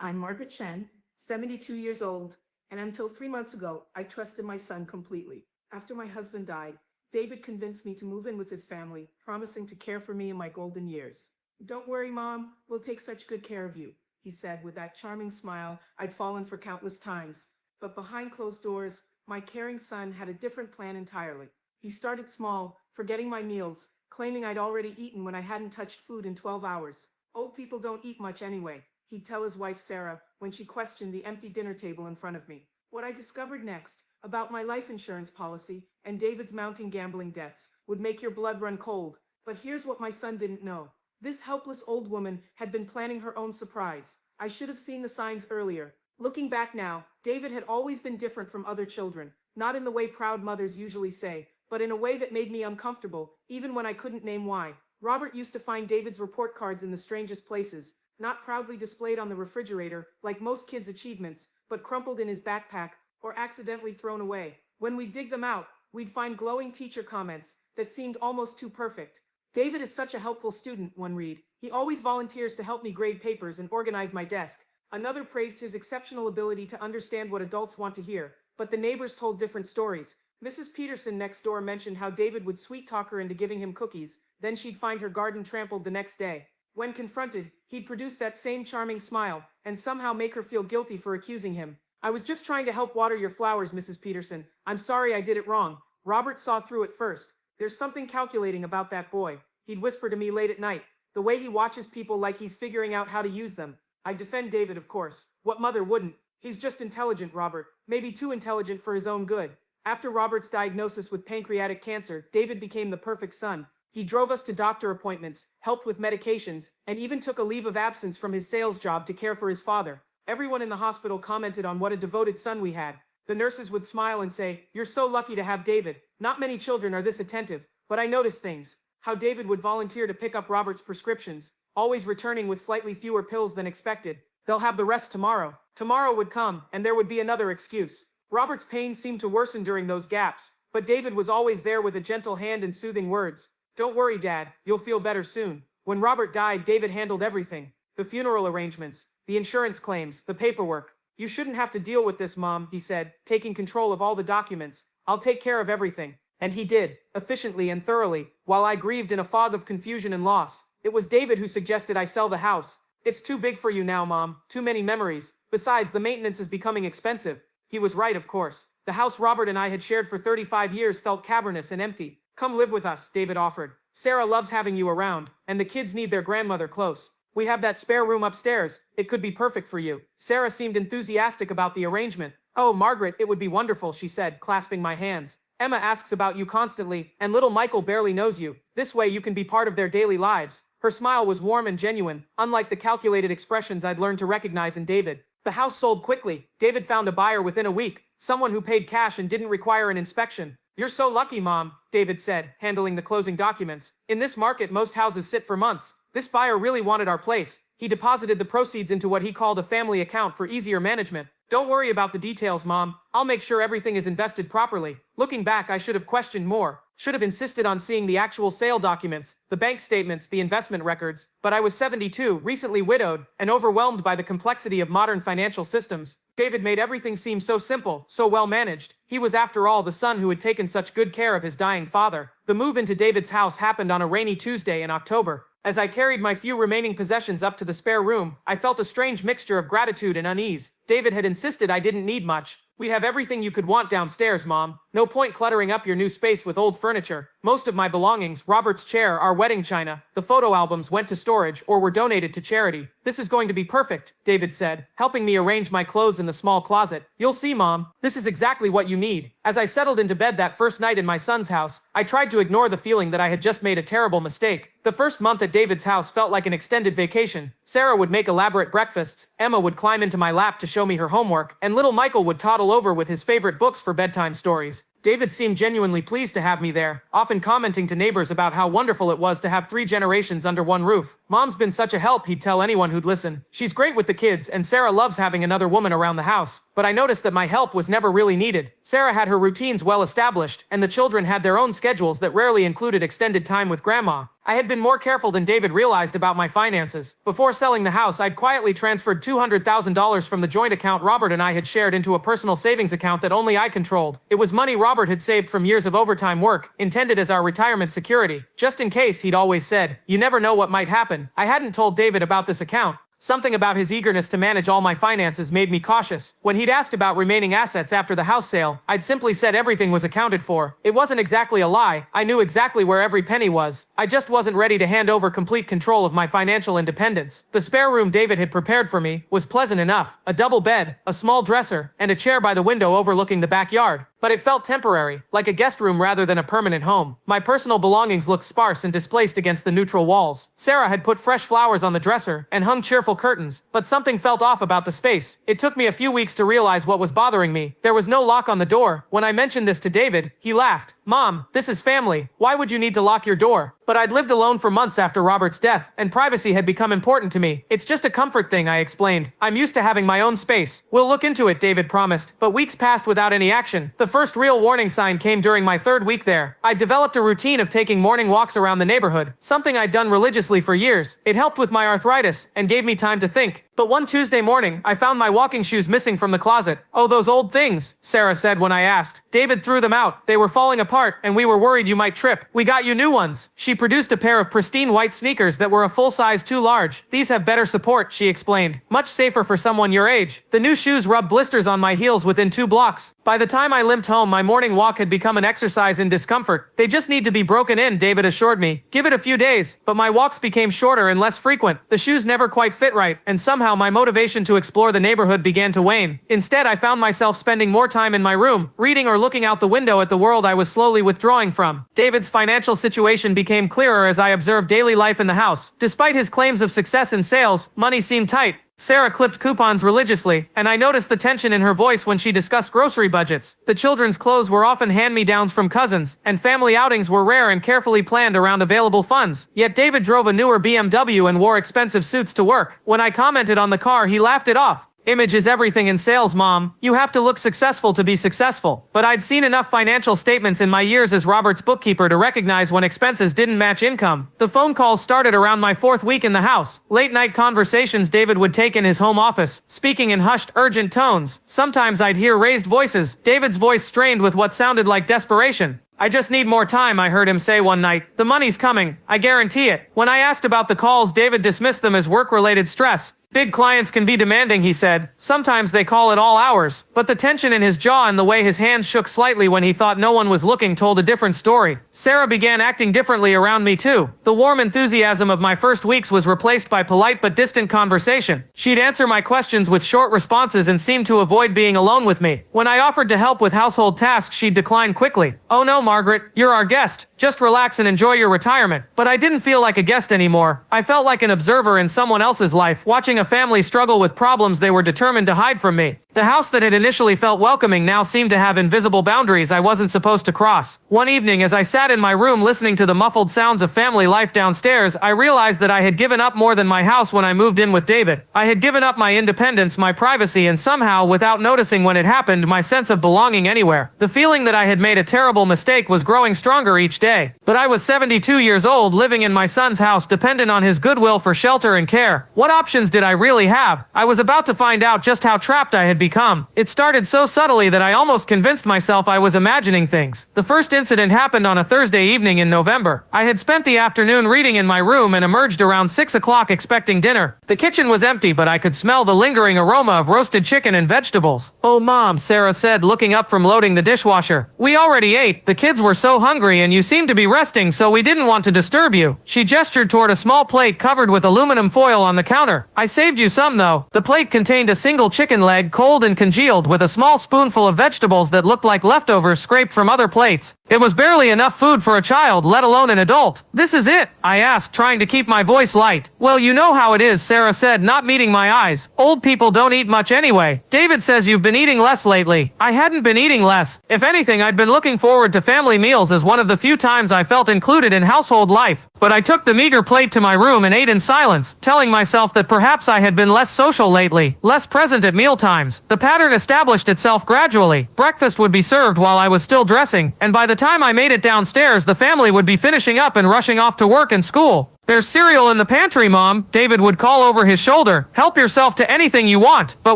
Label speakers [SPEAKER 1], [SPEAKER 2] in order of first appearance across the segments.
[SPEAKER 1] I'm Margaret Chen, 72 years old, and until 3 months ago, I trusted my son completely. After my husband died, David convinced me to move in with his family, promising to care for me in my golden years. Don't worry, Mom, we'll take such good care of you, he said with that charming smile I'd fallen for countless times. But behind closed doors, my caring son had a different plan entirely. He started small, forgetting my meals, claiming I'd already eaten when I hadn't touched food in 12 hours. Old people don't eat much anyway, he'd tell his wife Sarah when she questioned the empty dinner table in front of me. What I discovered next, about my life insurance policy and David's mounting gambling debts, would make your blood run cold. But here's what my son didn't know. This helpless old woman had been planning her own surprise. I should have seen the signs earlier. Looking back now, David had always been different from other children, not in the way proud mothers usually say, but in a way that made me uncomfortable, even when I couldn't name why. Robert used to find David's report cards in the strangest places, not proudly displayed on the refrigerator, like most kids' achievements, but crumpled in his backpack, or accidentally thrown away. When we'd dig them out, we'd find glowing teacher comments that seemed almost too perfect. David is such a helpful student, one read. He always volunteers to help me grade papers and organize my desk. Another praised his exceptional ability to understand what adults want to hear, but the neighbors told different stories. Mrs. Peterson next door mentioned how David would sweet-talk her into giving him cookies, then she'd find her garden trampled the next day. When confronted, he'd produce that same charming smile, and somehow make her feel guilty for accusing him. I was just trying to help water your flowers, Mrs. Peterson. I'm sorry I did it wrong. Robert saw through it first. There's something calculating about that boy, he'd whisper to me late at night, the way he watches people like he's figuring out how to use them. I defend David, of course. What mother wouldn't? He's just intelligent, Robert. Maybe too intelligent for his own good. After Robert's diagnosis with pancreatic cancer, David became the perfect son. He drove us to doctor appointments, helped with medications, and even took a leave of absence from his sales job to care for his father. Everyone in the hospital commented on what a devoted son we had. The nurses would smile and say, "You're so lucky to have David. Not many children are this attentive." But I noticed things. How David would volunteer to pick up Robert's prescriptions, always returning with slightly fewer pills than expected. "They'll have the rest tomorrow." Tomorrow would come, and there would be another excuse. Robert's pain seemed to worsen during those gaps, but David was always there with a gentle hand and soothing words. "Don't worry, Dad, you'll feel better soon." When Robert died, David handled everything. The funeral arrangements, the insurance claims, the paperwork. "You shouldn't have to deal with this, Mom," he said, taking control of all the documents. "I'll take care of everything." And he did, efficiently and thoroughly, while I grieved in a fog of confusion and loss. It was David who suggested I sell the house. "It's too big for you now, Mom. Too many memories. Besides, the maintenance is becoming expensive." He was right, of course. The house Robert and I had shared for 35 years felt cavernous and empty. "Come live with us," David offered. "Sarah loves having you around, and the kids need their grandmother close. We have that spare room upstairs. It could be perfect for you." Sarah seemed enthusiastic about the arrangement. "Oh, Margaret, it would be wonderful," she said, clasping my hands. "Emma asks about you constantly, and little Michael barely knows you. This way you can be part of their daily lives." Her smile was warm and genuine, unlike the calculated expressions I'd learned to recognize in David. The house sold quickly. David found a buyer within a week, someone who paid cash and didn't require an inspection. "You're so lucky, Mom," David said, handling the closing documents. "In this market, most houses sit for months. This buyer really wanted our place. He deposited the proceeds into what he called a family account for easier management. Don't worry about the details, Mom. I'll make sure everything is invested properly." Looking back, I should have questioned more. Should have insisted on seeing the actual sale documents, the bank statements, the investment records. But I was 72, recently widowed, and overwhelmed by the complexity of modern financial systems. David made everything seem so simple, so well managed. He was, after all, the son who had taken such good care of his dying father. The move into David's house happened on a rainy Tuesday in October. As I carried my few remaining possessions up to the spare room, I felt a strange mixture of gratitude and unease. David had insisted I didn't need much. "We have everything you could want downstairs, Mom. No point cluttering up your new space with old furniture." Most of my belongings, Robert's chair, our wedding china, the photo albums, went to storage or were donated to charity. "This is going to be perfect," David said, helping me arrange my clothes in the small closet. "You'll see, Mom. This is exactly what you need." As I settled into bed that first night in my son's house, I tried to ignore the feeling that I had just made a terrible mistake. The first month at David's house felt like an extended vacation. Sarah would make elaborate breakfasts, Emma would climb into my lap to show me her homework, and little Michael would toddle over with his favorite books for bedtime stories. David seemed genuinely pleased to have me there, often commenting to neighbors about how wonderful it was to have 3 generations under one roof. "Mom's been such a help," he'd tell anyone who'd listen. "She's great with the kids, and Sarah loves having another woman around the house."
[SPEAKER 2] but I noticed that my help was never really needed. Sarah had her routines well established, and the children had their own schedules that rarely included extended time with Grandma. I had been more careful than David realized about my finances. Before selling the house, I'd quietly transferred $200,000 from the joint account Robert and I had shared into a personal savings account that only I controlled. It was money Robert had saved from years of overtime work, intended as our retirement security. Just in case, he'd always said. You never know what might happen. I hadn't told David about this account. Something about his eagerness to manage all my finances made me cautious. When he'd asked about remaining assets after the house sale, I'd simply said everything was accounted for. It wasn't exactly a lie. I knew exactly where every penny was. I just wasn't ready to hand over complete control of my financial independence. The spare room David had prepared for me was pleasant enough. A double bed, a small dresser, and a chair by the window overlooking the backyard. But it felt temporary, like a guest room rather than a permanent home. My personal belongings looked sparse and displaced against the neutral walls. Sarah had put fresh flowers on the dresser and hung cheerful curtains, but something felt off about the space. It took me a few weeks to realize what was bothering me. There was no lock on the door. When I mentioned this to David, he laughed. "Mom, this is family. Why would you need to lock your door?" But I'd lived alone for months after Robert's death, and privacy had become important to me. It's just a comfort thing, I explained. I'm used to having my own space. We'll look into it, David promised. But weeks passed without any action. The first real warning sign came during my third week there. I developed a routine of taking morning walks around the neighborhood, something I'd done religiously for years. It helped with my arthritis and gave me time to think. But one Tuesday morning, I found my walking shoes missing from the closet. "Oh, those old things," Sarah said when I asked. "David threw them out. They were falling apart, and we were worried you might trip. We got you new ones." She produced a pair of pristine white sneakers that were a full size too large. "These have better support," she explained. "Much safer for someone your age." The new shoes rubbed blisters on my heels within 2 blocks. By the time I limped home, my morning walk had become an exercise in discomfort. "They just need to be broken in," David assured me. "Give it a few days." But my walks became shorter and less frequent. The shoes never quite fit right, and somehow my motivation to explore the neighborhood began to wane. Instead, I found myself spending more time in my room, reading or looking out the window at the world I was slowly withdrawing from. David's financial situation became clearer as I observed daily life in the house. Despite his claims of success in sales, money seemed tight. Sarah clipped coupons religiously, and I noticed the tension in her voice when she discussed grocery budgets. The children's clothes were often hand-me-downs from cousins, and family outings were rare and carefully planned around available funds. Yet David drove a newer BMW and wore expensive suits to work. When I commented on the car, he laughed it off. "Image is everything in sales, Mom. You have to look successful to be successful." But I'd seen enough financial statements in my years as Robert's bookkeeper to recognize when expenses didn't match income. The phone calls started around my 4th week in the house. Late-night conversations David would take in his home office, speaking in hushed, urgent tones. Sometimes I'd hear raised voices, David's voice strained with what sounded like desperation. "I just need more time," I heard him say one night. "The money's coming. I guarantee it." When I asked about the calls, David dismissed them as work-related stress. "Big clients can be demanding," he said. "Sometimes they call at all hours." But the tension in his jaw and the way his hands shook slightly when he thought no one was looking told a different story. Sarah began acting differently around me too. The warm enthusiasm of my first weeks was replaced by polite but distant conversation. She'd answer my questions with short responses and seemed to avoid being alone with me. When I offered to help with household tasks, she'd decline quickly. "Oh no, Margaret, you're our guest. Just relax and enjoy your retirement." But I didn't feel like a guest anymore. I felt like an observer in someone else's life, watching a family struggle with problems they were determined to hide from me. The house that had initially felt welcoming now seemed to have invisible boundaries I wasn't supposed to cross. One evening, as I sat in my room listening to the muffled sounds of family life downstairs, I realized that I had given up more than my house when I moved in with David. I had given up my independence, my privacy, and somehow, without noticing when it happened, my sense of belonging anywhere. The feeling that I had made a terrible mistake was growing stronger each day. But I was 72 years old, living in my son's house, dependent on his goodwill for shelter and care. What options did I really have? I was about to find out just how trapped I had become. It started so subtly that I almost convinced myself I was imagining things. The first incident happened on a Thursday evening in November. I had spent the afternoon reading in my room and emerged around 6 o'clock expecting dinner. The kitchen was empty, but I could smell the lingering aroma of roasted chicken and vegetables. "Oh, Mom," Sarah said, looking up from loading the dishwasher. "We already ate. The kids were so hungry and you seemed to be resting, so we didn't want to disturb you." She gestured toward a small plate covered with aluminum foil on the counter. "I saved you some, though." The plate contained a single chicken leg, cold and congealed, with a small spoonful of vegetables that looked like leftovers scraped from other plates. It was barely enough food for a child, let alone an adult. This is it? I asked, trying to keep my voice light. Well, you know how it is, Sarah said, not meeting my eyes. Old people don't eat much anyway. David says you've been eating less lately. I hadn't been eating less. If anything, I'd been looking forward to family meals as one of the few times I felt included in household life. But I took the meager plate to my room and ate in silence, telling myself that perhaps I had been less social lately, less present at mealtimes. The pattern established itself gradually. Breakfast would be served while I was still dressing, and by the time I made it downstairs, the family would be finishing up and rushing off to work and school. There's cereal in the pantry, Mom, David would call over his shoulder. Help yourself to anything you want. But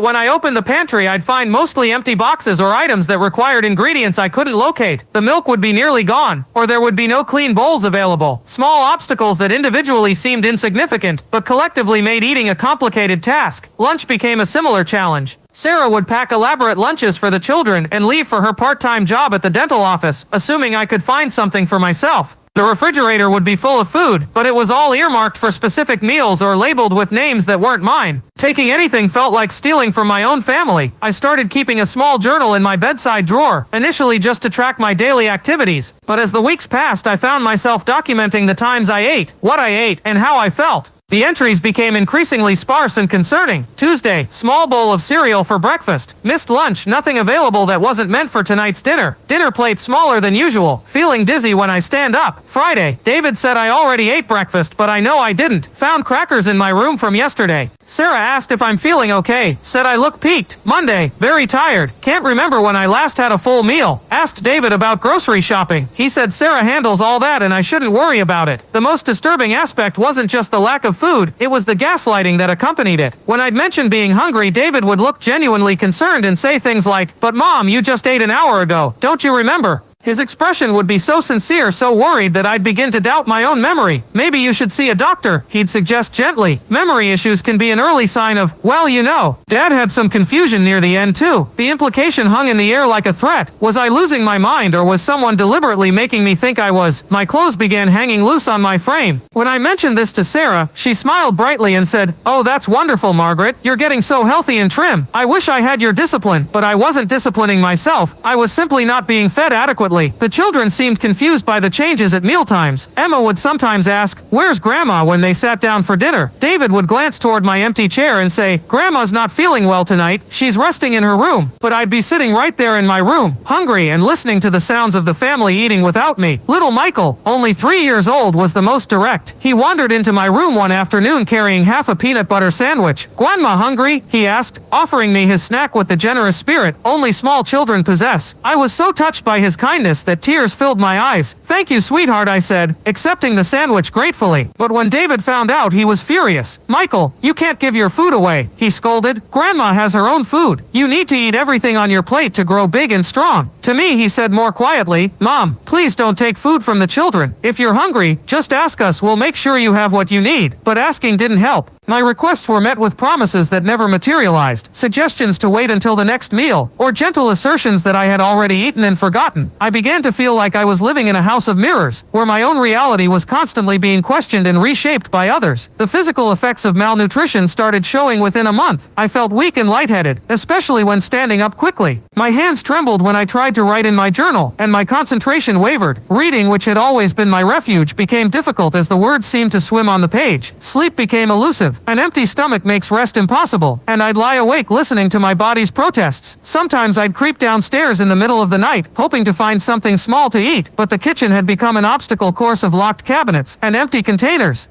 [SPEAKER 2] when I opened the pantry, I'd find mostly empty boxes or items that required ingredients I couldn't locate. The milk would be nearly gone, or there would be no clean bowls available. Small obstacles that individually seemed insignificant, but collectively made eating a complicated task. Lunch became a similar challenge. Sarah would pack elaborate lunches for the children and leave for her part-time job at the dental office, assuming I could find something for myself. The refrigerator would be full of food, but it was all earmarked for specific meals or labeled with names that weren't mine. Taking anything felt like stealing from my own family. I started keeping a small journal in my bedside drawer, initially just to track my daily activities. But as the weeks passed, I found myself documenting the times I ate, what I ate, and how I felt. The entries became increasingly sparse and concerning. Tuesday, small bowl of cereal for breakfast. Missed lunch, nothing available that wasn't meant for tonight's dinner. Dinner plate smaller than usual. Feeling dizzy when I stand up. Friday, David said I already ate breakfast, but I know I didn't. Found crackers in my room from yesterday. Sarah asked if I'm feeling okay. Said I look peaked. Monday, very tired. Can't remember when I last had a full meal. Asked David about grocery shopping. He said Sarah handles all that and I shouldn't worry about it. The most disturbing aspect wasn't just the lack of food, it was the gaslighting that accompanied it. When I'd mentioned being hungry, David would look genuinely concerned and say things like, "But Mom, you just ate an hour ago. Don't you remember?" His expression would be so sincere, so worried that I'd begin to doubt my own memory. Maybe you should see a doctor, he'd suggest gently. Memory issues can be an early sign of, well, you know. Dad had some confusion near the end too. The implication hung in the air like a threat. Was I losing my mind or was someone deliberately making me think I was? My clothes began hanging loose on my frame. When I mentioned this to Sarah, she smiled brightly and said, "Oh, that's wonderful, Margaret. You're getting so healthy and trim. I wish I had your discipline, but I wasn't disciplining myself. I was simply not being fed adequately." The children seemed confused by the changes at mealtimes. Emma would sometimes ask, "Where's Grandma?" when they sat down for dinner. David would glance toward my empty chair and say, "Grandma's not feeling well tonight. She's resting in her room." But I'd be sitting right there in my room, hungry and listening to the sounds of the family eating without me. Little Michael, only 3 years old, was the most direct. He wandered into my room one afternoon carrying half a peanut butter sandwich. "Grandma hungry?" he asked, offering me his snack with the generous spirit only small children possess. I was so touched by his kindness that tears filled my eyes. "Thank you, sweetheart," I said, accepting the sandwich gratefully. But when David found out, he was furious. "Michael, you can't give your food away," he scolded. "Grandma has her own food. You need to eat everything on your plate to grow big and strong." To me, he said more quietly, "Mom, please don't take food from the children. If you're hungry, just ask us. We'll make sure you have what you need." But asking didn't help. My requests were met with promises that never materialized, suggestions to wait until the next meal, or gentle assertions that I had already eaten and forgotten. I began to feel like I was living in a house of mirrors, where my own reality was constantly being questioned and reshaped by others. The physical effects of malnutrition started showing within a month. I felt weak and lightheaded, especially when standing up quickly. My hands trembled when I tried to write in my journal, and my concentration wavered. Reading, which had always been my refuge, became difficult as the words seemed to swim on the page. Sleep became elusive. An empty stomach makes rest impossible, and I'd lie awake listening to my body's protests. Sometimes I'd creep downstairs in the middle of the night, hoping to find something small to eat, but the kitchen had become an obstacle course of locked cabinets and empty containers.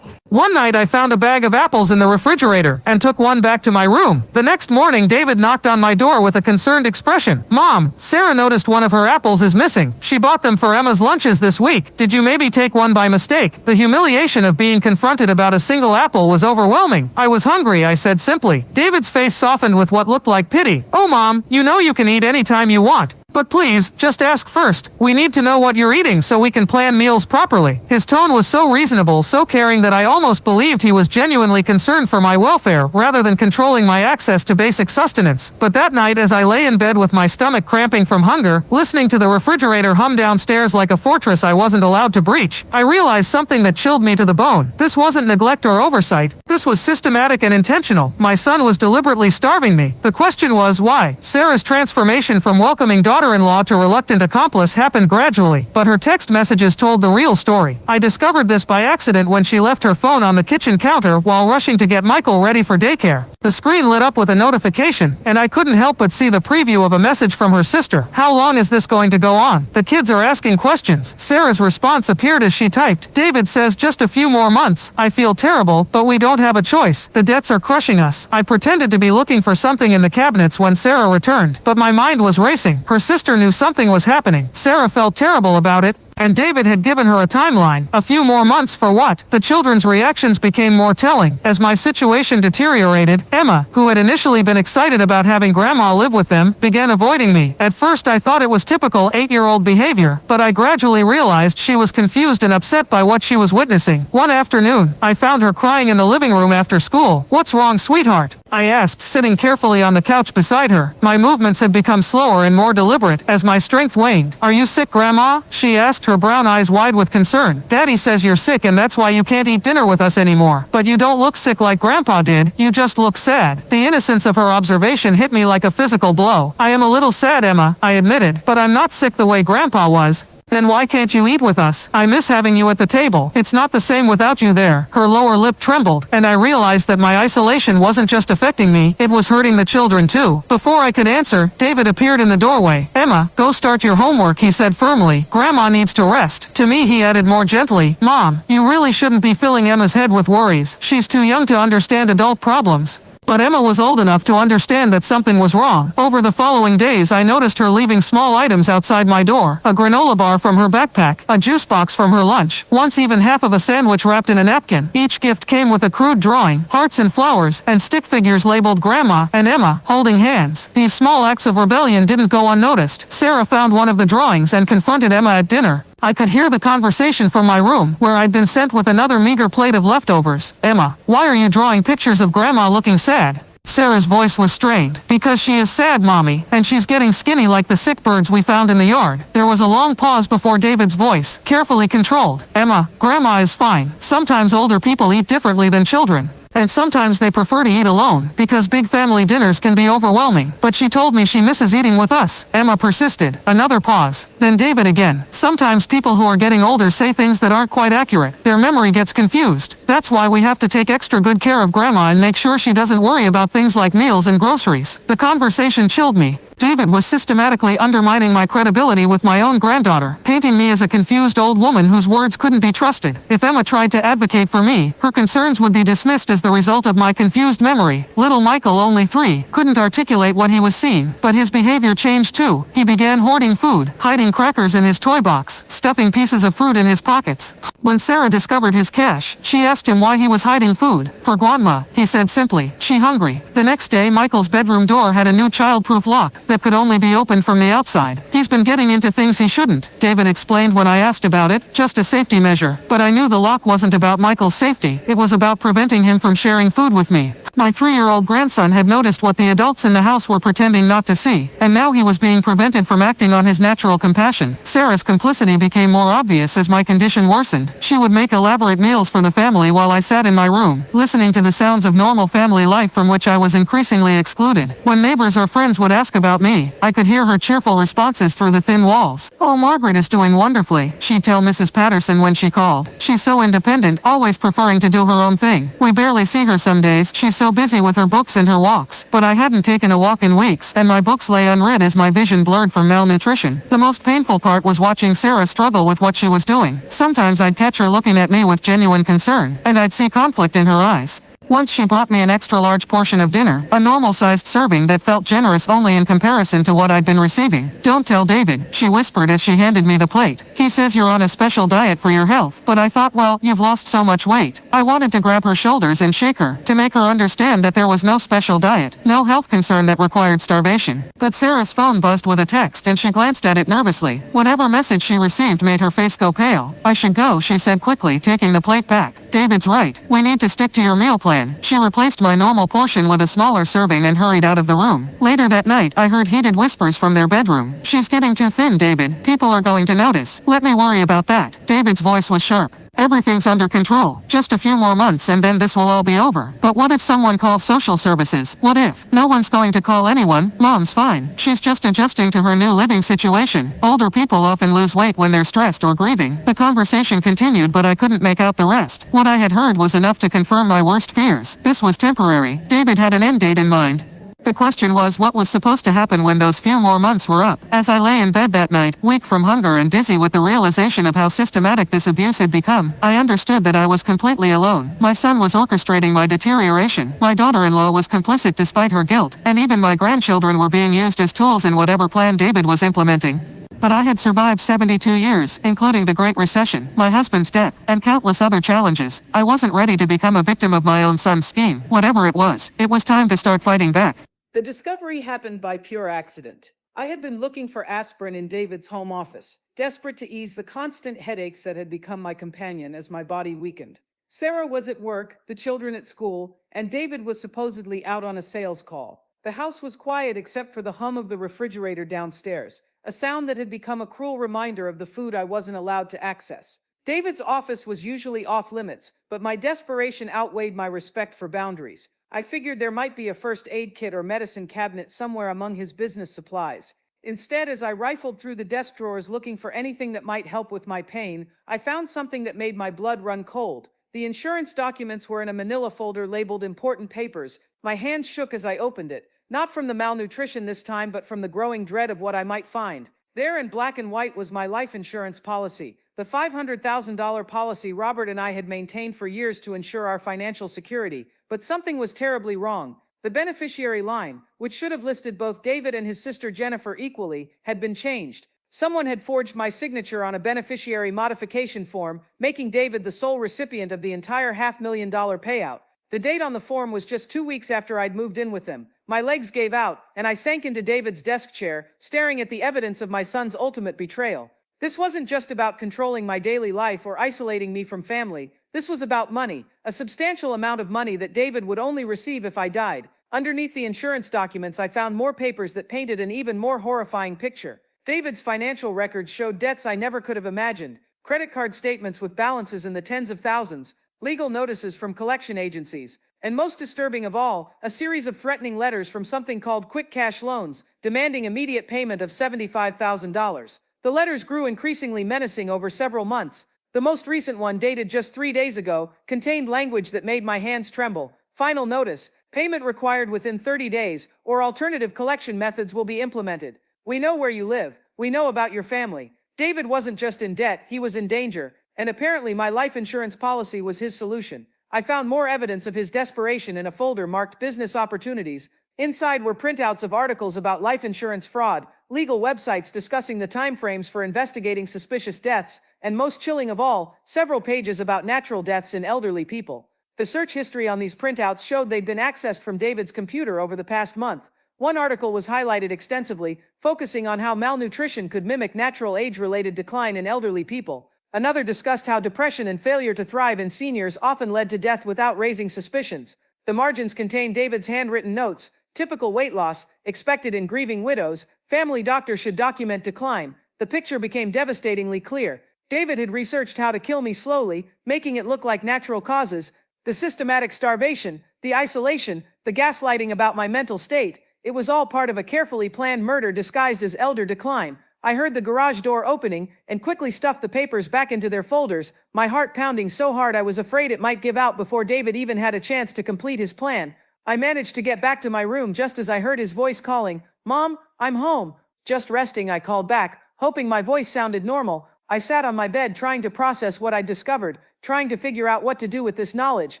[SPEAKER 2] One night I found a bag of apples in the refrigerator and took one back to my room. The next morning, David knocked on my door with a concerned expression. "Mom, Sarah noticed one of her apples is missing. She bought them for Emma's lunches this week. Did you maybe take one by mistake?" The humiliation of being confronted about a single apple was overwhelming. "I was hungry," I said simply. David's face softened with what looked like pity. "Oh, Mom, you know you can eat any time you want. But please, just ask first. We need to know what you're eating so we can plan meals properly." His tone was so reasonable, so caring that I almost believed he was genuinely concerned for my welfare rather than controlling my access to basic sustenance. But that night, as I lay in bed with my stomach cramping from hunger, listening to the refrigerator hum downstairs like a fortress I wasn't allowed to breach, I realized something that chilled me to the bone. This wasn't neglect or oversight. This was systematic and intentional. My son was deliberately starving me. The question was, why? Sarah's transformation from welcoming daughter
[SPEAKER 3] daughter-in-law to reluctant accomplice happened gradually, but her text messages told the real story. I discovered this by accident when she left her phone on the kitchen counter while rushing to get Michael ready for daycare. The screen lit up with a notification, and I couldn't help but see the preview of a message from her sister. How long is this going to go on? The kids are asking questions. Sarah's response appeared as she typed, David says just a few more months. I feel terrible, but we don't have a choice. The debts are crushing us. I pretended to be looking for something in the cabinets when Sarah returned, but my mind was racing. Her sister knew something was happening. Sarah felt terrible about it, and David had given her a timeline. A few more months for what? The children's reactions became more telling. As my situation deteriorated, Emma, who had initially been excited about having Grandma live with them, began avoiding me. At first I thought it was typical 8-year-old behavior, but I gradually realized she was confused and upset by what she was witnessing. One afternoon, I found her crying in the living room after school. What's wrong, sweetheart? I asked, sitting carefully on the couch beside her. My movements had become slower and more deliberate as my strength waned. Are you sick, Grandma? She asked, her brown eyes wide with concern. Daddy says you're sick and that's why you can't eat dinner with us anymore. But you don't look sick like Grandpa did, you just look sad. The innocence of her observation hit me like a physical blow. I am a little sad, Emma, I admitted, but I'm not sick the way Grandpa was. Then why can't you eat with us? I miss having you at the table. It's not the same without you there. Her lower lip trembled, and I realized that my isolation wasn't just affecting me, it was hurting the children too. Before I could answer, David appeared in the doorway. Emma, go start your homework, he said firmly. Grandma needs to rest. To me he added more gently, Mom, you really shouldn't be filling Emma's head with worries. She's too young to understand adult problems. But Emma was old enough to understand that something was wrong. Over the following days I noticed her leaving small items outside my door. A granola bar from her backpack, a juice box from her lunch, once even half of a sandwich wrapped in a napkin. Each gift came with a crude drawing, hearts and flowers, and stick figures labeled Grandma and Emma, holding hands. These small acts of rebellion didn't go unnoticed. Sarah found one of the drawings and confronted Emma at dinner. I could hear the conversation from my room, where I'd been sent with another meager plate of leftovers. Emma, why are you drawing pictures of Grandma looking sad? Sarah's voice was strained. Because she is sad, Mommy, and she's getting skinny like the sick birds we found in the yard. There was a long pause before David's voice, carefully controlled. Emma, Grandma is fine. Sometimes older people eat differently than children. And sometimes they prefer to eat alone, because big family dinners can be overwhelming. But she told me she misses eating with us. Emma persisted. Another pause. Then David again. Sometimes people who are getting older say things that aren't quite accurate. Their memory gets confused. That's why we have to take extra good care of Grandma and make sure she doesn't worry about things like meals and groceries. The conversation chilled me. David was systematically undermining my credibility with my own granddaughter, painting me as a confused old woman whose words couldn't be trusted. If Emma tried to advocate for me, her concerns would be dismissed as the result of my confused memory. Little Michael, only 3, couldn't articulate what he was seeing, but his behavior changed too. He began hoarding food, hiding crackers in his toy box, stuffing pieces of fruit in his pockets. When Sarah discovered his cache, she asked him why he was hiding food. For Grandma, he said simply. She hungry. The next day, Michael's bedroom door had a new child-proof lock that could only be opened from the outside. He's been getting into things he shouldn't, David explained when I asked about it, just a safety measure. But I knew the lock wasn't about Michael's safety, it was about preventing him from sharing food with me. My 3-year-old grandson had noticed what the adults in the house were pretending not to see, and now he was being prevented from acting on his natural compassion. Sarah's complicity became more obvious as my condition worsened. She would make elaborate meals for the family while I sat in my room, listening to the sounds of normal family life from which I was increasingly excluded. When neighbors or friends would ask about me, I could hear her cheerful responses through the thin walls. Oh, Margaret is doing wonderfully, she'd tell Mrs. Patterson when she called. She's so independent, always preferring to do her own thing. We barely see her some days, she's so busy with her books and her walks. But I hadn't taken a walk in weeks, and my books lay unread as my vision blurred from malnutrition. The most painful part was watching Sarah struggle with what she was doing. Sometimes I'd catch her looking at me with genuine concern, and I'd see conflict in her eyes. Once she brought me an extra-large portion of dinner, a normal-sized serving that felt generous only in comparison to what I'd been receiving. Don't tell David, she whispered as she handed me the plate. He says you're on a special diet for your health. But I thought, well, you've lost so much weight. I wanted to grab her shoulders and shake her, to make her understand that there was no special diet, no health concern that required starvation. But Sarah's phone buzzed with a text and she glanced at it nervously. Whatever message she received made her face go pale. I should go, she said quickly, taking the plate back. David's right. We need to stick to your meal plan. She replaced my normal portion with a smaller serving and hurried out of the room. Later that night, I heard heated whispers from their bedroom. She's getting too thin, David. People are going to notice. Let me worry about that. David's voice was sharp. Everything's under control. Just a few more months and then this will all be over. But what if someone calls social services? What if? No one's going to call anyone. Mom's fine. She's just adjusting to her new living situation. Older people often lose weight when they're stressed or grieving. The conversation continued, but I couldn't make out the rest. What I had heard was enough to confirm my worst fears. This was temporary. David had an end date in mind. The question was what was supposed to happen when those few more months were up. As I lay in bed that night, weak from hunger and dizzy with the realization of how systematic this abuse had become, I understood that I was completely alone. My son was orchestrating my deterioration. My daughter-in-law was complicit despite her guilt, and even my grandchildren were being used as tools in whatever plan David was implementing. But I had survived 72 years, including the Great Recession, my husband's death, and countless other challenges. I wasn't ready to become a victim of my own son's scheme. Whatever it was time to start fighting back.
[SPEAKER 4] The discovery happened by pure accident. I had been looking for aspirin in David's home office, desperate to ease the constant headaches that had become my companion as my body weakened. Sarah was at work, the children at school, and David was supposedly out on a sales call. The house was quiet except for the hum of the refrigerator downstairs, a sound that had become a cruel reminder of the food I wasn't allowed to access. David's office was usually off limits, but my desperation outweighed my respect for boundaries. I figured there might be a first aid kit or medicine cabinet somewhere among his business supplies. Instead, as I rifled through the desk drawers looking for anything that might help with my pain, I found something that made my blood run cold. The insurance documents were in a manila folder labeled important papers. My hands shook as I opened it, not from the malnutrition this time, but from the growing dread of what I might find. There in black and white was my life insurance policy, the $500,000 policy Robert and I had maintained for years to ensure our financial security. But something was terribly wrong. The beneficiary line, which should have listed both David and his sister Jennifer equally, had been changed. Someone had forged my signature on a beneficiary modification form, making David the sole recipient of the entire $500,000 payout. The date on the form was just 2 weeks after I'd moved in with him. My legs gave out, and I sank into David's desk chair, staring at the evidence of my son's ultimate betrayal. This wasn't just about controlling my daily life or isolating me from family. This was about money, a substantial amount of money that David would only receive if I died. Underneath the insurance documents, I found more papers that painted an even more horrifying picture. David's financial records showed debts I never could have imagined, credit card statements with balances in the tens of thousands, legal notices from collection agencies, and most disturbing of all, a series of threatening letters from something called quick cash loans, demanding immediate payment of $75,000. The letters grew increasingly menacing over several months. The most recent one, dated just 3 days ago, contained language that made my hands tremble. Final notice, payment required within 30 days, or alternative collection methods will be implemented. We know where you live. We know about your family. David wasn't just in debt, he was in danger, and apparently my life insurance policy was his solution. I found more evidence of his desperation in a folder marked Business Opportunities. Inside were printouts of articles about life insurance fraud, legal websites discussing the timeframes for investigating suspicious deaths, and most chilling of all, several pages about natural deaths in elderly people. The search history on these printouts showed they'd been accessed from David's computer over the past month. One article was highlighted extensively, focusing on how malnutrition could mimic natural age-related decline in elderly people. Another discussed how depression and failure to thrive in seniors often led to death without raising suspicions. The margins contained David's handwritten notes: typical weight loss, expected in grieving widows, family doctor should document decline. The picture became devastatingly clear. David had researched how to kill me slowly, making it look like natural causes. The systematic starvation, the isolation, the gaslighting about my mental state. It was all part of a carefully planned murder disguised as elder decline. I heard the garage door opening and quickly stuffed the papers back into their folders, my heart pounding so hard I was afraid it might give out before David even had a chance to complete his plan. I managed to get back to my room just as I heard his voice calling, "Mom, I'm home." "Just resting," I called back, hoping my voice sounded normal. I sat on my bed trying to process what I'd discovered, trying to figure out what to do with this knowledge.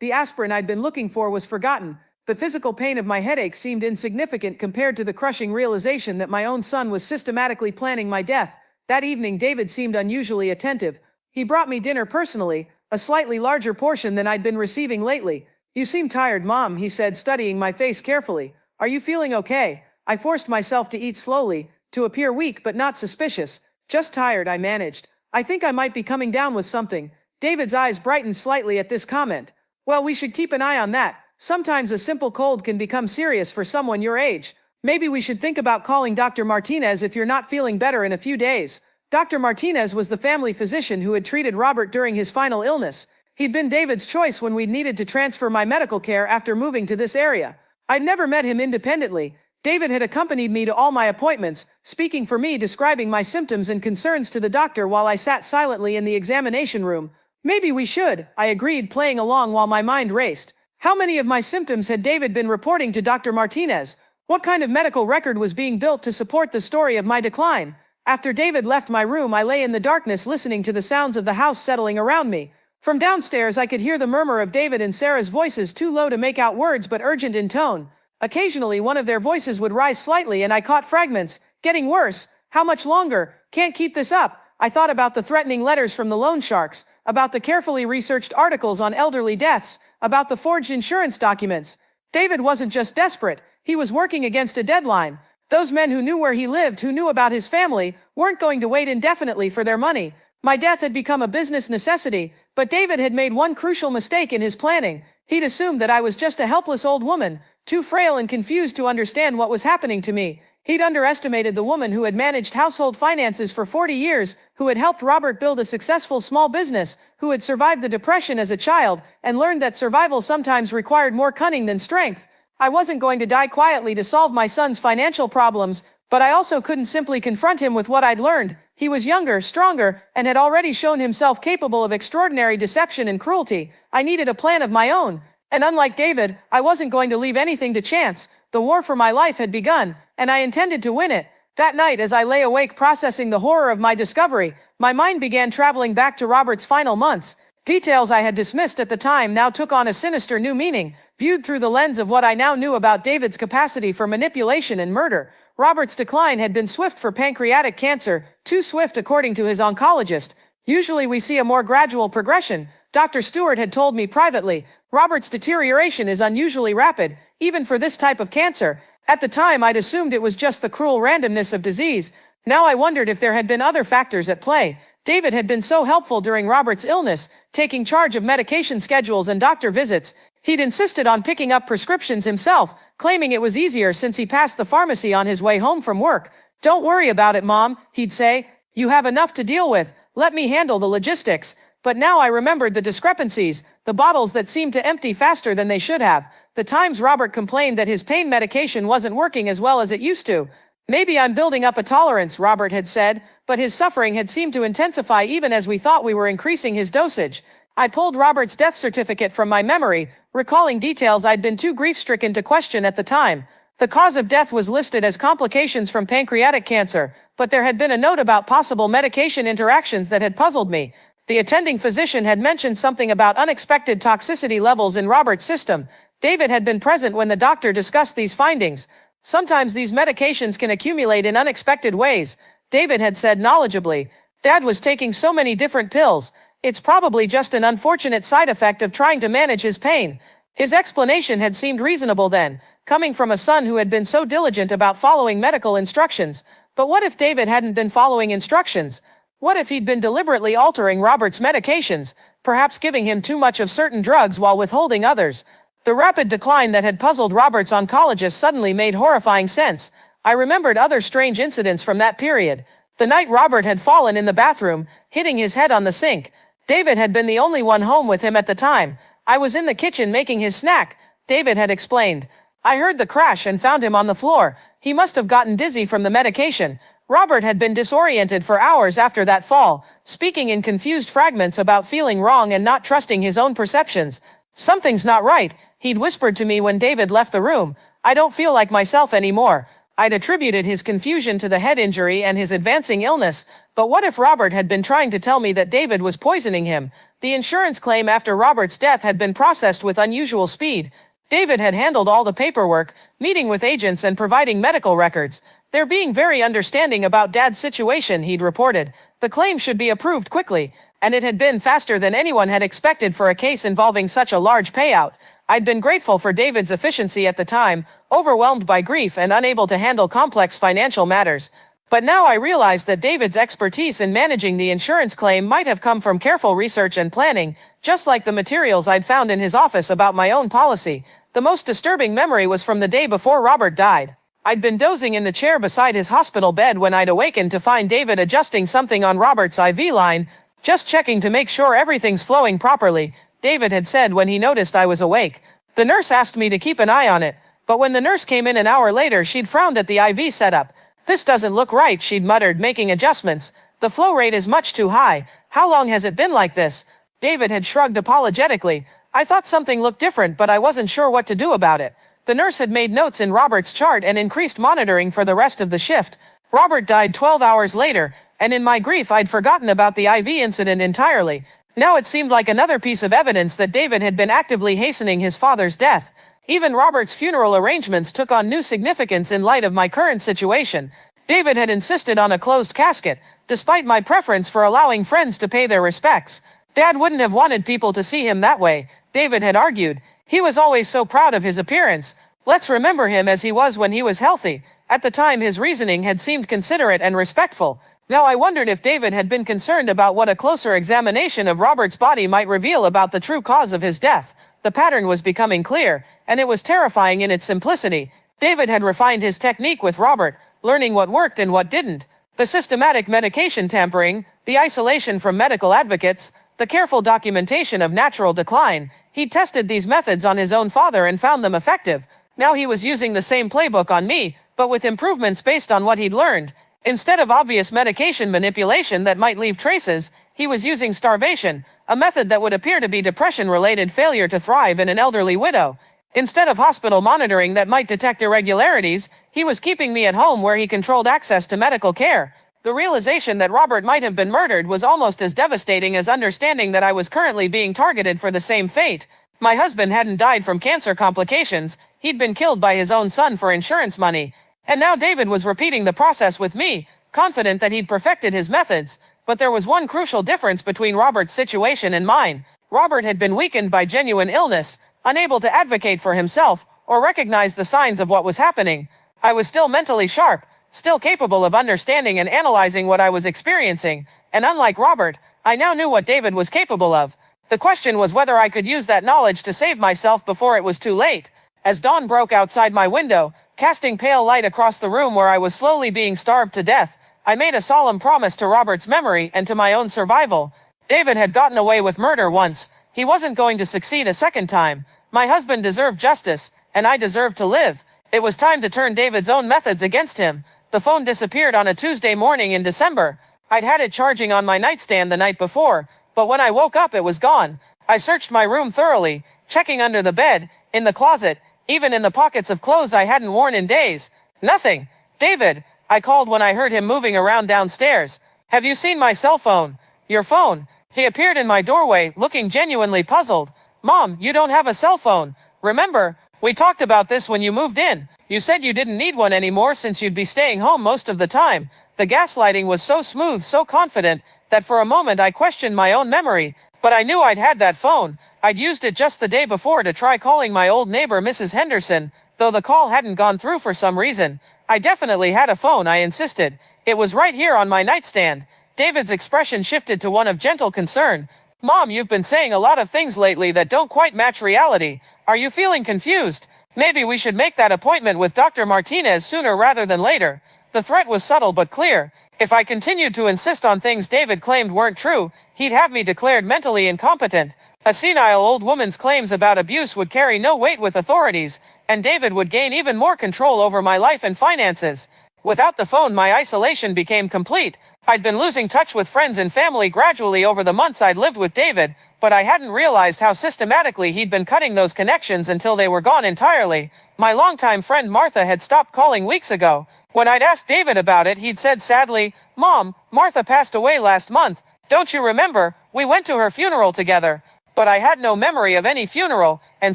[SPEAKER 4] The aspirin I'd been looking for was forgotten. The physical pain of my headache seemed insignificant compared to the crushing realization that my own son was systematically planning my death. That evening, David seemed unusually attentive. He brought me dinner personally, a slightly larger portion than I'd been receiving lately. "You seem tired, Mom," he said, studying my face carefully. "Are you feeling okay?" I forced myself to eat slowly, to appear weak but not suspicious. "Just tired," I managed. "I think I might be coming down with something." David's eyes brightened slightly at this comment. "Well, we should keep an eye on that. Sometimes a simple cold can become serious for someone your age. Maybe we should think about calling Dr. Martinez if you're not feeling better in a few days." Dr. Martinez was the family physician who had treated Robert during his final illness. He'd been David's choice when we'd needed to transfer my medical care after moving to this area. I'd never met him independently. David had accompanied me to all my appointments, speaking for me, describing my symptoms and concerns to the doctor while I sat silently in the examination room. Maybe we should, I agreed, playing along while my mind raced. How many of my symptoms had David been reporting to Dr. Martinez? What kind of medical record was being built to support the story of my decline? After David left my room, I lay in the darkness listening to the sounds of the house settling around me. From downstairs, I could hear the murmur of David and Sarah's voices, too low to make out words but urgent in tone. Occasionally, one of their voices would rise slightly and I caught fragments. Getting worse. How much longer? Can't keep this up. I thought about the threatening letters from the loan sharks, about the carefully researched articles on elderly deaths, about the forged insurance documents. David wasn't just desperate. He was working against a deadline. Those men who knew where he lived, who knew about his family, weren't going to wait indefinitely for their money. My death had become a business necessity, but David had made one crucial mistake in his planning. He'd assumed that I was just a helpless old woman, too frail and confused to understand what was happening to me. He'd underestimated the woman who had managed household finances for 40 years, who had helped Robert build a successful small business, who had survived the depression as a child, and learned that survival sometimes required more cunning than strength. I wasn't going to die quietly to solve my son's financial problems, but I also couldn't simply confront him with what I'd learned. He was younger, stronger, and had already shown himself capable of extraordinary deception and cruelty. I needed a plan of my own. And unlike David, I wasn't going to leave anything to chance. The war for my life had begun, and I intended to win it. That night, as I lay awake processing the horror of my discovery, my mind began traveling back to Robert's final months. Details I had dismissed at the time now took on a sinister new meaning, viewed through the lens of what I now knew about David's capacity for manipulation and murder. Robert's decline had been swift for pancreatic cancer, too swift according to his oncologist. Usually we see a more gradual progression. Dr. Stewart had told me privately, Robert's deterioration is unusually rapid, even for this type of cancer. At the time, I'd assumed it was just the cruel randomness of disease. Now I wondered if there had been other factors at play. David had been so helpful during Robert's illness, taking charge of medication schedules and doctor visits. He'd insisted on picking up prescriptions himself, claiming it was easier since he passed the pharmacy on his way home from work. "Don't worry about it, Mom," he'd say. "You have enough to deal with. Let me handle the logistics." But now I remembered the discrepancies, the bottles that seemed to empty faster than they should have, the times Robert complained that his pain medication wasn't working as well as it used to. "Maybe I'm building up a tolerance," Robert had said, but his suffering had seemed to intensify even as we thought we were increasing his dosage. I pulled Robert's death certificate from my memory, recalling details I'd been too grief-stricken to question at the time. The cause of death was listed as complications from pancreatic cancer, but there had been a note about possible medication interactions that had puzzled me. The attending physician had mentioned something about unexpected toxicity levels in Robert's system. David had been present when the doctor discussed these findings. "Sometimes these medications can accumulate in unexpected ways," David had said knowledgeably. "Dad was taking so many different pills. It's probably just an unfortunate side effect of trying to manage his pain." His explanation had seemed reasonable then, coming from a son who had been so diligent about following medical instructions. But what if David hadn't been following instructions? What if he'd been deliberately altering Robert's medications, perhaps giving him too much of certain drugs while withholding others? The rapid decline that had puzzled Robert's oncologist suddenly made horrifying sense. I remembered other strange incidents from that period. The night Robert had fallen in the bathroom, hitting his head on the sink. David had been the only one home with him at the time. "I was in the kitchen making his snack," David had explained. "I heard the crash and found him on the floor. He must have gotten dizzy from the medication." Robert had been disoriented for hours after that fall, speaking in confused fragments about feeling wrong and not trusting his own perceptions. "Something's not right," he'd whispered to me when David left the room. "I don't feel like myself anymore." I'd attributed his confusion to the head injury and his advancing illness, but what if Robert had been trying to tell me that David was poisoning him? The insurance claim after Robert's death had been processed with unusual speed. David had handled all the paperwork, meeting with agents and providing medical records. "They're being very understanding about Dad's situation," he'd reported. "The claim should be approved quickly," and it had been faster than anyone had expected for a case involving such a large payout. I'd been grateful for David's efficiency at the time, overwhelmed by grief and unable to handle complex financial matters. But now I realized that David's expertise in managing the insurance claim might have come from careful research and planning, just like the materials I'd found in his office about my own policy. The most disturbing memory was from the day before Robert died.
[SPEAKER 2] I'd been dozing in the chair beside his hospital bed when I'd awakened to find David adjusting something on Robert's IV line, just checking to make sure everything's flowing properly, David had said when he noticed I was awake. The nurse asked me to keep an eye on it, but when the nurse came in an hour later, she'd frowned at the IV setup. "This doesn't look right," she'd muttered, making adjustments. "The flow rate is much too high. How long has it been like this?" David had shrugged apologetically. I thought something looked different, but I wasn't sure what to do about it. The nurse had made notes in Robert's chart and increased monitoring for the rest of the shift. Robert died 12 hours later, and in my grief I'd forgotten about the IV incident entirely. Now it seemed like another piece of evidence that David had been actively hastening his father's death. Even Robert's funeral arrangements took on new significance in light of my current situation. David had insisted on a closed casket, despite my preference for allowing friends to pay their respects. Dad wouldn't have wanted people to see him that way, David had argued. He was always so proud of his appearance. Let's remember him as he was when he was healthy. At the time, his reasoning had seemed considerate and respectful. Now I wondered if David had been concerned about what a closer examination of Robert's body might reveal about the true cause of his death. The pattern was becoming clear, and it was terrifying in its simplicity. David had refined his technique with Robert, learning what worked and what didn't. The systematic medication tampering, the isolation from medical advocates, the careful documentation of natural decline. He'd tested these methods on his own father and found them effective. Now he was using the same playbook on me, but with improvements based on what he'd learned. Instead of obvious medication manipulation that might leave traces, he was using starvation, a method that would appear to be depression-related failure to thrive in an elderly widow. Instead of hospital monitoring that might detect irregularities, he was keeping me at home where he controlled access to medical care. The realization that Robert might have been murdered was almost as devastating as understanding that I was currently being targeted for the same fate. My husband hadn't died from cancer complications, he'd been killed by his own son for insurance money. And now David was repeating the process with me, confident that he'd perfected his methods. But there was one crucial difference between Robert's situation and mine. Robert had been weakened by genuine illness, unable to advocate for himself or recognize the signs of what was happening. I was still mentally sharp, still capable of understanding and analyzing what I was experiencing, and unlike Robert, I now knew what David was capable of. The question was whether I could use that knowledge to save myself before it was too late. As dawn broke outside my window, casting pale light across the room where I was slowly being starved to death, I made a solemn promise to Robert's memory and to my own survival. David had gotten away with murder once. He wasn't going to succeed a second time. My husband deserved justice, and I deserved to live. It was time to turn David's own methods against him. The phone disappeared on a Tuesday morning in December. I'd had it charging on my nightstand the night before, but when I woke up it was gone. I searched my room thoroughly, checking under the bed, in the closet, even in the pockets of clothes I hadn't worn in days. Nothing. "David," I called when I heard him moving around downstairs. "Have you seen my cell phone?" "Your phone?" He appeared in my doorway, looking genuinely puzzled. "Mom, you don't have a cell phone. Remember, we talked about this when you moved in. You said you didn't need one anymore since you'd be staying home most of the time." The gaslighting was so smooth, so confident, that for a moment I questioned my own memory, but I knew I'd had that phone. I'd used it just the day before to try calling my old neighbor Mrs. Henderson, though the call hadn't gone through for some reason. I definitely had a phone, I insisted. It was right here on my nightstand. David's expression shifted to one of gentle concern. "Mom, you've been saying a lot of things lately that don't quite match reality. Are you feeling confused? Maybe we should make that appointment with Dr. Martinez sooner rather than later." The threat was subtle but clear. If I continued to insist on things David claimed weren't true, he'd have me declared mentally incompetent. A senile old woman's claims about abuse would carry no weight with authorities, and David would gain even more control over my life and finances. Without the phone, my isolation became complete. I'd been losing touch with friends and family gradually over the months I'd lived with David, but I hadn't realized how systematically he'd been cutting those connections until they were gone entirely. My longtime friend Martha had stopped calling weeks ago. When I'd asked David about it, he'd said sadly, "Mom, Martha passed away last month. Don't you remember? We went to her funeral together." But I had no memory of any funeral, and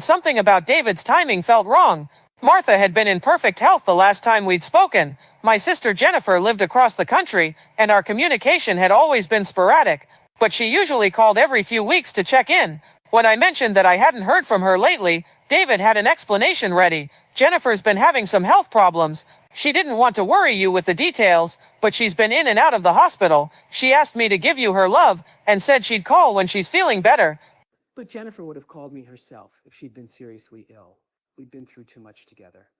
[SPEAKER 2] something about David's timing felt wrong. Martha had been in perfect health the last time we'd spoken. My sister Jennifer lived across the country, and our communication had always been sporadic, but she usually called every few weeks to check in. When I mentioned that I hadn't heard from her lately, David had an explanation ready. "Jennifer's been having some health problems. She didn't want to worry you with the details, but she's been in and out of the hospital. She asked me to give you her love, and said she'd call when she's feeling better."
[SPEAKER 5] But Jennifer would have called me herself if she'd been seriously ill. We'd been through too much together.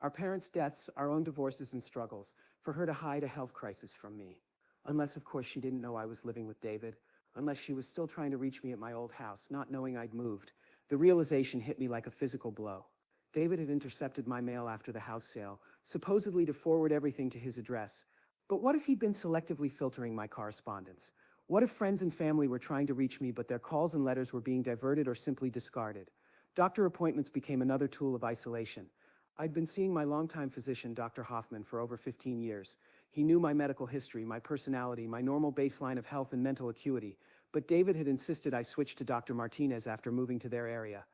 [SPEAKER 5] Our parents' deaths, our own divorces and struggles, for her to hide a health crisis from me. Unless, of course, she didn't know I was living with David. Unless she was still trying to reach me at my old house, not knowing I'd moved. The realization hit me like a physical blow. David had intercepted my mail after the house sale, supposedly to forward everything to his address. But what if he'd been selectively filtering my correspondence? What if friends and family were trying to reach me, but their calls and letters were being diverted or simply discarded? Doctor appointments became another tool of isolation. I'd been seeing my longtime physician, Dr. Hoffman, for over 15 years. He knew my medical history, my personality, my normal baseline of health and mental acuity, but David had insisted I switch to Dr. Martinez after moving to their area.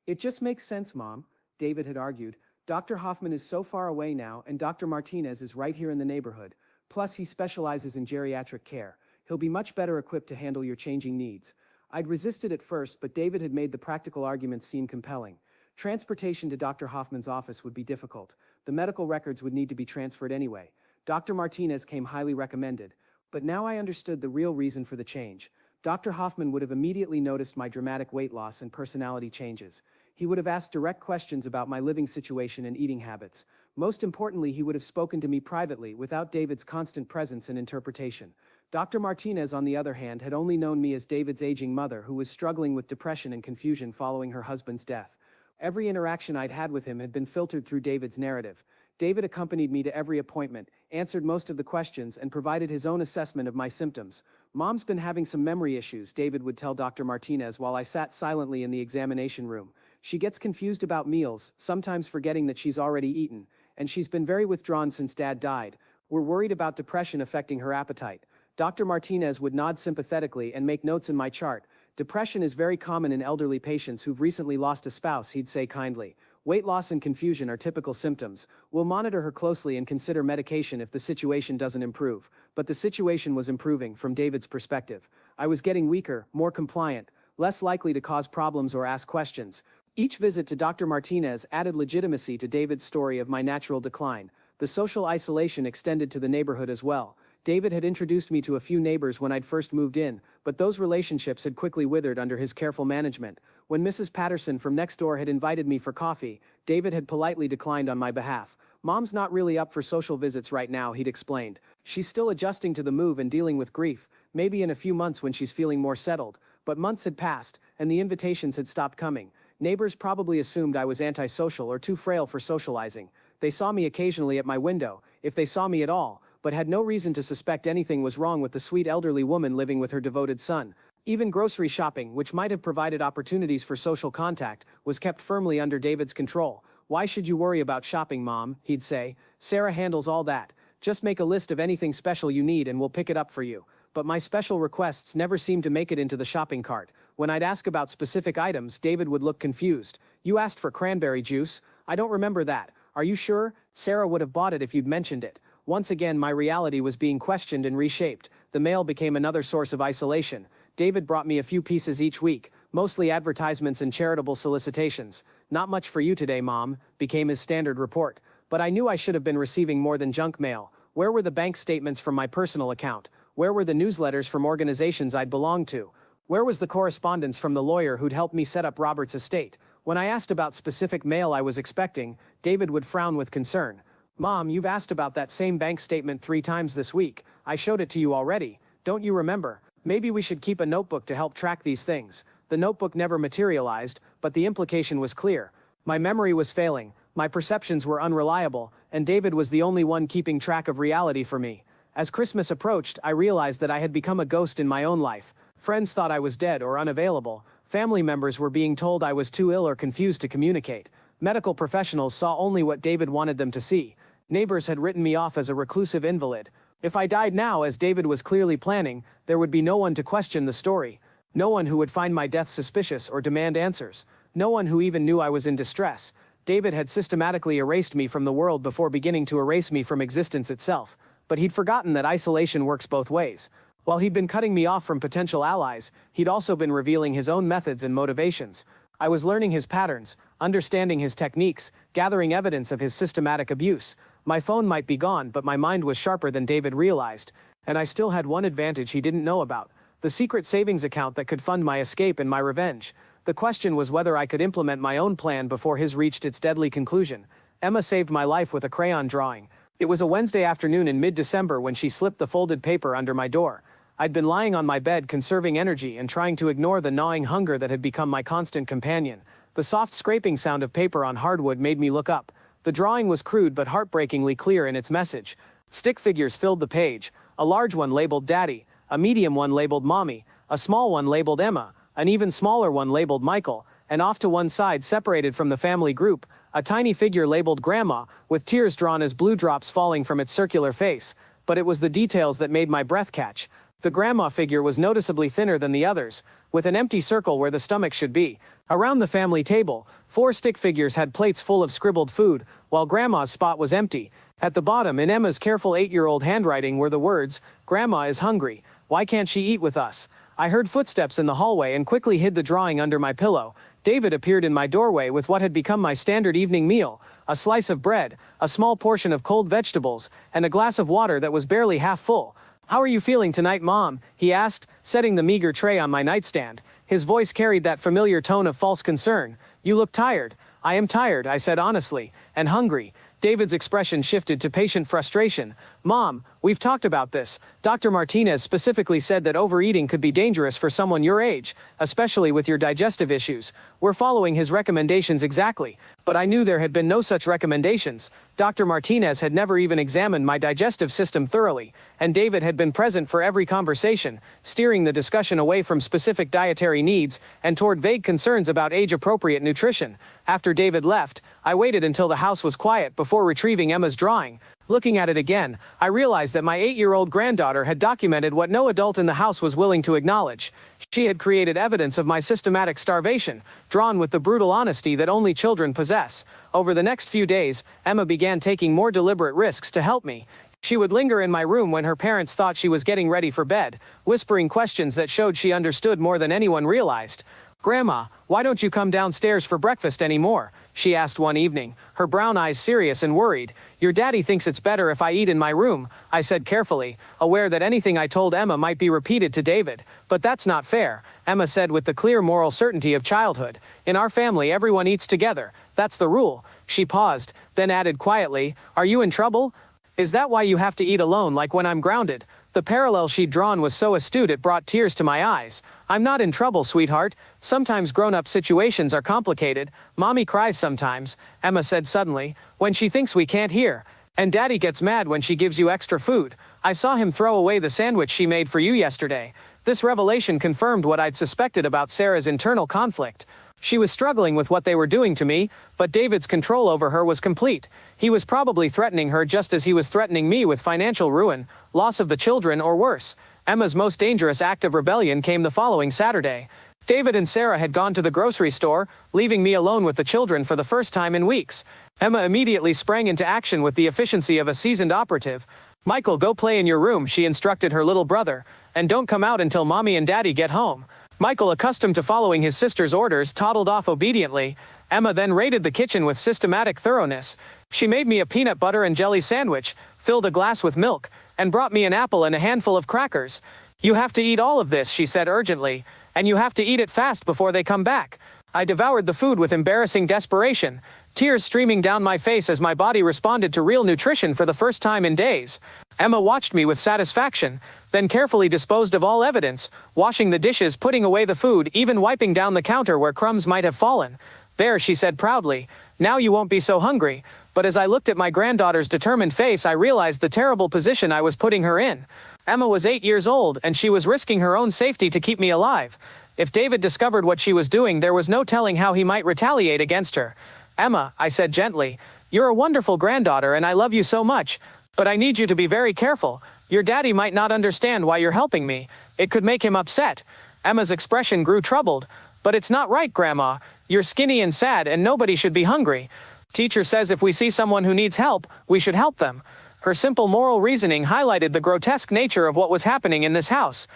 [SPEAKER 5] It just makes sense, Mom, David had argued. Dr. Hoffman is so far away now, and Dr. Martinez is right here in the neighborhood. Plus, he specializes in geriatric care. He'll be much better equipped to handle your changing needs. I'd resisted at first, but David had made the practical arguments seem compelling. Transportation to Dr. Hoffman's office would be difficult. The medical records would need to be transferred anyway. Dr. Martinez came highly recommended. But now I understood the real reason for the change. Dr. Hoffman would have immediately noticed my dramatic weight loss and personality changes. He would have asked direct questions about my living situation and eating habits. Most importantly, he would have spoken to me privately, without David's constant presence and interpretation. Dr. Martinez, on the other hand, had only known me as David's aging mother who was struggling with depression and confusion following her husband's death. Every interaction I'd had with him had been filtered through David's narrative. David accompanied me to every appointment, answered most of the questions, and provided his own assessment of my symptoms. Mom's been having some memory issues, David would tell Dr. Martinez while I sat silently in the examination room. She gets confused about meals, sometimes forgetting that she's already eaten, and she's been very withdrawn since Dad died. We're worried about depression affecting her appetite. Dr. Martinez would nod sympathetically and make notes in my chart. Depression is very common in elderly patients who've recently lost a spouse, he'd say kindly. Weight loss and confusion are typical symptoms. We'll monitor her closely and consider medication if the situation doesn't improve. But the situation was improving, from David's perspective. I was getting weaker, more compliant, less likely to cause problems or ask questions. Each visit to Dr. Martinez added legitimacy to David's story of my natural decline. The social isolation extended to the neighborhood as well. David had introduced me to a few neighbors when I'd first moved in, but those relationships had quickly withered under his careful management. When Mrs. Patterson from next door had invited me for coffee, David had politely declined on my behalf. Mom's not really up for social visits right now, he'd explained. She's still adjusting to the move and dealing with grief, maybe in a few months when she's feeling more settled. But months had passed, and the invitations had stopped coming. Neighbors probably assumed I was antisocial or too frail for socializing. They saw me occasionally at my window, if they saw me at all, but had no reason to suspect anything was wrong with the sweet elderly woman living with her devoted son. Even grocery shopping, which might have provided opportunities for social contact, was kept firmly under David's control. Why should you worry about shopping, Mom? He'd say. Sarah handles all that. Just make a list of anything special you need and we'll pick it up for you. But my special requests never seemed to make it into the shopping cart. When I'd ask about specific items, David would look confused. You asked for cranberry juice? I don't remember that. Are you sure? Sarah would have bought it if you'd mentioned it. Once again, my reality was being questioned and reshaped. The mail became another source of isolation. David brought me a few pieces each week, mostly advertisements and charitable solicitations. Not much for you today, Mom, became his standard report. But I knew I should have been receiving more than junk mail. Where were the bank statements from my personal account? Where were the newsletters from organizations I'd belonged to? Where was the correspondence from the lawyer who'd helped me set up Robert's estate? When I asked about specific mail I was expecting, David would frown with concern. Mom, you've asked about that same bank statement 3 times this week. I showed it to you already. Don't you remember? Maybe we should keep a notebook to help track these things. The notebook never materialized, but the implication was clear. My memory was failing, my perceptions were unreliable, and David was the only one keeping track of reality for me. As Christmas approached, I realized that I had become a ghost in my own life. Friends thought I was dead or unavailable. Family members were being told I was too ill or confused to communicate. Medical professionals saw only what David wanted them to see. Neighbors had written me off as a reclusive invalid. If I died now, as David was clearly planning, there would be no one to question the story. No one who would find my death suspicious or demand answers. No one who even knew I was in distress. David had systematically erased me from the world before beginning to erase me from existence itself. But he'd forgotten that isolation works both ways. While he'd been cutting me off from potential allies, he'd also been revealing his own methods and motivations. I was learning his patterns, understanding his techniques, gathering evidence of his systematic abuse. My phone might be gone, but my mind was sharper than David realized. And I still had one advantage he didn't know about: the secret savings account that could fund my escape and my revenge. The question was whether I could implement my own plan before his reached its deadly conclusion. Emma saved my life with a crayon drawing. It was a Wednesday afternoon in mid-December when she slipped the folded paper under my door. I'd been lying on my bed conserving energy and trying to ignore the gnawing hunger that had become my constant companion. The soft scraping sound of paper on hardwood made me look up. The drawing was crude but heartbreakingly clear in its message. Stick figures filled the page, a large one labeled Daddy, a medium one labeled Mommy, a small one labeled Emma, an even smaller one labeled Michael, and off to one side, separated from the family group, a tiny figure labeled Grandma, with tears drawn as blue drops falling from its circular face. But it was the details that made my breath catch. The grandma figure was noticeably thinner than the others, with an empty circle where the stomach should be. Around the family table, 4 stick figures had plates full of scribbled food, while Grandma's spot was empty. At the bottom, in Emma's careful 8-year-old handwriting, were the words, "Grandma is hungry. Why can't she eat with us?" I heard footsteps in the hallway and quickly hid the drawing under my pillow. David appeared in my doorway with what had become my standard evening meal, a slice of bread, a small portion of cold vegetables, and a glass of water that was barely half full. "How are you feeling tonight, Mom?" he asked, setting the meager tray on my nightstand. His voice carried that familiar tone of false concern. "You look tired." "I am tired," I said honestly, "and hungry." David's expression shifted to patient frustration. "Mom, we've talked about this. Dr. Martinez specifically said that overeating could be dangerous for someone your age, especially with your digestive issues. We're following his recommendations exactly, but I knew there had been no such recommendations. Dr. Martinez had never even examined my digestive system thoroughly, and David had been present for every conversation, steering the discussion away from specific dietary needs and toward vague concerns about age-appropriate nutrition. After David left, I waited until the house was quiet before retrieving Emma's drawing. Looking at it again, I realized that my 8-year-old granddaughter had documented what no adult in the house was willing to acknowledge. She had created evidence of my systematic starvation, drawn with the brutal honesty that only children possess. Over the next few days, Emma began taking more deliberate risks to help me. She would linger in my room when her parents thought she was getting ready for bed, whispering questions that showed she understood more than anyone realized. "Grandma, why don't you come downstairs for breakfast anymore?" she asked one evening, her brown eyes serious and worried. "Your daddy thinks it's better if I eat in my room," I said carefully, aware that anything I told Emma might be repeated to David. "But that's not fair," Emma said with the clear moral certainty of childhood. "In our family, everyone eats together. That's the rule." She paused, then added quietly, "Are you in trouble? Is that why you have to eat alone, like when I'm grounded?" The parallel she'd drawn was so astute it brought tears to my eyes. "I'm not in trouble, sweetheart. Sometimes grown-up situations are complicated. Mommy cries sometimes," Emma said suddenly, "when she thinks we can't hear. And Daddy gets mad when she gives you extra food. I saw him throw away the sandwich she made for you yesterday." This revelation confirmed what I'd suspected about Sarah's internal conflict. She was struggling with what they were doing to me, but David's control over her was complete. He was probably threatening her just as he was threatening me with financial ruin, loss of the children, or worse. Emma's most dangerous act of rebellion came the following Saturday. David and Sarah had gone to the grocery store, leaving me alone with the children for the first time in weeks. Emma immediately sprang into action with the efficiency of a seasoned operative. "Michael, go play in your room," she instructed her little brother, "and don't come out until Mommy and Daddy get home." Michael, accustomed to following his sister's orders, toddled off obediently. Emma then raided the kitchen with systematic thoroughness. She made me a peanut butter and jelly sandwich, filled a glass with milk, and brought me an apple and a handful of crackers. "You have to eat all of this," she said urgently, "and you have to eat it fast before they come back." I devoured the food with embarrassing desperation, tears streaming down my face as my body responded to real nutrition for the first time in days. Emma watched me with satisfaction, then carefully disposed of all evidence, washing the dishes, putting away the food, even wiping down the counter where crumbs might have fallen. "There," she said proudly, "now you won't be so hungry." But as I looked at my granddaughter's determined face, I realized the terrible position I was putting her in. Emma was 8 years old, and she was risking her own safety to keep me alive. If David discovered what she was doing, there was no telling how he might retaliate against her. "Emma," I said gently, "you're a wonderful granddaughter and I love you so much, but I need you to be very careful. Your daddy might not understand why you're helping me. It could make him upset." Emma's expression grew troubled. "But it's not right, Grandma. You're skinny and sad and nobody should be hungry. Teacher says if we see someone who needs help, we should help them." Her simple moral reasoning highlighted the grotesque nature of what was happening in this house.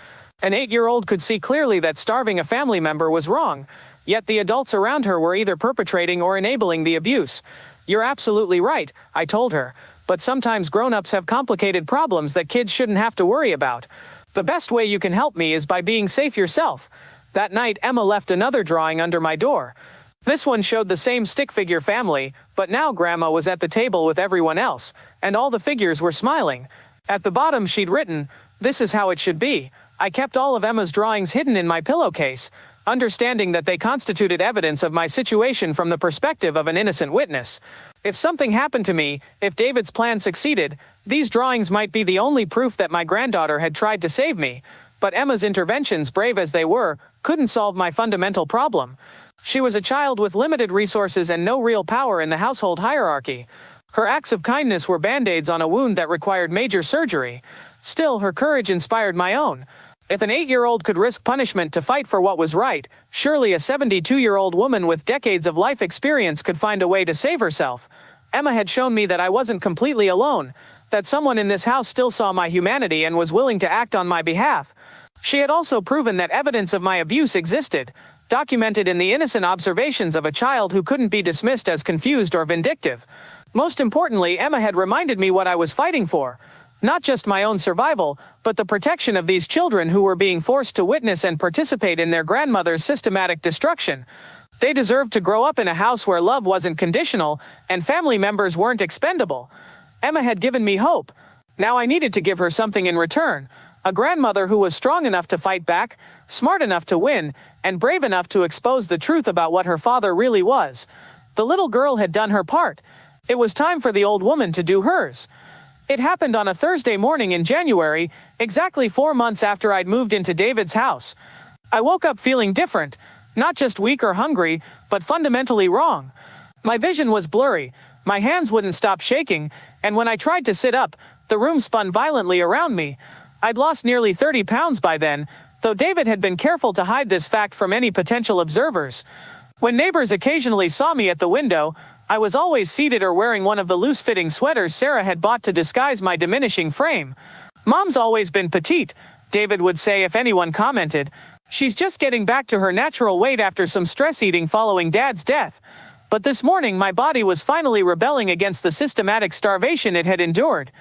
[SPEAKER 5] An 8-year-old could see clearly that starving a family member was wrong, yet the adults around her were either perpetrating or enabling the abuse. "You're absolutely right," I told her, "but sometimes grown-ups have complicated problems that kids shouldn't have to worry about. The best way you can help me is by being safe yourself." That night, Emma left another drawing under my door.
[SPEAKER 2] This one showed the same stick figure family, but now Grandma was at the table with everyone else, and all the figures were smiling. At the bottom she'd written, "This is how it should be." I kept all of Emma's drawings hidden in my pillowcase, understanding that they constituted evidence of my situation from the perspective of an innocent witness. If something happened to me, if David's plan succeeded, these drawings might be the only proof that my granddaughter had tried to save me. But Emma's interventions, brave as they were, couldn't solve my fundamental problem. She was a child with limited resources and no real power in the household hierarchy. Her acts of kindness were band-aids on a wound that required major surgery. Still, her courage inspired my own. If an 8-year-old could risk punishment to fight for what was right, surely a 72-year-old woman with decades of life experience could find a way to save herself. Emma had shown me that I wasn't completely alone, that someone in this house still saw my humanity and was willing to act on my behalf. She had also proven that evidence of my abuse existed, documented in the innocent observations of a child who couldn't be dismissed as confused or vindictive. Most importantly, Emma had reminded me what I was fighting for. Not just my own survival, but the protection of these children who were being forced to witness and participate in their grandmother's systematic destruction. They deserved to grow up in a house where love wasn't conditional and family members weren't expendable. Emma had given me hope. Now I needed to give her something in return. A grandmother who was strong enough to fight back, smart enough to win, and brave enough to expose the truth about what her father really was. The little girl had done her part. It was time for the old woman to do hers. It happened on a Thursday morning in January, exactly 4 months after I'd moved into David's house. I woke up feeling different, not just weak or hungry, but fundamentally wrong. My vision was blurry, my hands wouldn't stop shaking, and when I tried to sit up, the room spun violently around me. I'd lost nearly 30 pounds by then, though David had been careful to hide this fact from any potential observers. When neighbors occasionally saw me at the window, I was always seated or wearing one of the loose-fitting sweaters Sarah had bought to disguise my diminishing frame. "Mom's always been petite," David would say if anyone commented. "She's just getting back to her natural weight after some stress eating following Dad's death." But this morning my body was finally rebelling against the systematic starvation it had endured.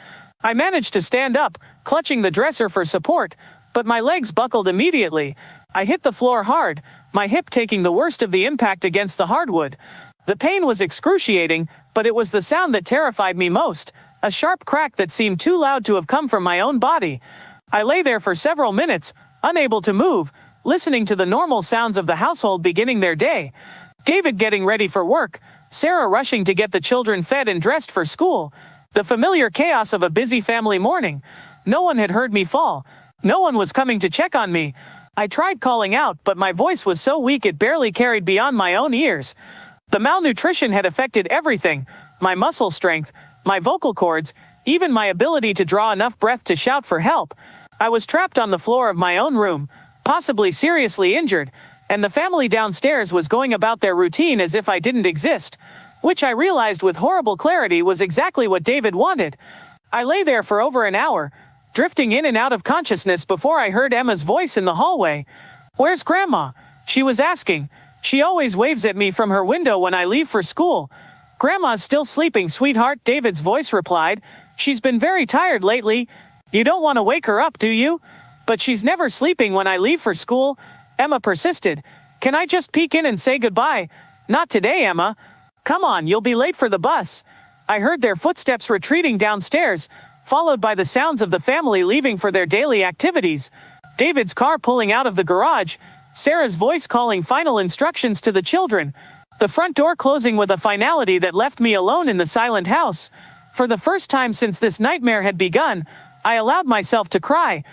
[SPEAKER 2] I managed to stand up, clutching the dresser for support, but my legs buckled immediately. I hit the floor hard, my hip taking the worst of the impact against the hardwood. The pain was excruciating, but it was the sound that terrified me most, a sharp crack that seemed too loud to have come from my own body. I lay there for several minutes, unable to move, listening to the normal sounds of the household beginning their day. David getting ready for work, Sarah rushing to get the children fed and dressed for school. The familiar chaos of a busy family morning. No one had heard me fall. No one was coming to check on me. I tried calling out, but my voice was so weak it barely carried beyond my own ears. The malnutrition had affected everything, my muscle strength, my vocal cords, even my ability to draw enough breath to shout for help. I was trapped on the floor of my own room, possibly seriously injured, and the family downstairs was going about their routine as if I didn't exist, which I realized with horrible clarity was exactly what David wanted. I lay there for over an hour, drifting in and out of consciousness before I heard Emma's voice in the hallway. "Where's Grandma?" she was asking. "She always waves at me from her window when I leave for school." "Grandma's still sleeping, sweetheart," David's voice replied. "She's been very tired lately. You don't want to wake her up, do you?" "But she's never sleeping when I leave for school," Emma persisted. "Can I just peek in and say goodbye?" "Not today, Emma. Come on, you'll be late for the bus." I heard their footsteps retreating downstairs, followed by the sounds of the family leaving for their daily activities. David's car pulling out of the garage, Sarah's voice calling final instructions to the children, the front door closing with a finality that left me alone in the silent house. For the first time since this nightmare had begun, I allowed myself to cry.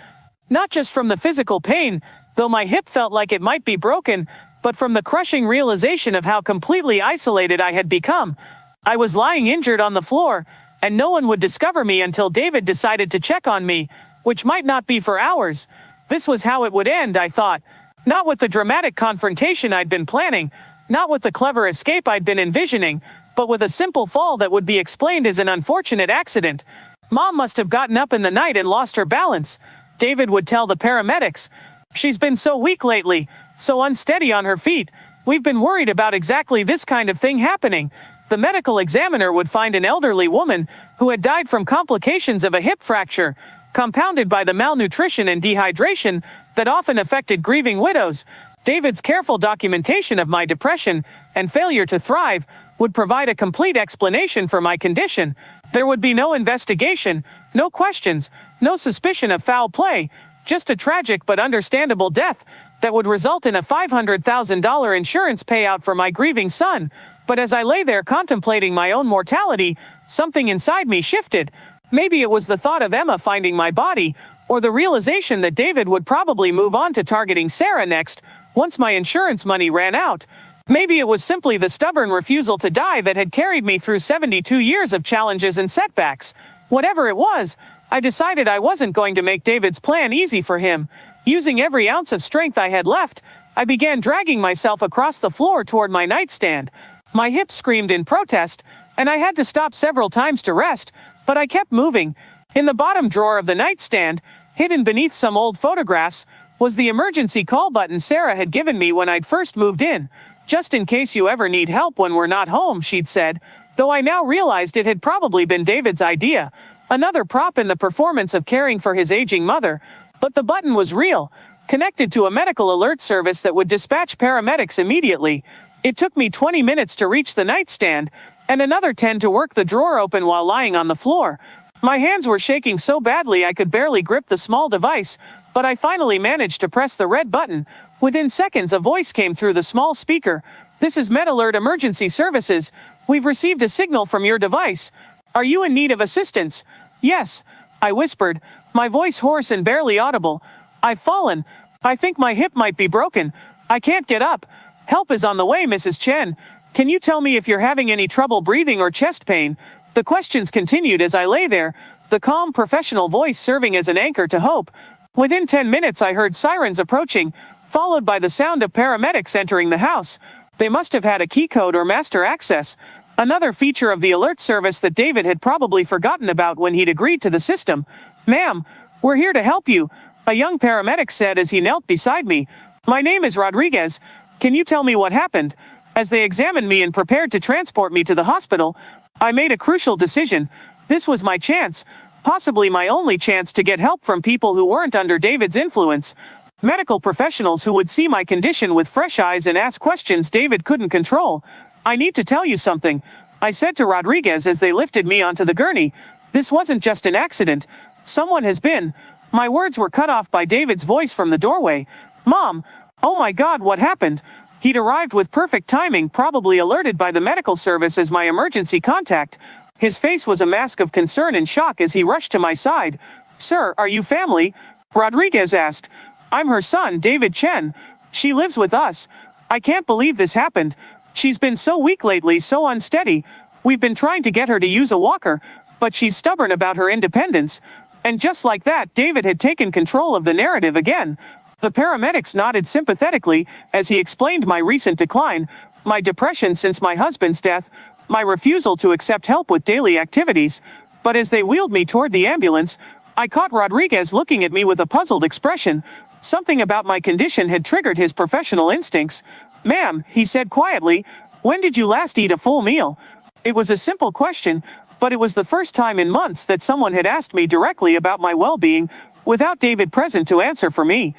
[SPEAKER 2] Not just from the physical pain, though my hip felt like it might be broken, but from the crushing realization of how completely isolated I had become. I was lying injured on the floor, and no one would discover me until David decided to check on me, which might not be for hours. This was how it would end, I thought. Not with the dramatic confrontation I'd been planning, not with the clever escape I'd been envisioning, but with a simple fall that would be explained as an unfortunate accident. "Mom must have gotten up in the night and lost her balance," David would tell the paramedics. "She's been so weak lately, so unsteady on her feet. We've been worried about exactly this kind of thing happening." The medical examiner would find an elderly woman who had died from complications of a hip fracture, compounded by the malnutrition and dehydration that often affected grieving widows. David's careful documentation of my depression
[SPEAKER 3] and failure to thrive, would provide a complete explanation for my condition. There would be no investigation, no questions, no suspicion of foul play, just a tragic but understandable death that would result in a $500,000 insurance payout for my grieving son. But as I lay there contemplating my own mortality, something inside me shifted. Maybe it was the thought of Emma finding my body, or the realization that David would probably move on to targeting Sarah next, once my insurance money ran out. Maybe it was simply the stubborn refusal to die that had carried me through 72 years of challenges and setbacks. Whatever it was, I decided I wasn't going to make David's plan easy for him. Using every ounce of strength I had left, I began dragging myself across the floor toward my nightstand. My hips screamed in protest, and I had to stop several times to rest, but I kept moving. In the bottom drawer of the nightstand, hidden beneath some old photographs, was the emergency call button Sarah had given me when I'd first moved in. "Just in case you ever need help when we're not home," she'd said, though I now realized it had probably been David's idea. Another prop in the performance of caring for his aging mother. But the button was real, connected to a medical alert service that would dispatch paramedics immediately. It took me 20 minutes to reach the nightstand, and another 10 to work the drawer open while lying on the floor. My hands were shaking so badly I could barely grip the small device, but I finally managed to press the red button. Within seconds, a voice came through the small speaker. "This is MedAlert Emergency Services. We've received a signal from your device. Are you in need of assistance?" "Yes," I whispered, my voice hoarse and barely audible. "I've fallen. I think my hip might be broken. I can't get up. Help is on the way, Mrs. Chen. Can you tell me if you're having any trouble breathing or chest pain?" The questions continued as I lay there, the calm, professional voice serving as an anchor to hope. Within 10 minutes I heard sirens approaching, followed by the sound of paramedics entering the house. They must have had a key code or master access, another feature of the alert service that David had probably forgotten about when he'd agreed to the system. "Ma'am, we're here to help you," a young paramedic said as he knelt beside me. "My name is Rodriguez. Can you tell me what happened?" As they examined me and prepared to transport me to the hospital, I made a crucial decision. This was my chance, possibly my only chance, to get help from people who weren't under David's influence. Medical professionals who would see my condition with fresh eyes and ask questions David couldn't control. "I need to tell you something," I said to Rodriguez as they lifted me onto the gurney. "This wasn't just an accident. Someone has been—" My words were cut off by David's voice from the doorway. "Mom, oh my God, what happened?" He'd arrived with perfect timing, probably alerted by the medical service as my emergency contact. His face was a mask of concern and shock as he rushed to my side. "Sir, are you family?" Rodriguez asked. "I'm her son, David Chen. She lives with us. I can't believe this happened. She's been so weak lately, so unsteady. We've been trying to get her to use a walker, but she's stubborn about her independence." And just like that, David had taken control of the narrative again. The paramedics nodded sympathetically as he explained my recent decline, my depression since my husband's death, my refusal to accept help with daily activities. But as they wheeled me toward the ambulance, I caught Rodriguez looking at me with a puzzled expression. Something about my condition had triggered his professional instincts. "Ma'am," he said quietly, "when did you last eat a full meal?" It was a simple question, but it was the first time in months that someone had asked me directly about my well-being, without David present to answer for me.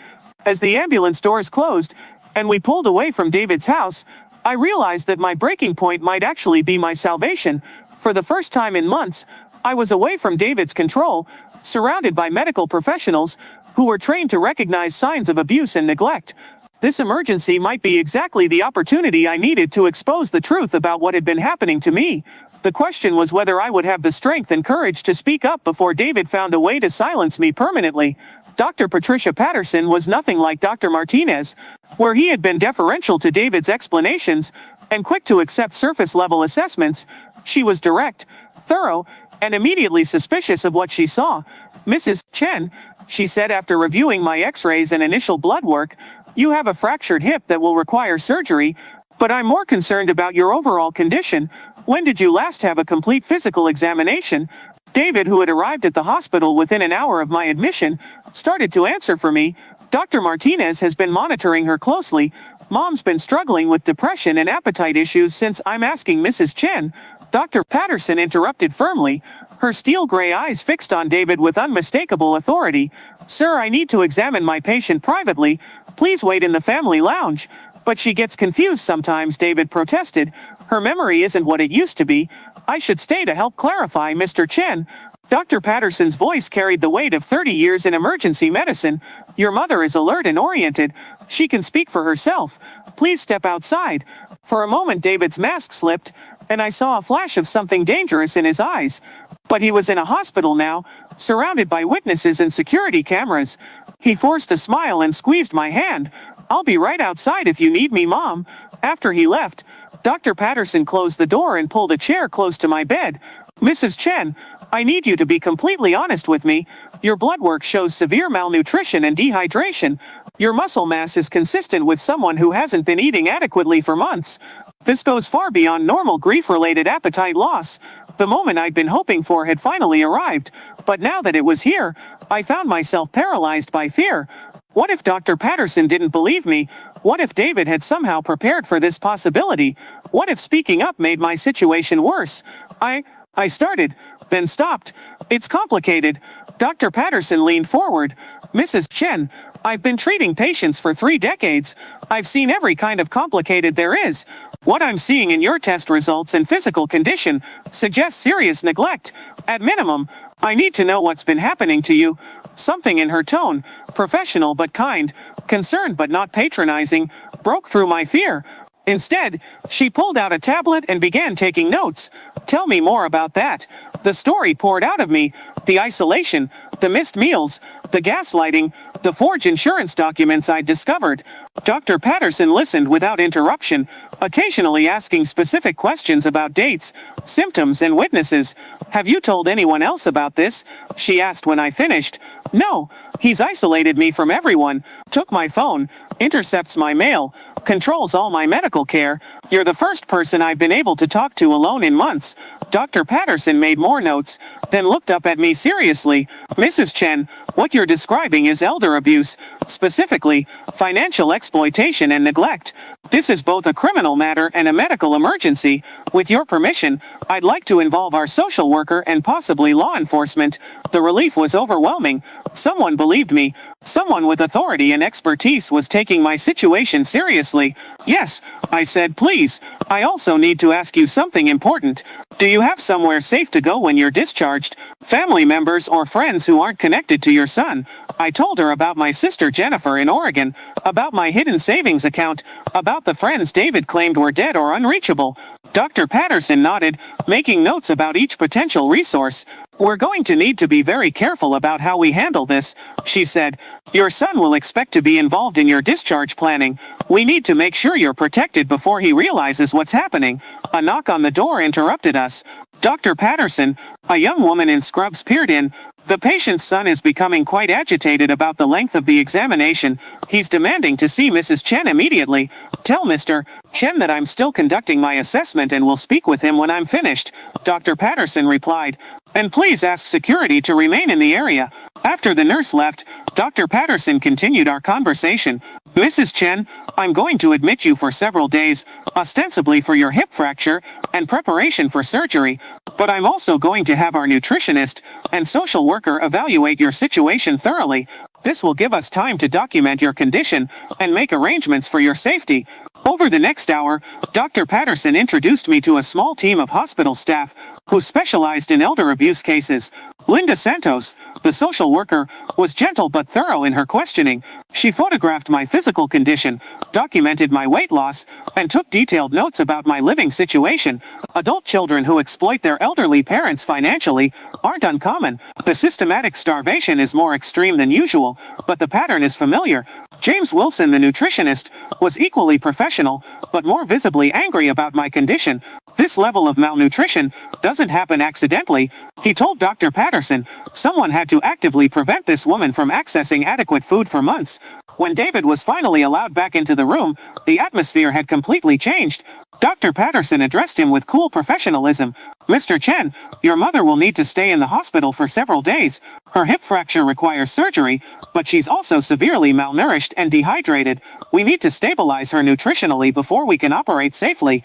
[SPEAKER 3] As the ambulance doors closed, and we pulled away from David's house, I realized that my breaking point might actually be my salvation. For the first time in months, I was away from David's control, surrounded by medical professionals who were trained to recognize signs of abuse and neglect. This emergency might be exactly the opportunity I needed to expose the truth about what had been happening to me. The question was whether I would have the strength and courage to speak up before David found a way to silence me permanently. Dr. Patricia Patterson was nothing like Dr. Martinez, where he had been deferential to David's explanations and quick to accept surface-level assessments. She was direct, thorough, and immediately suspicious of what she saw. "Mrs. Chen," she said after reviewing my x-rays and initial blood work, "you have a fractured hip that will require surgery, but I'm more concerned about your overall condition. When did you last have a complete physical examination?" David, who had arrived at the hospital within an hour of my admission, started to answer for me. "Dr. Martinez has been monitoring her closely. Mom's been struggling with depression and appetite issues since." "I'm asking Mrs. Chen," Dr. Patterson interrupted firmly, her steel gray eyes fixed on David with unmistakable authority. "Sir, I need to examine my patient privately. Please wait in the family lounge." But she gets confused sometimes, David protested. Her memory isn't what it used to be. I should stay to help clarify, Mr. Chen. Dr. Patterson's voice carried the weight of 30 years in emergency medicine. Your mother is alert and oriented. She can speak for herself. Please step outside. For a moment, David's mask slipped, and I saw a flash of something dangerous in his eyes. But he was in a hospital now, surrounded by witnesses and security cameras. He forced a smile and squeezed my hand. I'll be right outside if you need me, Mom. After he left, Dr. Patterson closed the door and pulled a chair close to my bed. Mrs. Chen, I need you to be completely honest with me. Your blood work shows severe malnutrition and dehydration. Your muscle mass is consistent with someone who hasn't been eating adequately for months. This goes far beyond normal grief-related appetite loss. The moment I'd been hoping for had finally arrived, but now that it was here, I found myself paralyzed by fear. What if Dr. Patterson didn't believe me? What if David had somehow prepared for this possibility? What if speaking up made my situation worse? I started, then stopped. It's complicated. Dr. Patterson leaned forward. Mrs. Chen, I've been treating patients for 3 decades. I've seen every kind of complicated there is. What I'm seeing in your test results and physical condition suggests serious neglect. At minimum, I need to know what's been happening to you. Something in her tone, professional but kind, concerned but not patronizing, broke through my fear. Instead, she pulled out a tablet and began taking notes. Tell me more about that. The story poured out of me. The isolation, the missed meals, the gaslighting, the forged insurance documents I'd discovered. Dr. Patterson listened without interruption, occasionally asking specific questions about dates, symptoms, and witnesses. Have you told anyone else about this? She asked when I finished. No, he's isolated me from everyone, took my phone, intercepts my mail, controls all my medical care. You're the first person I've been able to talk to alone in months. Dr. Patterson made more notes, then looked up at me seriously. Mrs. Chen, what you're describing is elder abuse, specifically, financial exploitation and neglect. This is both a criminal matter and a medical emergency. With your permission, I'd like to involve our social worker and possibly law enforcement. The relief was overwhelming. Someone believed me. Someone with authority and expertise was taking my situation seriously. Yes, I said, please. I also need to ask you something important. Do you have somewhere safe to go when you're discharged? Family members or friends who aren't connected to your son? I told her about my sister Jennifer in Oregon, about my hidden savings account, about the friends David claimed were dead or unreachable. Dr. Patterson nodded, making notes about each potential resource. We're going to need to be very careful about how we handle this, she said. Your son will expect to be involved in your discharge planning. We need to make sure you're protected before he realizes what's happening. A knock on the door interrupted us. Dr. Patterson, a young woman in scrubs, peered in. The patient's son is becoming quite agitated about the length of the examination. He's demanding to see Mrs. Chen immediately. Tell Mr. Chen that I'm still conducting my assessment and will speak with him when I'm finished, Dr. Patterson replied. And please ask security to remain in the area. After the nurse left, Dr. Patterson continued our conversation. Mrs. Chen, I'm going to admit you for several days, ostensibly for your hip fracture and preparation for surgery, but I'm also going to have our nutritionist and social worker evaluate your situation thoroughly. This will give us time to document your condition and make arrangements for your safety. Over the next hour, Dr. Patterson introduced me to a small team of hospital staff who specialized in elder abuse cases. Linda Santos, the social worker, was gentle but thorough in her questioning. She photographed my physical condition, documented my weight loss, and took detailed notes about my living situation. Adult children who exploit their elderly parents financially aren't uncommon. The systematic starvation is more extreme than usual, but the pattern is familiar. James Wilson, the nutritionist, was equally professional, but more visibly angry about my condition. This level of malnutrition doesn't happen accidentally, he told Dr. Patterson. Someone had to actively prevent this woman from accessing adequate food for months. When David was finally allowed back into the room, the atmosphere had completely changed. Dr. Patterson addressed him with cool professionalism. Mr. Chen, your mother will need to stay in the hospital for several days. Her hip fracture requires surgery, but she's also severely malnourished and dehydrated. We need to stabilize her nutritionally before we can operate safely.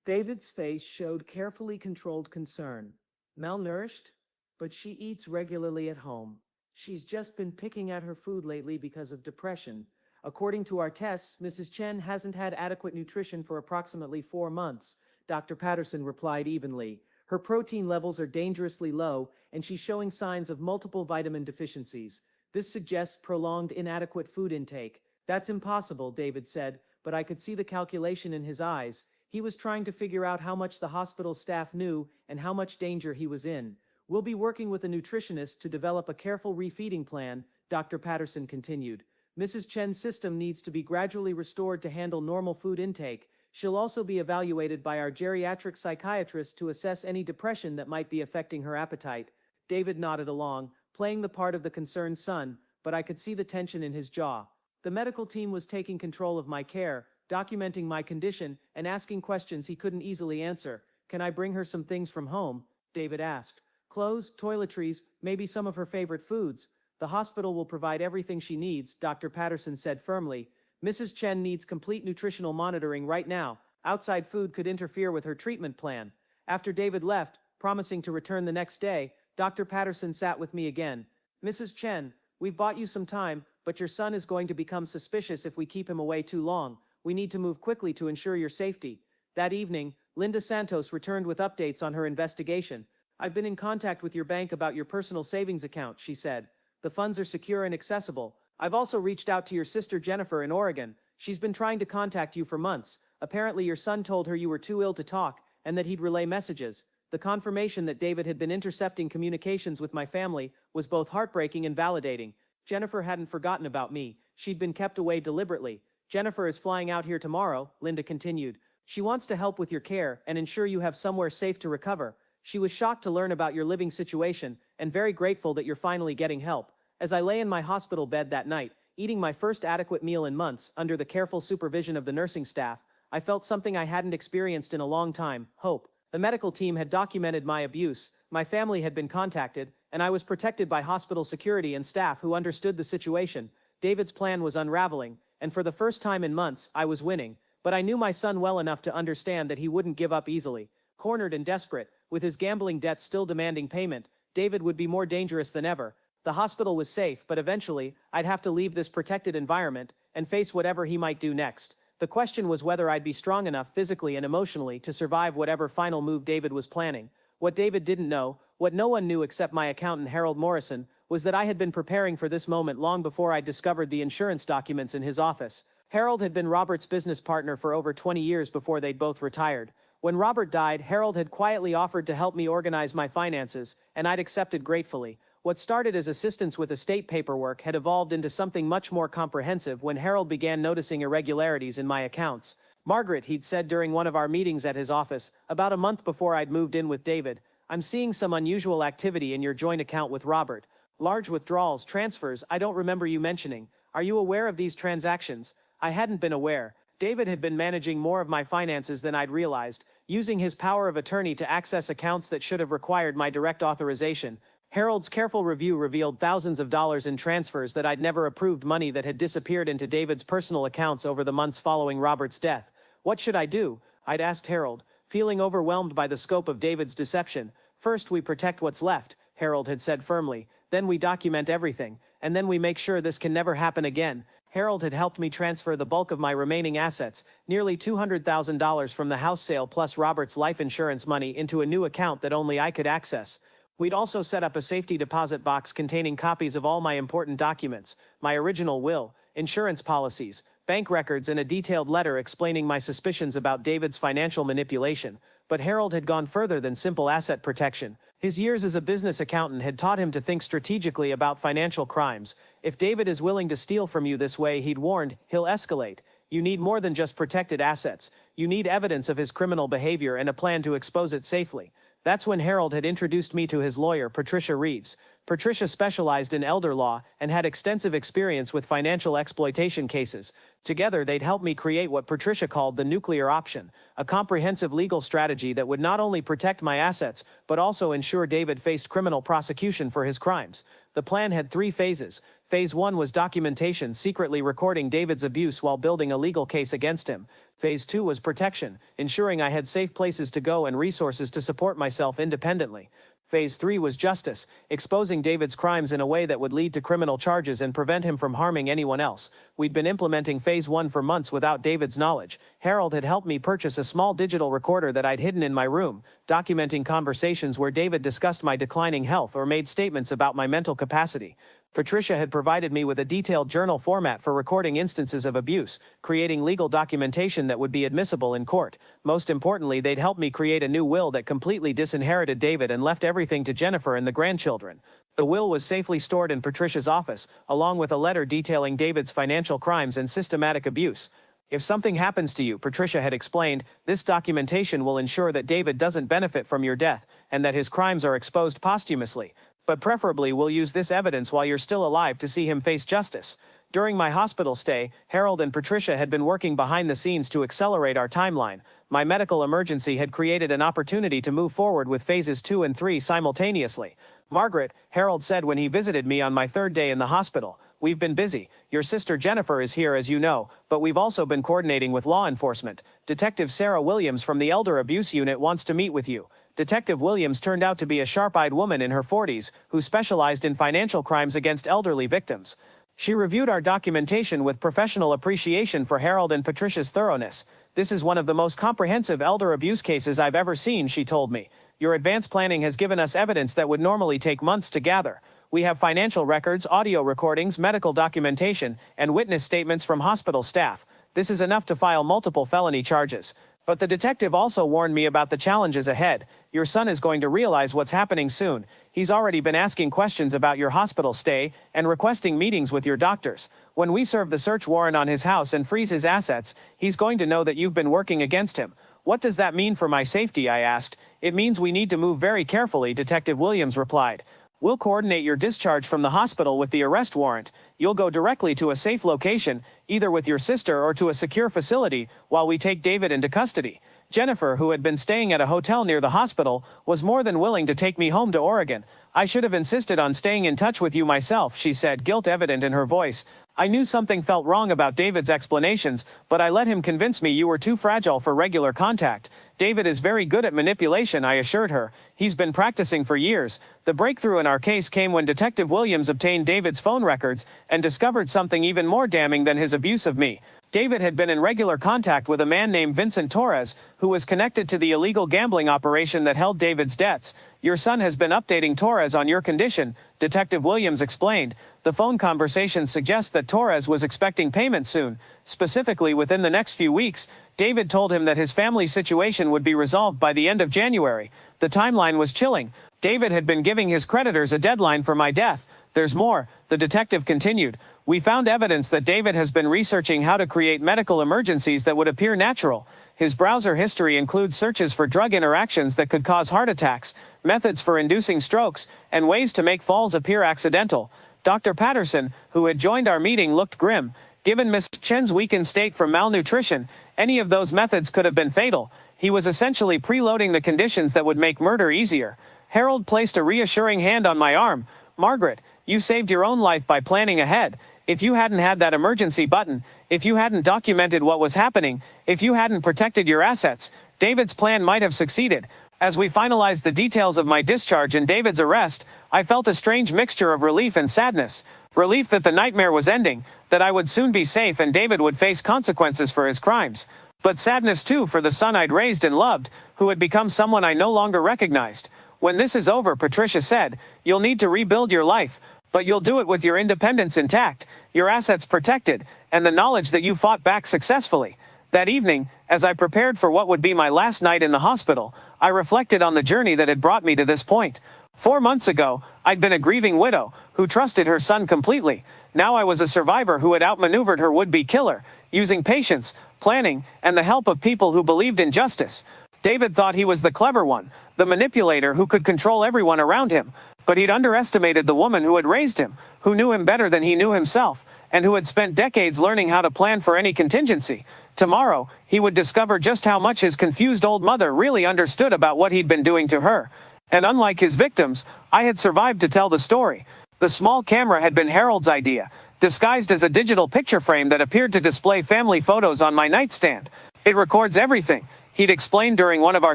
[SPEAKER 4] David's face showed carefully controlled concern. Malnourished? But she eats regularly at home. She's just been picking at her food lately because of depression.
[SPEAKER 6] According to our tests, Mrs. Chen hasn't had adequate nutrition for approximately 4 months, Dr. Patterson replied evenly. Her protein levels are dangerously low, and she's showing signs of multiple vitamin deficiencies. This suggests prolonged inadequate food intake. That's impossible, David said, but I could see the calculation in his eyes. He was trying to figure out how much the hospital staff knew and how much danger he was in. We'll be working with a nutritionist to develop a careful refeeding plan, Dr. Patterson continued. Mrs. Chen's system needs to be gradually restored to handle normal food intake. She'll also be evaluated by our geriatric psychiatrist to assess any depression that might be affecting her appetite. David nodded along, playing the part of the concerned son, but I could see the tension in his jaw. The medical team was taking control of my care, documenting my condition, and asking questions he couldn't easily answer. Can I bring her some things from home? David asked. Clothes, toiletries, maybe some of her favorite foods. The hospital will provide everything she needs, Dr. Patterson said firmly. Mrs. Chen needs complete nutritional monitoring right now. Outside food could interfere with her treatment plan. After David left, promising to return the next day, Dr. Patterson sat with me again. Mrs. Chen, we've bought you some time, but your son is going to become suspicious if we keep him away too long. We need to move quickly to ensure your safety. That evening, Linda Santos returned with updates on her investigation. I've been in contact with your bank about your personal savings account, she said. The funds are secure and accessible. I've also reached out to your sister Jennifer in Oregon. She's been trying to contact you for months. Apparently your son told her you were too ill to talk, and that he'd relay messages. The confirmation that David had been intercepting communications with my family was both heartbreaking and validating. Jennifer hadn't forgotten about me. She'd been kept away deliberately. Jennifer is flying out here tomorrow, Linda continued. She wants to help with your care and ensure you have somewhere safe to recover. She was shocked to learn about your living situation and very grateful that you're finally getting help. As I lay in my hospital bed that night, eating my first adequate meal in months under the careful supervision of the nursing staff, I felt something I hadn't experienced in a long time, hope. The medical team had documented my abuse, my family had been contacted, and I was protected by hospital security and staff who understood the situation. David's plan was unraveling, and for the first time in months, I was winning. But I knew my son well enough to understand that he wouldn't give up easily. Cornered and desperate, with his gambling debts still demanding payment, David would be more dangerous than ever. The hospital was safe, but eventually, I'd have to leave this protected environment and face whatever he might do next. The question was whether I'd be strong enough physically and emotionally to survive whatever final move David was planning. What David didn't know, what no one knew except my accountant Harold Morrison, was that I had been preparing for this moment long before I discovered the insurance documents in his office. Harold had been Robert's business partner for over 20 years before they'd both retired. When Robert died, Harold had quietly offered to help me organize my finances, and I'd accepted gratefully. What started as assistance with estate paperwork had evolved into something much more comprehensive when Harold began noticing irregularities in my accounts. Margaret, he'd said during one of our meetings at his office, about a month before I'd moved in with David, I'm seeing some unusual activity in your joint account with Robert. Large withdrawals, transfers, I don't remember you mentioning. Are you aware of these transactions? I hadn't been aware. David had been managing more of my finances than I'd realized, using his power of attorney to access accounts that should have required my direct authorization. Harold's careful review revealed thousands of dollars in transfers that I'd never approved, money that had disappeared into David's personal accounts over the months following Robert's death. What should I do? I'd asked Harold, feeling overwhelmed by the scope of David's deception. First we protect what's left, Harold had said firmly. Then we document everything, and then we make sure this can never happen again. Harold had helped me transfer the bulk of my remaining assets, nearly $200,000 from the house sale plus Robert's life insurance money, into a new account that only I could access. We'd also set up a safety deposit box containing copies of all my important documents, my original will, insurance policies, bank records, and a detailed letter explaining my suspicions about David's financial manipulation. But Harold had gone further than simple asset protection. His years as a business accountant had taught him to think strategically about financial crimes. If David is willing to steal from you this way, he'd warned, he'll escalate. You need more than just protected assets. You need evidence of his criminal behavior and a plan to expose it safely. That's when Harold had introduced me to his lawyer, Patricia Reeves. Patricia specialized in elder law and had extensive experience with financial exploitation cases. Together, they'd help me create what Patricia called the nuclear option, a comprehensive legal strategy that would not only protect my assets, but also ensure David faced criminal prosecution for his crimes. The plan had 3 phases. Phase 1 was documentation, secretly recording David's abuse while building a legal case against him. Phase 2 was protection, ensuring I had safe places to go and resources to support myself independently. Phase 3 was justice, exposing David's crimes in a way that would lead to criminal charges and prevent him from harming anyone else. We'd been implementing Phase 1 for months without David's knowledge. Harold had helped me purchase a small digital recorder that I'd hidden in my room, documenting conversations where David discussed my declining health or made statements about my mental capacity. Patricia had provided me with a detailed journal format for recording instances of abuse, creating legal documentation that would be admissible in court. Most importantly, they'd helped me create a new will that completely disinherited David and left everything to Jennifer and the grandchildren. The will was safely stored in Patricia's office, along with a letter detailing David's financial crimes and systematic abuse. If something happens to you, Patricia had explained, this documentation will ensure that David doesn't benefit from your death, and that his crimes are exposed posthumously. But preferably we'll use this evidence while you're still alive to see him face justice. During my hospital stay, Harold and Patricia had been working behind the scenes to accelerate our timeline. My medical emergency had created an opportunity to move forward with phases 2 and 3 simultaneously. Margaret, Harold said when he visited me on my third day in the hospital, we've been busy. Your sister Jennifer is here as you know, but we've also been coordinating with law enforcement. Detective Sarah Williams from the Elder Abuse Unit wants to meet with you. Detective Williams turned out to be a sharp-eyed woman in her 40s, who specialized in financial crimes against elderly victims. She reviewed our documentation with professional appreciation for Harold and Patricia's thoroughness. This is one of the most comprehensive elder abuse cases I've ever seen, she told me. Your advanced planning has given us evidence that would normally take months to gather. We have financial records, audio recordings, medical documentation, and witness statements from hospital staff. This is enough to file multiple felony charges. But the detective also warned me about the challenges ahead. Your son is going to realize what's happening soon. He's already been asking questions about your hospital stay and requesting meetings with your doctors. When we serve the search warrant on his house and freeze his assets, he's going to know that you've been working against him. What does that mean for my safety? I asked. It means we need to move very carefully, Detective Williams replied. We'll coordinate your discharge from the hospital with the arrest warrant. You'll go directly to a safe location, either with your sister or to a secure facility, while we take David into custody. Jennifer, who had been staying at a hotel near the hospital, was more than willing to take me home to Oregon. I should have insisted on staying in touch with you myself, she said, guilt evident in her voice. I knew something felt wrong about David's explanations, but I let him convince me you were too fragile for regular contact. David is very good at manipulation, I assured her. He's been practicing for years. The breakthrough in our case came when Detective Williams obtained David's phone records and discovered something even more damning than his abuse of me. David had been in regular contact with a man named Vincent Torres, who was connected to the illegal gambling operation that held David's debts. Your son has been updating Torres on your condition, Detective Williams explained. The phone conversation suggests that Torres was expecting payment soon, specifically within the next few weeks. David told him that his family situation would be resolved by the end of January. The timeline was chilling. David had been giving his creditors a deadline for my death. There's more, the detective continued. We found evidence that David has been researching how to create medical emergencies that would appear natural. His browser history includes searches for drug interactions that could cause heart attacks, methods for inducing strokes, and ways to make falls appear accidental. Dr. Patterson, who had joined our meeting, looked grim. Given Ms. Chen's weakened state from malnutrition, any of those methods could have been fatal. He was essentially preloading the conditions that would make murder easier. Harold placed a reassuring hand on my arm. Margaret, you saved your own life by planning ahead. If you hadn't had that emergency button, if you hadn't documented what was happening, if you hadn't protected your assets, David's plan might have succeeded. As we finalized the details of my discharge and David's arrest, I felt a strange mixture of relief and sadness. Relief that the nightmare was ending, that I would soon be safe and David would face consequences for his crimes. But sadness too for the son I'd raised and loved, who had become someone I no longer recognized. When this is over, Patricia said, you'll need to rebuild your life, but you'll do it with your independence intact, your assets protected, and the knowledge that you fought back successfully. That evening, as I prepared for what would be my last night in the hospital, I reflected on the journey that had brought me to this point. 4 months ago, I'd been a grieving widow who trusted her son completely. Now I was a survivor who had outmaneuvered her would-be killer, using patience, planning, and the help of people who believed in justice. David thought he was the clever one, the manipulator who could control everyone around him. But he'd underestimated the woman who had raised him, who knew him better than he knew himself, and who had spent decades learning how to plan for any contingency. Tomorrow, he would discover just how much his confused old mother really understood about what he'd been doing to her. And unlike his victims, I had survived to tell the story. The small camera had been Harold's idea, disguised as a digital picture frame that appeared to display family photos on my nightstand. It records everything, he'd explained during one of our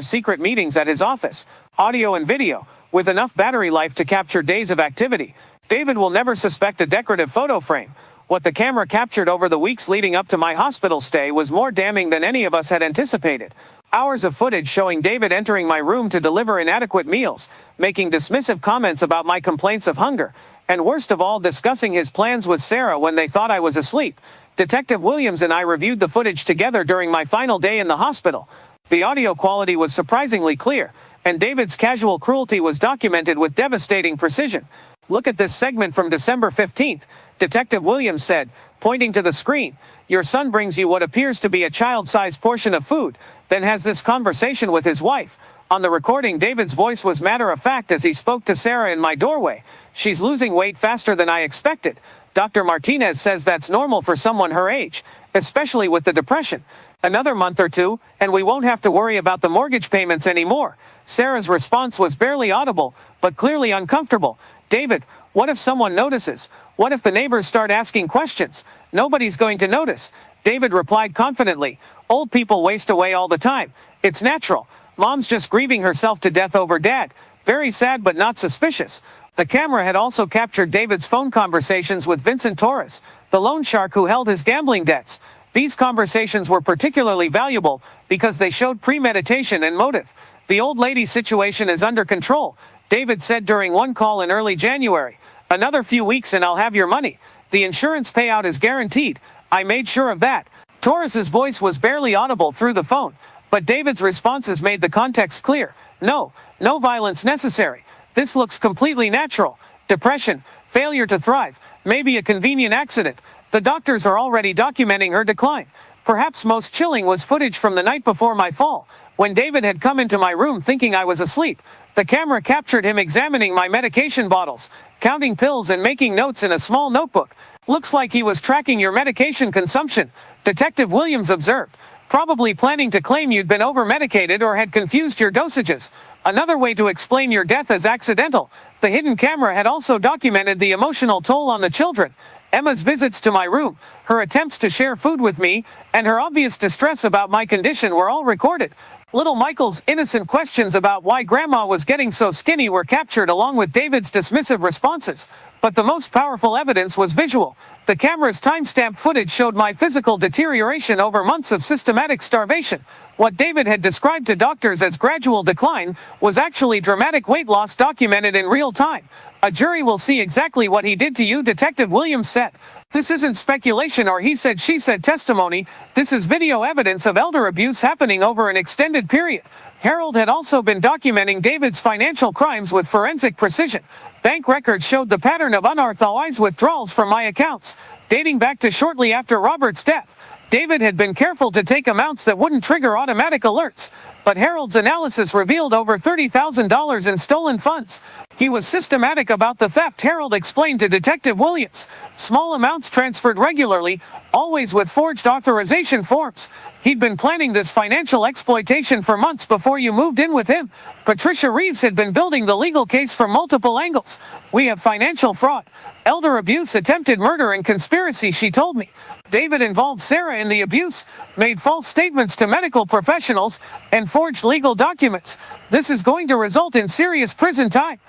[SPEAKER 6] secret meetings at his office. Audio and video,
[SPEAKER 2] with enough battery life to capture days of activity. David will never suspect a decorative photo frame. What the camera captured over the weeks leading up to my hospital stay was more damning than any of us had anticipated. Hours of footage showing David entering my room to deliver inadequate meals, making dismissive comments about my complaints of hunger, and worst of all, discussing his plans with Sarah when they thought I was asleep. Detective Williams and I reviewed the footage together during my final day in the hospital. The audio quality was surprisingly clear, and David's casual cruelty was documented with devastating precision. Look at this segment from December 15th. Detective Williams said, pointing to the screen, "Your son brings you what appears to be a child-sized portion of food, then has this conversation with his wife." On the recording, David's voice was matter-of-fact as he spoke to Sarah in my doorway. "She's losing weight faster than I expected. Dr. Martinez says that's normal for someone her age, especially with the depression. Another month or two, and we won't have to worry about the mortgage payments anymore." Sarah's response was barely audible, but clearly uncomfortable. "David, what if someone notices? What if the neighbors start asking questions?" "Nobody's going to notice," David replied confidently. "Old people waste away all the time. It's natural. Mom's just grieving herself to death over Dad. Very sad but not suspicious." The camera had also captured David's phone conversations with Vincent Torres, the loan shark who held his gambling debts. These conversations were particularly valuable because they showed premeditation and motive. "The old lady's situation is under control," David said during one call in early January. "Another few weeks and I'll have your money. The insurance payout is guaranteed. I made sure of that." Torres's voice was barely audible through the phone, but David's responses made the context clear. "No violence necessary. This looks completely natural. Depression, failure to thrive, maybe a convenient accident. The doctors are already documenting her decline." Perhaps most chilling was footage from the night before my fall, when David had come into my room thinking I was asleep. The camera captured him examining my medication bottles, counting pills and making notes in a small notebook. "Looks like he was tracking your medication consumption," Detective Williams observed. "Probably planning to claim you'd been over-medicated or had confused your dosages. Another way to explain your death as accidental." The hidden camera had also documented the emotional toll on the children. Emma's visits to my room, her attempts to share food with me, and her obvious distress about my condition were all recorded. Little Michael's innocent questions about why Grandma was getting so skinny were captured along with David's dismissive responses. But the most powerful evidence was visual. The camera's timestamp footage showed my physical deterioration over months of systematic starvation. What David had described to doctors as gradual decline was actually dramatic weight loss documented in real time. "A jury will see exactly what he did to you," Detective Williams said. "This isn't speculation or he said she said testimony. This is video evidence of elder abuse happening over an extended period." Harold had also been documenting David's financial crimes with forensic precision. Bank records showed the pattern of unauthorized withdrawals from my accounts, dating back to shortly after Robert's death. David had been careful to take amounts that wouldn't trigger automatic alerts, but Harold's analysis revealed over $30,000 in stolen funds. He was systematic about the theft, Harold explained to Detective Williams. "Small amounts transferred regularly, always with forged authorization forms. He'd been planning this financial exploitation for months before you moved in with him." Patricia Reeves had been building the legal case from multiple angles. "We have financial fraud, elder abuse, attempted murder, and conspiracy," she told me. David involved Sarah in the abuse, made false statements to medical professionals, and forged legal documents. "This is going to result in serious prison time."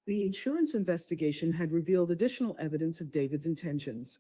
[SPEAKER 4] The insurance investigation had revealed additional evidence of David's intentions.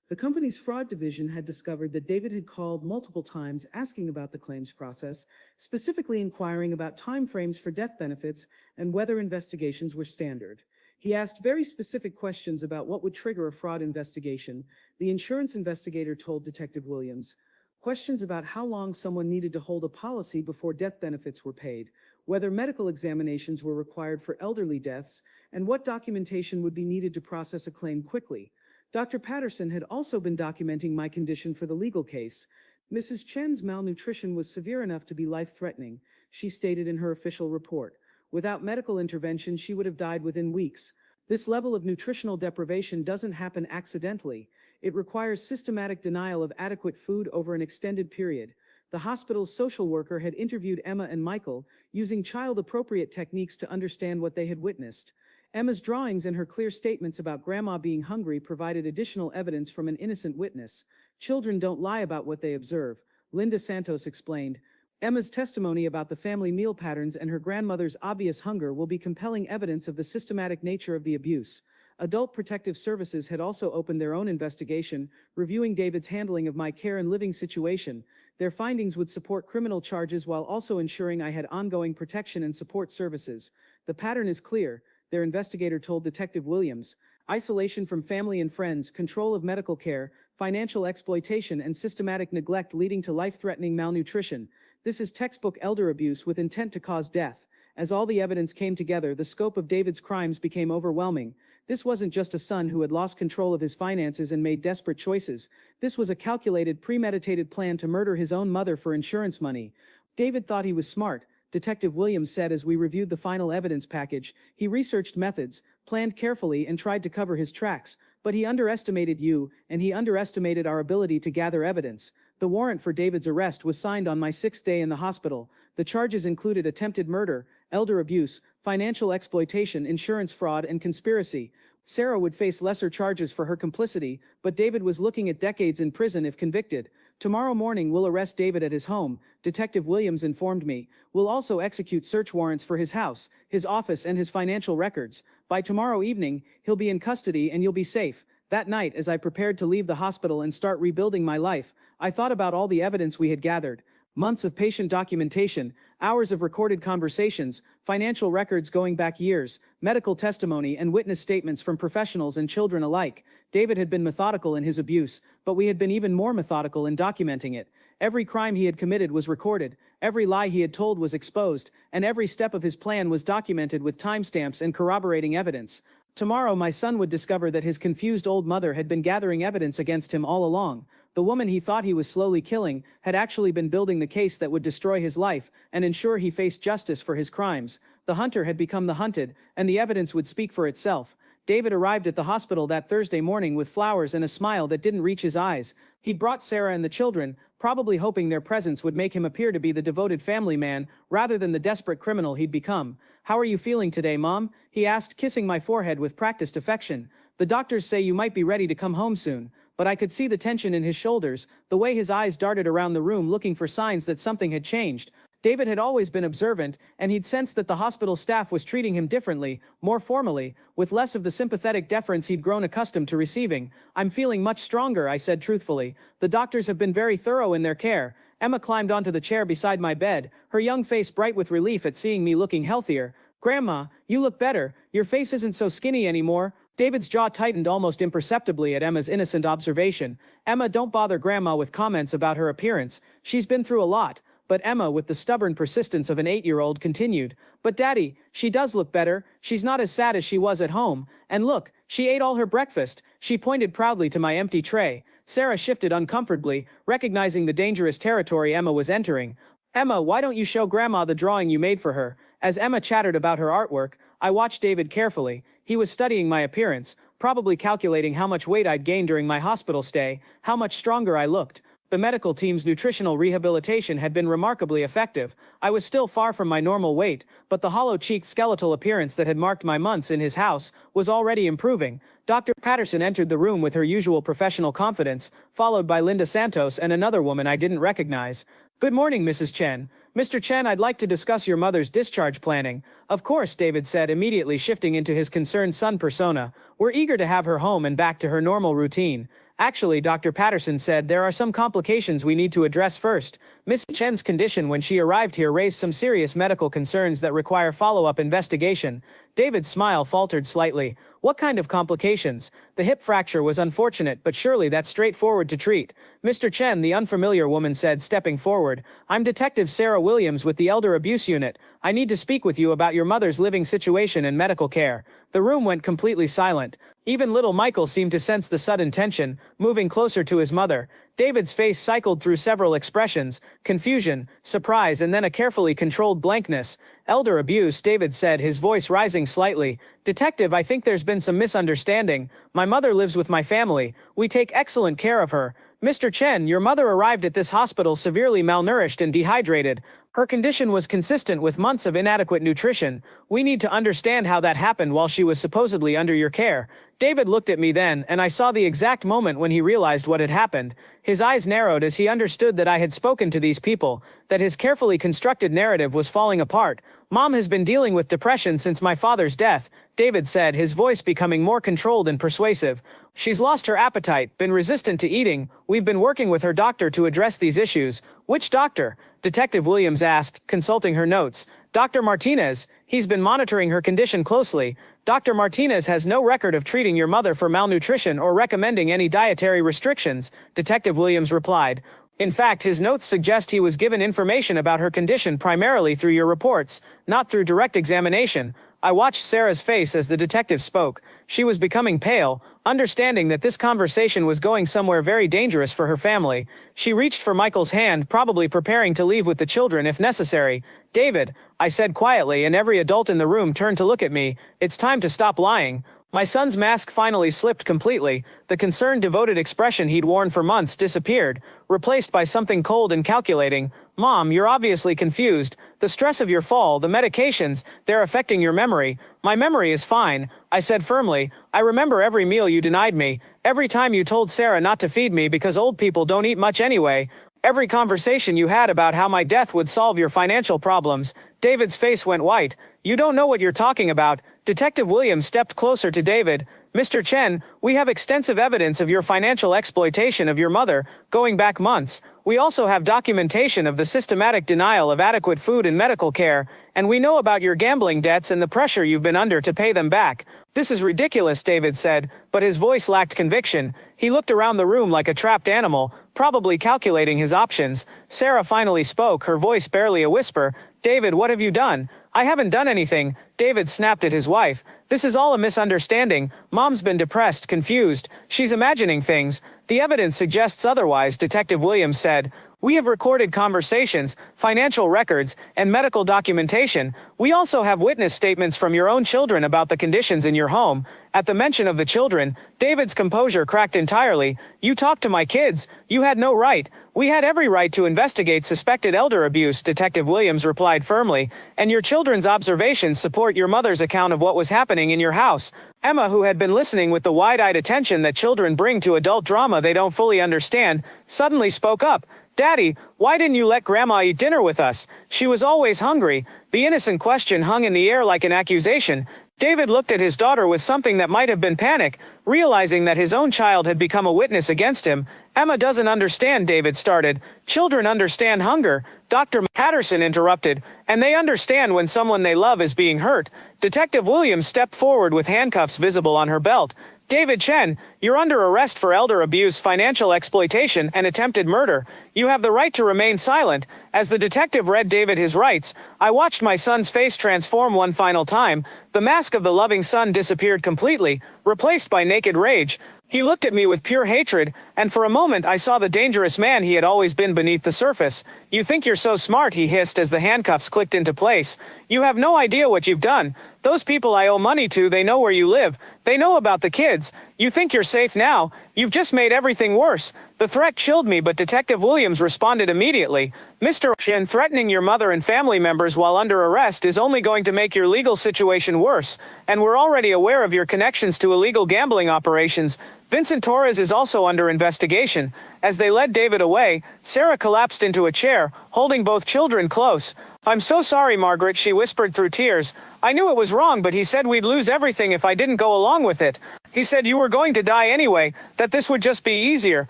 [SPEAKER 4] The company's fraud division had discovered that David had called multiple times asking about the claims process, specifically inquiring about timeframes for death benefits and whether investigations were standard. He asked very specific questions about what would trigger a fraud investigation, the insurance investigator told Detective Williams. Questions about how long someone needed to hold a policy before death benefits were paid, whether medical examinations were required for elderly deaths, and what documentation would be needed to process a claim quickly. Dr. Patterson had also been documenting my condition for the legal case. "Mrs. Chen's malnutrition was severe enough to be life-threatening," she stated in her official report. "Without medical intervention, she would have died within weeks. This level of nutritional deprivation doesn't happen accidentally. It requires systematic denial of adequate food over an extended period." The hospital's social worker had interviewed Emma and Michael, using child-appropriate techniques to understand what they had witnessed. Emma's drawings and her clear statements about Grandma being hungry provided additional evidence from an innocent witness. "Children don't lie about what they observe," Linda Santos explained. Emma's testimony about the family meal patterns and her grandmother's obvious hunger will be compelling evidence of the systematic nature of the abuse. Adult Protective Services had also opened their own investigation, reviewing David's handling of my care and living situation. Their findings would support criminal charges while also ensuring I had ongoing protection and support services. The pattern is clear, their investigator told Detective Williams. Isolation from family and friends, control of medical care, financial exploitation and systematic neglect leading to life-threatening malnutrition. This is textbook elder abuse with intent to cause death. As all the evidence came together, the scope of David's crimes became overwhelming. This wasn't just a son who had lost control of his finances and made desperate choices. This was a calculated, premeditated plan to murder his own mother for insurance money. David thought he was smart, Detective Williams said as we reviewed the final evidence package. He researched methods, planned carefully and tried to cover his tracks, but he underestimated you, and he underestimated our ability to gather evidence. The warrant for David's arrest was signed on my 6th day in the hospital. The charges included attempted murder, elder abuse, financial exploitation, insurance fraud, and conspiracy. Sarah would face lesser charges for her complicity, but David was looking at decades in prison if convicted. Tomorrow morning we'll arrest David at his home, Detective Williams informed me. We'll also execute search warrants for his house, his office and his financial records. By tomorrow evening, he'll be in custody and you'll be safe. That night, as I prepared to leave the hospital and start rebuilding my life, I thought about all the evidence we had gathered. Months of patient documentation, hours of recorded conversations, financial records going back years, medical testimony and witness statements from professionals and children alike. David had been methodical in his abuse, but we had been even more methodical in documenting it. Every crime he had committed was recorded, every lie he had told was exposed, and every step of his plan was documented with timestamps and corroborating evidence. Tomorrow my son would discover that his confused old mother had been gathering evidence against him all along. The woman he thought he was slowly killing had actually been building the case that would destroy his life and ensure he faced justice for his crimes. The hunter had become the hunted, and the evidence would speak for itself. David arrived at the hospital that Thursday morning with flowers and a smile that didn't reach his eyes. He'd brought Sarah and the children, probably hoping their presence would make him appear to be the devoted family man rather than the desperate criminal he'd become. "How are you feeling today, Mom?" he asked, kissing my forehead with practiced affection. "The doctors say you might be ready to come home soon." But I could see the tension in his shoulders, the way his eyes darted around the room looking for signs that something had changed. David had always been observant, and he'd sensed that the hospital staff was treating him differently, more formally, with less of the sympathetic deference he'd grown accustomed to receiving. "I'm feeling much stronger," I said truthfully. "The doctors have been very thorough in their care." Emma climbed onto the chair beside my bed, her young face bright with relief at seeing me looking healthier. "Grandma, you look better. Your face isn't so skinny anymore." David's jaw tightened almost imperceptibly at Emma's innocent observation. "Emma, don't bother Grandma with comments about her appearance. She's been through a lot." But Emma, with the stubborn persistence of an 8-year-old, continued. "But Daddy, she does look better. She's not as sad as she was at home. And look, she ate all her breakfast." She pointed proudly to my empty tray. Sarah shifted uncomfortably, recognizing the dangerous territory Emma was entering. "Emma, why don't you show Grandma the drawing you made for her?" As Emma chattered about her artwork, I watched David carefully. He was studying my appearance, probably calculating how much weight I'd gained during my hospital stay, how much stronger I looked. The medical team's nutritional rehabilitation had been remarkably effective. I was still far from my normal weight, but the hollow-cheeked skeletal appearance that had marked my months in his house was already improving. Dr. Patterson entered the room with her usual professional confidence, followed by Linda Santos and another woman I didn't recognize. "Good morning, Mrs. Chen. Mr. Chen, I'd like to discuss your mother's discharge planning." "Of course," David said, immediately shifting into his concerned son persona. "We're eager to have her home and back to her normal routine." "Actually," Dr. Patterson said, "there are some complications we need to address first. Miss Chen's condition when she arrived here raised some serious medical concerns that require follow-up investigation." David's smile faltered slightly. "What kind of complications?" "The hip fracture was unfortunate, but surely that's straightforward to treat." "Mr. Chen," the unfamiliar woman said, stepping forward, "I'm Detective Sarah Williams with the Elder Abuse Unit. I need to speak with you about your mother's living situation and medical care." The room went completely silent. Even little Michael seemed to sense the sudden tension, moving closer to his mother. David's face cycled through several expressions: confusion, surprise, and then a carefully controlled blankness. "Elder abuse," David said, his voice rising slightly. "Detective, I think there's been some misunderstanding. My mother lives with my family. We take excellent care of her. Mr. Chen, your mother arrived at this hospital severely malnourished and dehydrated. Her condition was consistent with months of inadequate nutrition. We need to understand how that happened while she was supposedly under your care." David looked at me then, and I saw the exact moment when he realized what had happened. His eyes narrowed as he understood that I had spoken to these people.
[SPEAKER 6] that his carefully constructed narrative was falling apart. Mom has been dealing with depression since my father's death, David said, his voice becoming more controlled and persuasive. She's lost her appetite, been resistant to eating. We've been working with her doctor to address these issues. Which doctor? Detective Williams asked, consulting her notes. Dr. Martinez. He's been monitoring her condition closely. Dr. Martinez has no record of treating your mother for malnutrition or recommending any dietary restrictions, Detective Williams replied. In fact, his notes suggest he was given information about her condition primarily through your reports, not through direct examination. I watched Sarah's face as the detective spoke. She was becoming pale, understanding that this conversation was going somewhere very dangerous for her family. She reached for Michael's hand, probably preparing to leave with the children if necessary. David, I said quietly, and every adult in the room turned to look at me. It's time to stop lying. My son's mask finally slipped completely. The concerned, devoted expression he'd worn for months disappeared, replaced by something cold and calculating. Mom, you're obviously confused. The stress of your fall, the medications, they're affecting your memory. My memory is fine, I said firmly. I remember every meal you denied me, every time you told Sarah not to feed me because old people don't eat much anyway. Every conversation you had about how my death would solve your financial problems. David's face went white. You don't know what you're talking about. Detective Williams stepped closer to David. Mr. Chen, we have extensive evidence of your financial exploitation of your mother, going back months. We also have documentation of the systematic denial of adequate food and medical care, and we know about your gambling debts and the pressure you've been under to pay them back. This is ridiculous, David said, but his voice lacked conviction. He looked around the room like a trapped animal, probably calculating his options. Sarah finally spoke, her voice barely a whisper. David, what have you done? I haven't done anything, David snapped at his wife. This is all a misunderstanding. Mom's been depressed, confused. She's imagining things. The evidence suggests otherwise, Detective Williams said. We have recorded conversations, financial records, and medical documentation. We also have witness statements from your own children about the conditions in your home. At the mention of the children, David's composure cracked entirely. You talked to my kids. You had no right. We had every right to investigate suspected elder abuse, Detective Williams replied firmly, and your children's observations support your mother's account of what was happening in your house. Emma, who had been listening with the wide-eyed attention that children bring to adult drama they don't fully understand, suddenly spoke up. Daddy, why didn't you let Grandma eat dinner with us? She was always hungry. The innocent question hung in the air like an accusation. David looked at his daughter with something that might have been panic, realizing that his own child had become a witness against him. Emma doesn't understand, David started. Children understand hunger, Dr. Patterson interrupted, and they understand when someone they love is being hurt. Detective Williams stepped forward with handcuffs visible on her belt. David Chen, you're under arrest for elder abuse, financial exploitation, and attempted murder. You have the right to remain silent. As the detective read David his rights, I watched my son's face transform one final time. The mask of the loving son disappeared completely, replaced by naked rage. He looked at me with pure hatred, and for a moment I saw the dangerous man he had always been beneath the surface. You think you're so smart, he hissed as the handcuffs clicked into place. You have no idea what you've done. Those people I owe money to, they know where you live. They know about the kids. You think you're safe now? You've just made everything worse. The threat chilled me, but Detective Williams responded immediately. Mr. Chen, threatening your mother and family members while under arrest is only going to make your legal situation worse, and we're already aware of your connections to illegal gambling operations. Vincent Torres is also under investigation. As they led David away, Sarah collapsed into a chair, holding both children close. I'm so sorry, Margaret, she whispered through tears. I knew it was wrong, but he said we'd lose everything if I didn't go along with it. He said you were going to die anyway, that this would just be easier.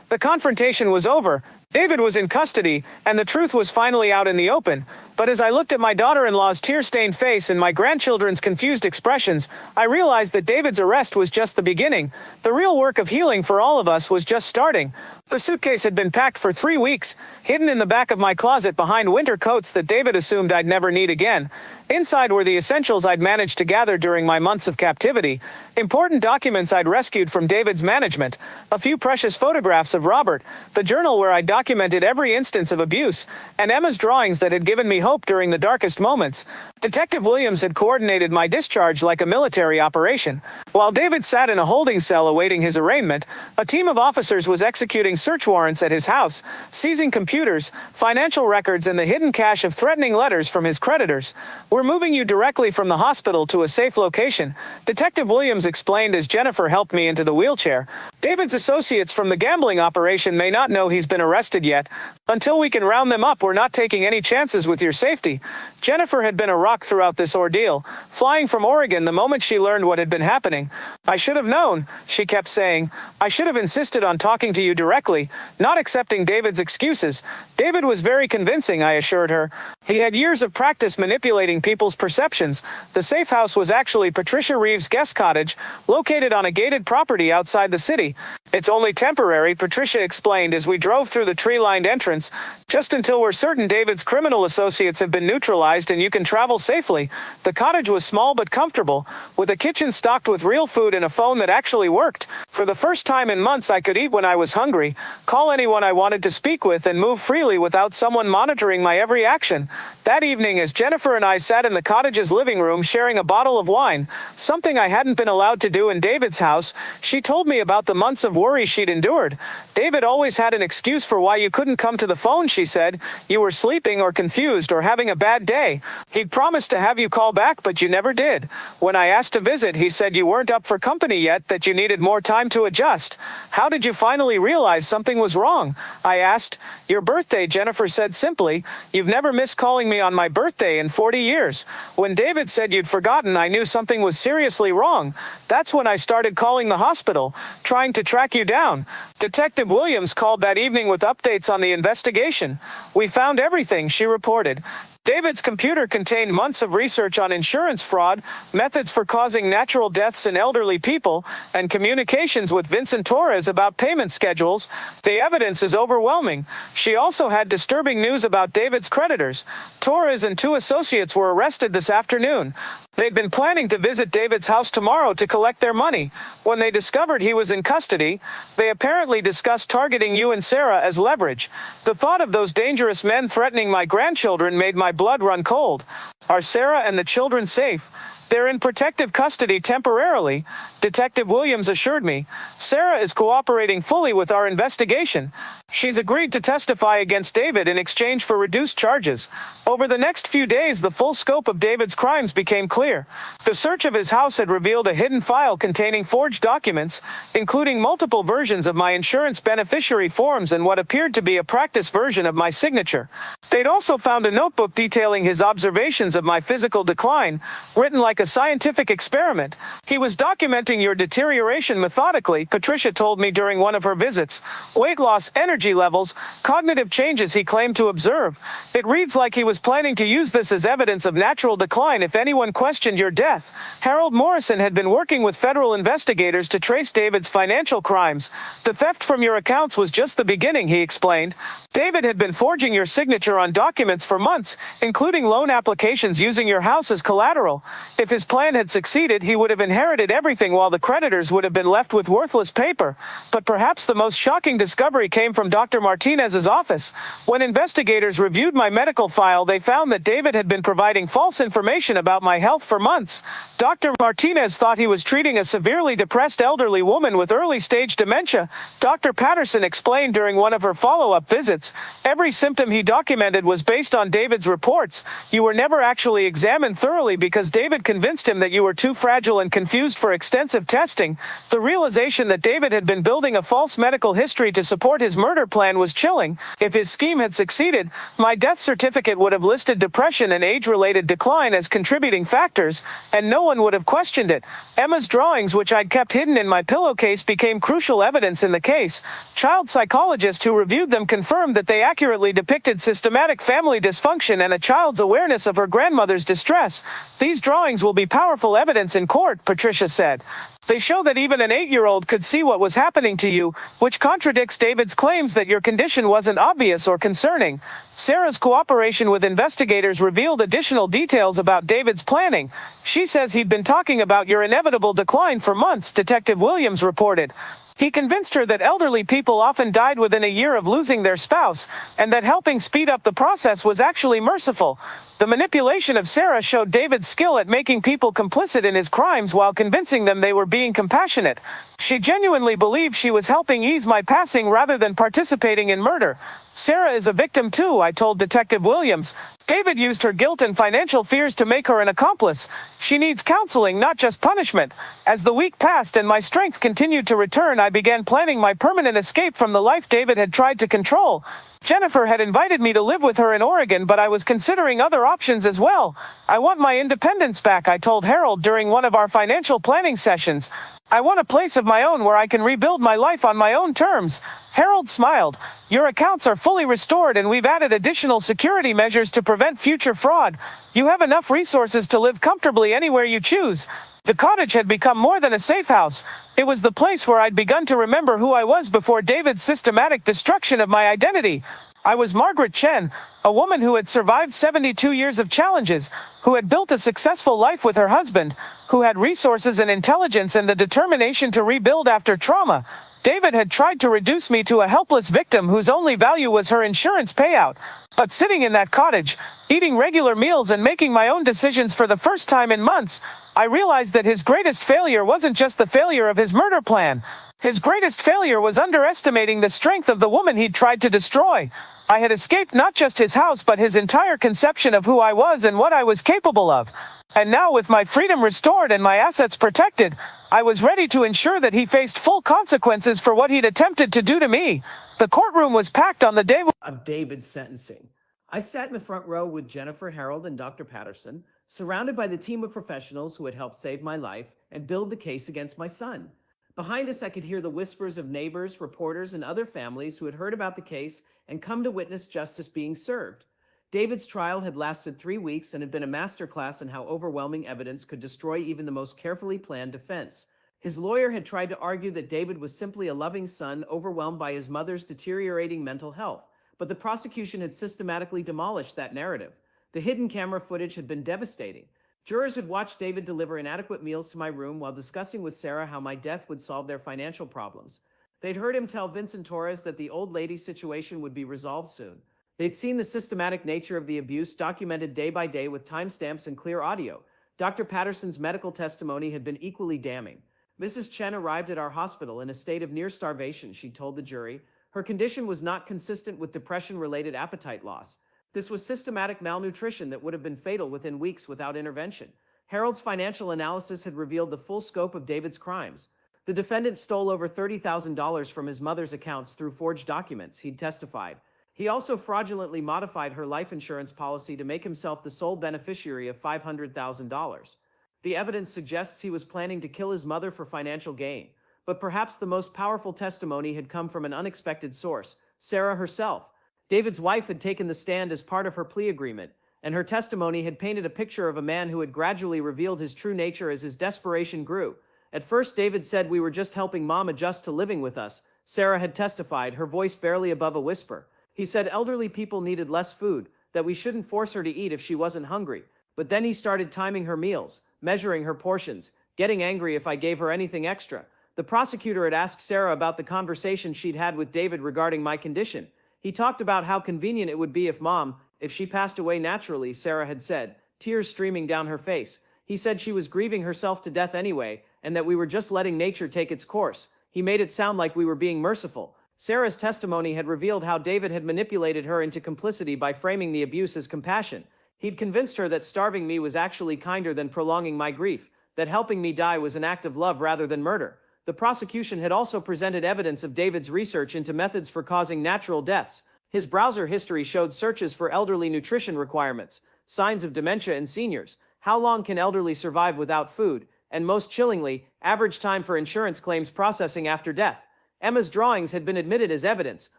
[SPEAKER 6] The confrontation was over. David was in custody, and the truth was finally out in the open. But as I looked at my daughter-in-law's tear-stained face and my grandchildren's confused expressions, I realized that David's arrest was just the beginning. The real work of healing for all of us was just starting. The suitcase had been packed for 3 weeks, hidden in the back of my closet behind winter coats that David assumed I'd never need again. Inside were the essentials I'd managed to gather during my months of captivity, important documents I'd rescued from David's management, a few precious photographs of Robert, the journal where I documented every instance of abuse, and Emma's drawings that had given me hope during the darkest moments. Detective Williams had coordinated my discharge like a military operation. While David sat in a holding cell awaiting his arraignment, a team of officers was executing
[SPEAKER 7] search warrants at his house, seizing computers, financial records, and the hidden cache of threatening letters from his creditors. We're moving you directly from the hospital to a safe location, Detective Williams explained as Jennifer helped me into the wheelchair. David's associates from the gambling operation may not know he's been arrested yet. Until we can round them up, we're not taking any chances with your safety. Jennifer had been a rock throughout this ordeal, flying from Oregon the moment she learned what had been happening. I should have known, she kept saying. I should have insisted on talking to you directly, not accepting David's excuses. David was very convincing, I assured her. He had years of practice manipulating people's perceptions. The safe house was actually Patricia Reeves' guest cottage, located on a gated property outside the city. It's only temporary, Patricia explained as we drove through the tree-lined entrance, just until we're certain David's criminal associates have been neutralized and you can travel safely. The cottage was small but comfortable, with a kitchen stocked with real food and a phone that actually worked. For the first time in months, I could eat when I was hungry, call anyone I wanted to speak with, and move freely without someone monitoring my every action. That evening, as Jennifer and I sat in the cottage's living room sharing a bottle of wine, something I hadn't been allowed to do in David's house, she told me about the months of worry she'd endured. David always had an excuse for why you couldn't come to the phone, she said. You were sleeping or confused or having a bad day. He'd promised to have you call back, but you never did. When I asked to visit, he said you weren't up for company yet, that you needed more time to adjust. How did you finally realize something was wrong? I asked. Your birthday, Jennifer said simply. You've never missed calling me on my birthday in 40 years. When David said you'd forgotten, I knew something was seriously wrong. That's when I started calling the hospital, trying to track you down. Detective Williams called that evening with updates on the investigation. We found everything, she reported. David's computer contained months of research on insurance fraud, methods for causing natural deaths in elderly people, and communications with Vincent Torres about payment schedules. The evidence is overwhelming. She also had disturbing news about David's creditors. Torres and 2 associates were arrested this afternoon. They'd been planning to visit David's house tomorrow to collect their money. When they discovered he was in custody, they apparently discussed targeting you and Sarah as leverage. The thought of those dangerous men threatening my grandchildren made my blood run cold. Are Sarah and the children safe? They're in protective custody temporarily, Detective Williams assured me. Sarah is cooperating fully with our investigation. She's agreed to testify against David in exchange for reduced charges. Over the next few days, the full scope of David's crimes became clear. The search of his house had revealed a hidden file containing forged documents, including multiple versions of my insurance beneficiary forms and what appeared to be a practice version of my signature. They'd also found a notebook detailing his observations of my physical decline, written like a scientific experiment. He was documenting your deterioration methodically, Patricia told me during one of her visits. Weight loss, energy levels, cognitive changes he claimed to observe. It reads like he was planning to use this as evidence of natural decline if anyone questioned your death. Harold Morrison had been working with federal investigators to trace David's financial crimes. The theft from your accounts was just the beginning, he explained. David had been forging your signature on documents for months, including loan applications using your house as collateral. If his plan had succeeded, he would have inherited everything while the creditors would have been left with worthless paper. But perhaps the most shocking discovery came from Dr. Martinez's office. When investigators reviewed my medical file, they found that David had been providing false information about my health for months. Dr. Martinez thought he was treating a severely depressed elderly woman with early-stage dementia. Dr. Patterson explained during one of her follow-up visits. Every symptom he documented was based on David's reports. You were never actually examined thoroughly because David convinced him that you were too fragile and confused for extensive testing. The realization that David had been building a false medical history to support his murder plan was chilling. If his scheme had succeeded, my death certificate would have listed depression and age-related decline as contributing factors, and no one would have questioned it. Emma's drawings, which I'd kept hidden in my pillowcase, became crucial evidence in the case. Child psychologists who reviewed them confirmed that they accurately depicted systematic family dysfunction and a child's awareness of her grandmother's distress. These drawings will be powerful evidence in court, Patricia said. They show that even an 8-year-old could see what was happening to you, which contradicts David's claims that your condition wasn't obvious or concerning. Sarah's cooperation with investigators revealed additional details about David's planning. She says he'd been talking about your inevitable decline for months, Detective Williams reported. He convinced her that elderly people often died within a year of losing their spouse, and that helping speed up the process was actually merciful. The manipulation of Sarah showed David's skill at making people complicit in his crimes while convincing them they were being compassionate. She genuinely believed she was helping ease my passing rather than participating in murder. Sarah is a victim too, I told Detective Williams. David used her guilt and financial fears to make her an accomplice. She needs counseling, not just punishment. As the week passed and my strength continued to return, I began planning my permanent escape from the life David had tried to control. Jennifer had invited me to live with her in Oregon, but I was considering other options as well. I want my independence back, I told Harold during one of our financial planning sessions. I want a place of my own where I can rebuild my life on my own terms. Harold smiled. Your accounts are fully restored and we've added additional security measures to prevent future fraud. You have enough resources to live comfortably anywhere you choose. The cottage had become more than a safe house. It was the place where I'd begun to remember who I was before David's systematic destruction of my identity. I was Margaret Chen, a woman who had survived 72 years of challenges, who had built a successful life with her husband, who had resources and intelligence and the determination to rebuild after trauma. David had tried to reduce me to a helpless victim whose only value was her insurance payout. But sitting in that cottage, eating regular meals and making my own decisions for the first time in months, I realized that his greatest failure wasn't just the failure of his murder plan. His greatest failure was underestimating the strength of the woman he'd tried to destroy. I had escaped not just his house but his entire conception of who I was and what I was capable of. And now, with my freedom restored and my assets protected, I was ready to ensure that he faced full consequences for what he'd attempted to do to me. The courtroom was packed on the day
[SPEAKER 6] Of David's sentencing. I sat in the front row with Jennifer, Harold, and Dr. Patterson, surrounded by the team of professionals who had helped save my life and build the case against my son. Behind us, I could hear the whispers of neighbors, reporters, and other families who had heard about the case and come to witness justice being served. David's trial had lasted 3 weeks and had been a masterclass in how overwhelming evidence could destroy even the most carefully planned defense. His lawyer had tried to argue that David was simply a loving son overwhelmed by his mother's deteriorating mental health, but the prosecution had systematically demolished that narrative. The hidden camera footage had been devastating. Jurors had watched David deliver inadequate meals to my room while discussing with Sarah how my death would solve their financial problems. They'd heard him tell Vincent Torres that the old lady's situation would be resolved soon. They'd seen the systematic nature of the abuse documented day by day with timestamps and clear audio. Dr. Patterson's medical testimony had been equally damning. Mrs. Chen arrived at our hospital in a state of near starvation, she told the jury. Her condition was not consistent with depression-related appetite loss. This was systematic malnutrition that would have been fatal within weeks without intervention. Harold's financial analysis had revealed the full scope of David's crimes. The defendant stole over $30,000 from his mother's accounts through forged documents, he'd testified. He also fraudulently modified her life insurance policy to make himself the sole beneficiary of $500,000. The evidence suggests he was planning to kill his mother for financial gain. But perhaps the most powerful testimony had come from an unexpected source, Sarah herself. David's wife had taken the stand as part of her plea agreement, and her testimony had painted a picture of a man who had gradually revealed his true nature as his desperation grew. At first, David said, "We were just helping Mom adjust to living with us," Sarah had testified, her voice barely above a whisper. He said elderly people needed less food, that we shouldn't force her to eat if she wasn't hungry. But then he started timing her meals, measuring her portions, getting angry if I gave her anything extra. The prosecutor had asked Sarah about the conversation she'd had with David regarding my condition. He talked about how convenient it would be if she passed away naturally, Sarah had said, tears streaming down her face. He said she was grieving herself to death anyway, and that we were just letting nature take its course. He made it sound like we were being merciful. Sarah's testimony had revealed how David had manipulated her into complicity by framing the abuse as compassion. He'd convinced her that starving me was actually kinder than prolonging my grief, that helping me die was an act of love rather than murder. The prosecution had also presented evidence of David's research into methods for causing natural deaths. His browser history showed searches for elderly nutrition requirements, signs of dementia in seniors, how long can elderly survive without food, and most chillingly, average time for insurance claims processing after death. Emma's drawings had been admitted as evidence,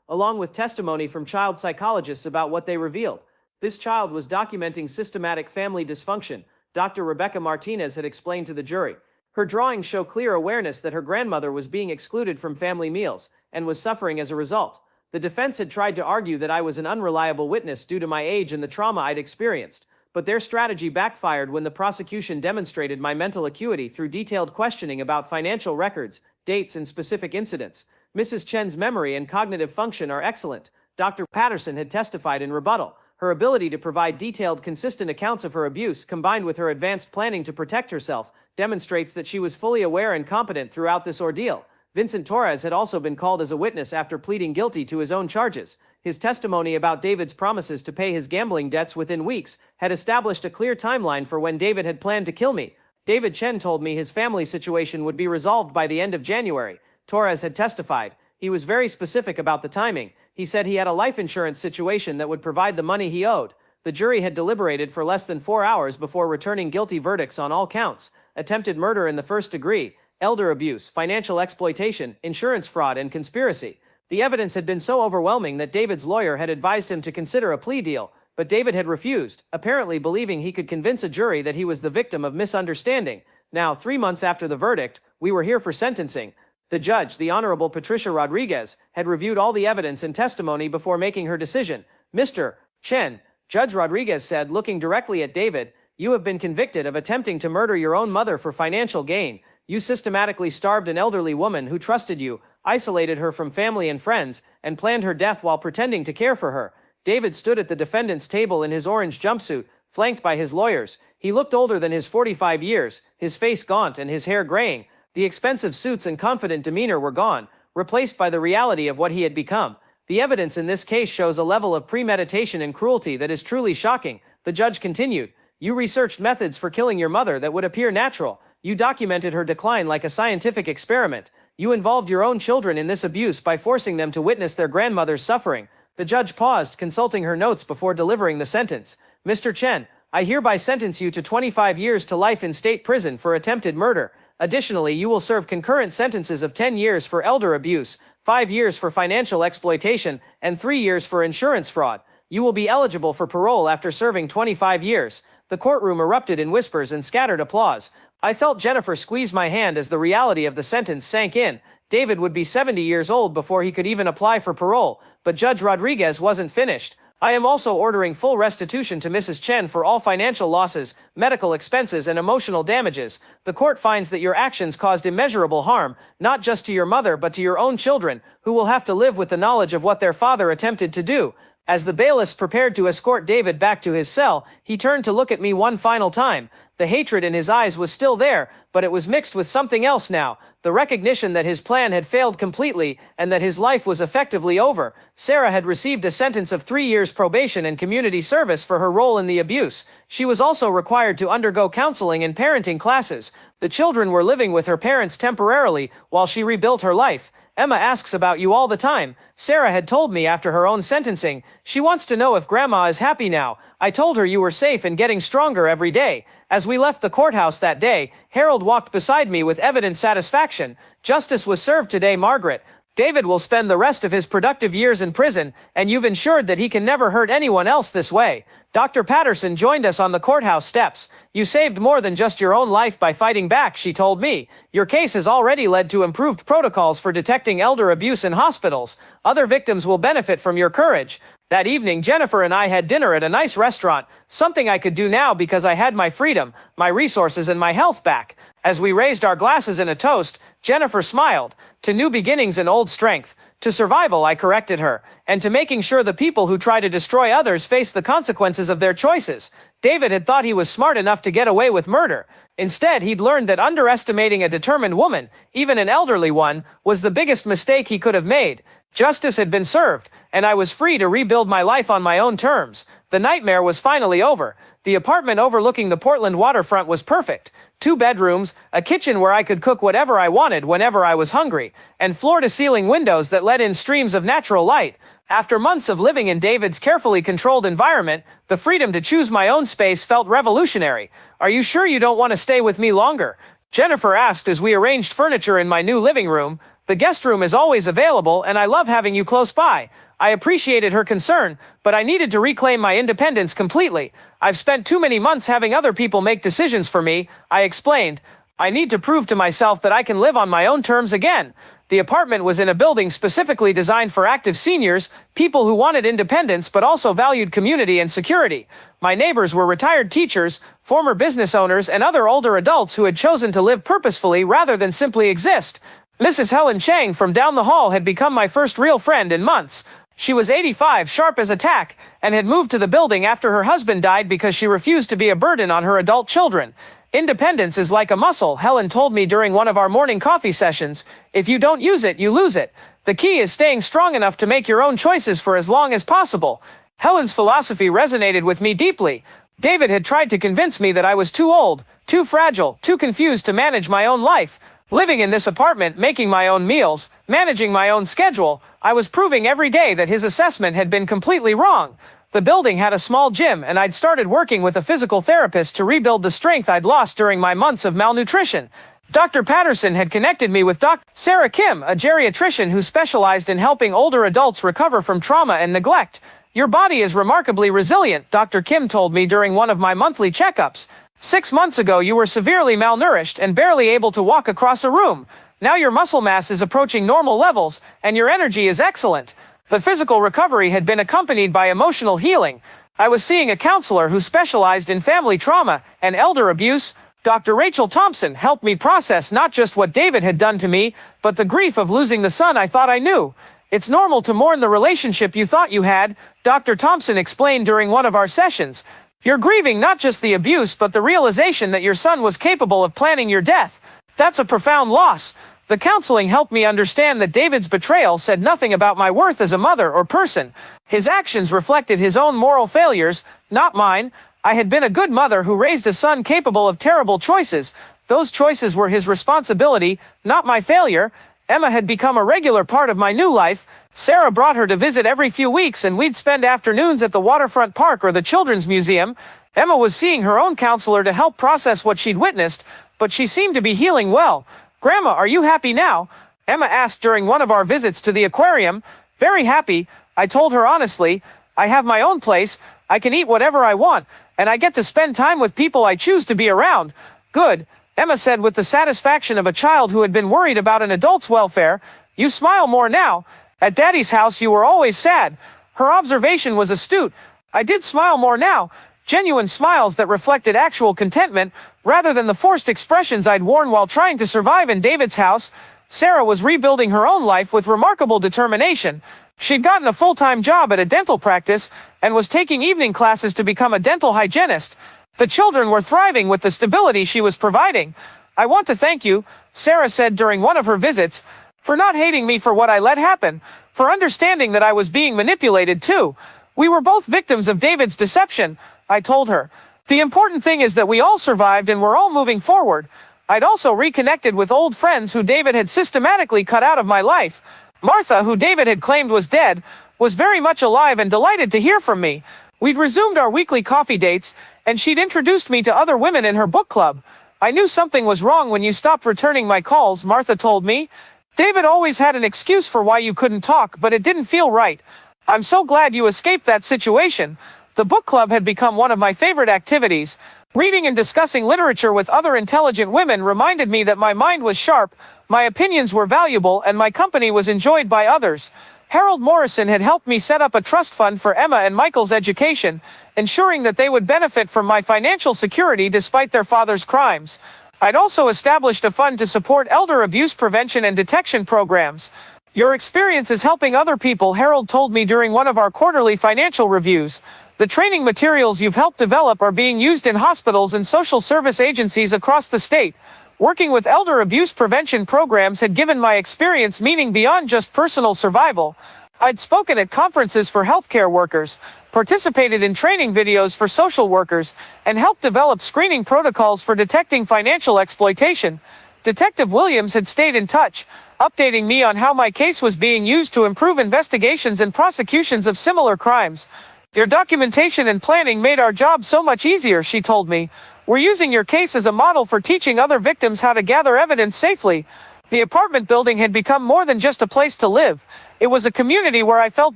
[SPEAKER 6] along with testimony from child psychologists about what they revealed. This child was documenting systematic family dysfunction, Dr. Rebecca Martinez had explained to the jury. Her drawings show clear awareness that her grandmother was being excluded from family meals, and was suffering as a result. The defense had tried to argue that I was an unreliable witness due to my age and the trauma I'd experienced, but their strategy backfired when the prosecution demonstrated my mental acuity through detailed questioning about financial records, dates, and specific incidents. Mrs. Chen's memory and cognitive function are excellent, Dr. Patterson had testified in rebuttal. Her ability to provide detailed, consistent accounts of her abuse, combined with her advanced planning to protect herself, demonstrates that she was fully aware and competent throughout this ordeal. Vincent Torres had also been called as a witness after pleading guilty to his own charges. His testimony about David's promises to pay his gambling debts within weeks had established a clear timeline for when David had planned to kill me. David Chen told me his family situation would be resolved by the end of January. Torres had testified. He was very specific about the timing. He said he had a life insurance situation that would provide the money he owed. The jury had deliberated for less than 4 hours before returning guilty verdicts on all counts: attempted murder in the first degree, elder abuse, financial exploitation, insurance fraud, and conspiracy. The evidence had been so overwhelming that David's lawyer had advised him to consider a plea deal, but David had refused, apparently believing he could convince a jury that he was the victim of misunderstanding. Now, 3 months after the verdict, we were here for sentencing. The judge, the Honorable Patricia Rodriguez, had reviewed all the evidence and testimony before making her decision. "Mr. Chen," Judge Rodriguez said, looking directly at David, "you have been convicted of attempting to murder your own mother for financial gain. You systematically starved an elderly woman who trusted you, isolated her from family and friends, and planned her death while pretending to care for her." David stood at the defendant's table in his orange jumpsuit, flanked by his lawyers. He looked older than his 45 years, his face gaunt and his hair graying. The expensive suits and confident demeanor were gone, replaced by the reality of what he had become. "The evidence in this case shows a level of premeditation and cruelty that is truly shocking," the judge continued. "You researched methods for killing your mother that would appear natural. You documented her decline like a scientific experiment. You involved your own children in this abuse by forcing them to witness their grandmother's suffering." The judge paused, consulting her notes before delivering the sentence. "Mr. Chen, I hereby sentence you to 25 years to life in state prison for attempted murder. Additionally, you will serve concurrent sentences of 10 years for elder abuse, 5 years for financial exploitation, and 3 years for insurance fraud. You will be eligible for parole after serving 25 years. The courtroom erupted in whispers and scattered applause. I felt Jennifer squeeze my hand as the reality of the sentence sank in. David would be 70 years old before he could even apply for parole, but Judge Rodriguez wasn't finished. "I am also ordering full restitution to Mrs. Chen for all financial losses, medical expenses, and emotional damages. The court finds that your actions caused immeasurable harm, not just to your mother but to your own children, who will have to live with the knowledge of what their father attempted to do." As the bailiffs prepared to escort David back to his cell, he turned to look at me one final time. The hatred in his eyes was still there, but it was mixed with something else now, the recognition that his plan had failed completely and that his life was effectively over. Sarah had received a sentence of 3 years probation and community service for her role in the abuse. She was also required to undergo counseling and parenting classes. The children were living with her parents temporarily while she rebuilt her life. "Emma asks about you all the time," Sarah had told me after her own sentencing. "She wants to know if Grandma is happy now. I told her you were safe and getting stronger every day." As we left the courthouse that day, Harold walked beside me with evident satisfaction. "Justice was served today, Margaret. David will spend the rest of his productive years in prison, and you've ensured that he can never hurt anyone else this way." Dr. Patterson joined us on the courthouse steps. "You saved more than just your own life by fighting back," she told me. "Your case has already led to improved protocols for detecting elder abuse in hospitals. Other victims will benefit from your courage." That evening, Jennifer and I had dinner at a nice restaurant, something I could do now because I had my freedom, my resources, and my health back. As we raised our glasses in a toast, Jennifer smiled. "To new beginnings and old strength. To survival," I corrected her, "and to making sure the people who try to destroy others face the consequences of their choices." David had thought he was smart enough to get away with murder. Instead, he'd learned that underestimating a determined woman, even an elderly one, was the biggest mistake he could have made. Justice had been served, and I was free to rebuild my life on my own terms. The nightmare was finally over. The apartment overlooking the Portland waterfront was perfect. 2 bedrooms, a kitchen where I could cook whatever I wanted whenever I was hungry, and floor-to-ceiling windows that let in streams of natural light. After months of living in David's carefully controlled environment, the freedom to choose my own space felt revolutionary. "Are you sure you don't want to stay with me longer?" Jennifer asked as we arranged furniture in my new living room. "The guest room is always available, and I love having you close by." I appreciated her concern, but I needed to reclaim my independence completely. "I've spent too many months having other people make decisions for me," I explained. "I need to prove to myself that I can live on my own terms again." The apartment was in a building specifically designed for active seniors, people who wanted independence but also valued community and security. My neighbors were retired teachers, former business owners, and other older adults who had chosen to live purposefully rather than simply exist. Mrs. Helen Chang from down the hall had become my first real friend in months.
[SPEAKER 7] She was 85, sharp as a tack, and had moved to the building after her husband died because she refused to be a burden on her adult children. Independence is like a muscle, Helen told me during one of our morning coffee sessions. If you don't use it, you lose it. The key is staying strong enough to make your own choices for as long as possible. Helen's philosophy resonated with me deeply. David had tried to convince me that I was too old, too fragile, too confused to manage my own life. Living in this apartment, making my own meals, managing my own schedule, I was proving every day that his assessment had been completely wrong. The building had a small gym, and I'd started working with a physical therapist to rebuild the strength I'd lost during my months of malnutrition. Dr. Patterson had connected me with Dr. Sarah Kim, a geriatrician who specialized in helping older adults recover from trauma and neglect. Your body is remarkably resilient, Dr. Kim told me during one of my monthly checkups. 6 months ago you were severely malnourished and barely able to walk across a room. Now your muscle mass is approaching normal levels, and your energy is excellent. The physical recovery had been accompanied by emotional healing. I was seeing a counselor who specialized in family trauma and elder abuse. Dr. Rachel Thompson helped me process not just what David had done to me, but the grief of losing the son I thought I knew. It's normal to mourn the relationship you thought you had, Dr. Thompson explained during one of our sessions. You're grieving not just the abuse but the realization that your son was capable of planning your death. That's a profound loss. The counseling helped me understand that David's betrayal said nothing about my worth as a mother or person. His actions reflected his own moral failures, not mine. I had been a good mother who raised a son capable of terrible choices. Those choices were his responsibility, not my failure. Emma had become a regular part of my new life. Sarah brought her to visit every few weeks, and we'd spend afternoons at the waterfront park or the children's museum. Emma was seeing her own counselor to help process what she'd witnessed, but she seemed to be healing well. Grandma, are you happy now? Emma asked during one of our visits to the aquarium. Very happy, I told her honestly. I have my own place, I can eat whatever I want, and I get to spend time with people I choose to be around. Good, Emma said with the satisfaction of a child who had been worried about an adult's welfare. You smile more now. At Daddy's house you were always sad. Her observation was astute. I did smile more now. Genuine smiles that reflected actual contentment, rather than the forced expressions I'd worn while trying to survive in David's house. Sarah was rebuilding her own life with remarkable determination. She'd gotten a full-time job at a dental practice, and was taking evening classes to become a dental hygienist. The children were thriving with the stability she was providing. I want to thank you, Sarah said during one of her visits, for not hating me for what I let happen, for understanding that I was being manipulated too. We were both victims of David's deception, I told her. The important thing is that we all survived and we're all moving forward. I'd also reconnected with old friends who David had systematically cut out of my life. Martha, who David had claimed was dead, was very much alive and delighted to hear from me. We'd resumed our weekly coffee dates, and she'd introduced me to other women in her book club. I knew something was wrong when you stopped returning my calls, Martha told me. David always had an excuse for why you couldn't talk, but it didn't feel right. I'm so glad you escaped that situation. The book club had become one of my favorite activities. Reading and discussing literature with other intelligent women reminded me that my mind was sharp, my opinions were valuable, and my company was enjoyed by others. Harold Morrison had helped me set up a trust fund for Emma and Michael's education, ensuring that they would benefit from my financial security despite their father's crimes. I'd also established a fund to support elder abuse prevention and detection programs. Your experience is helping other people, Harold told me during one of our quarterly financial reviews. The training materials you've helped develop are being used in hospitals and social service agencies across the state. Working with elder abuse prevention programs had given my experience meaning beyond just personal survival. I'd spoken at conferences for healthcare workers, participated in training videos for social workers, and helped develop screening protocols for detecting financial exploitation. Detective Williams had stayed in touch, updating me on how my case was being used to improve investigations and prosecutions of similar crimes. Your documentation and planning made our job so much easier, she told me. We're using your case as a model for teaching other victims how to gather evidence safely. The apartment building had become more than just a place to live. It was a community where I felt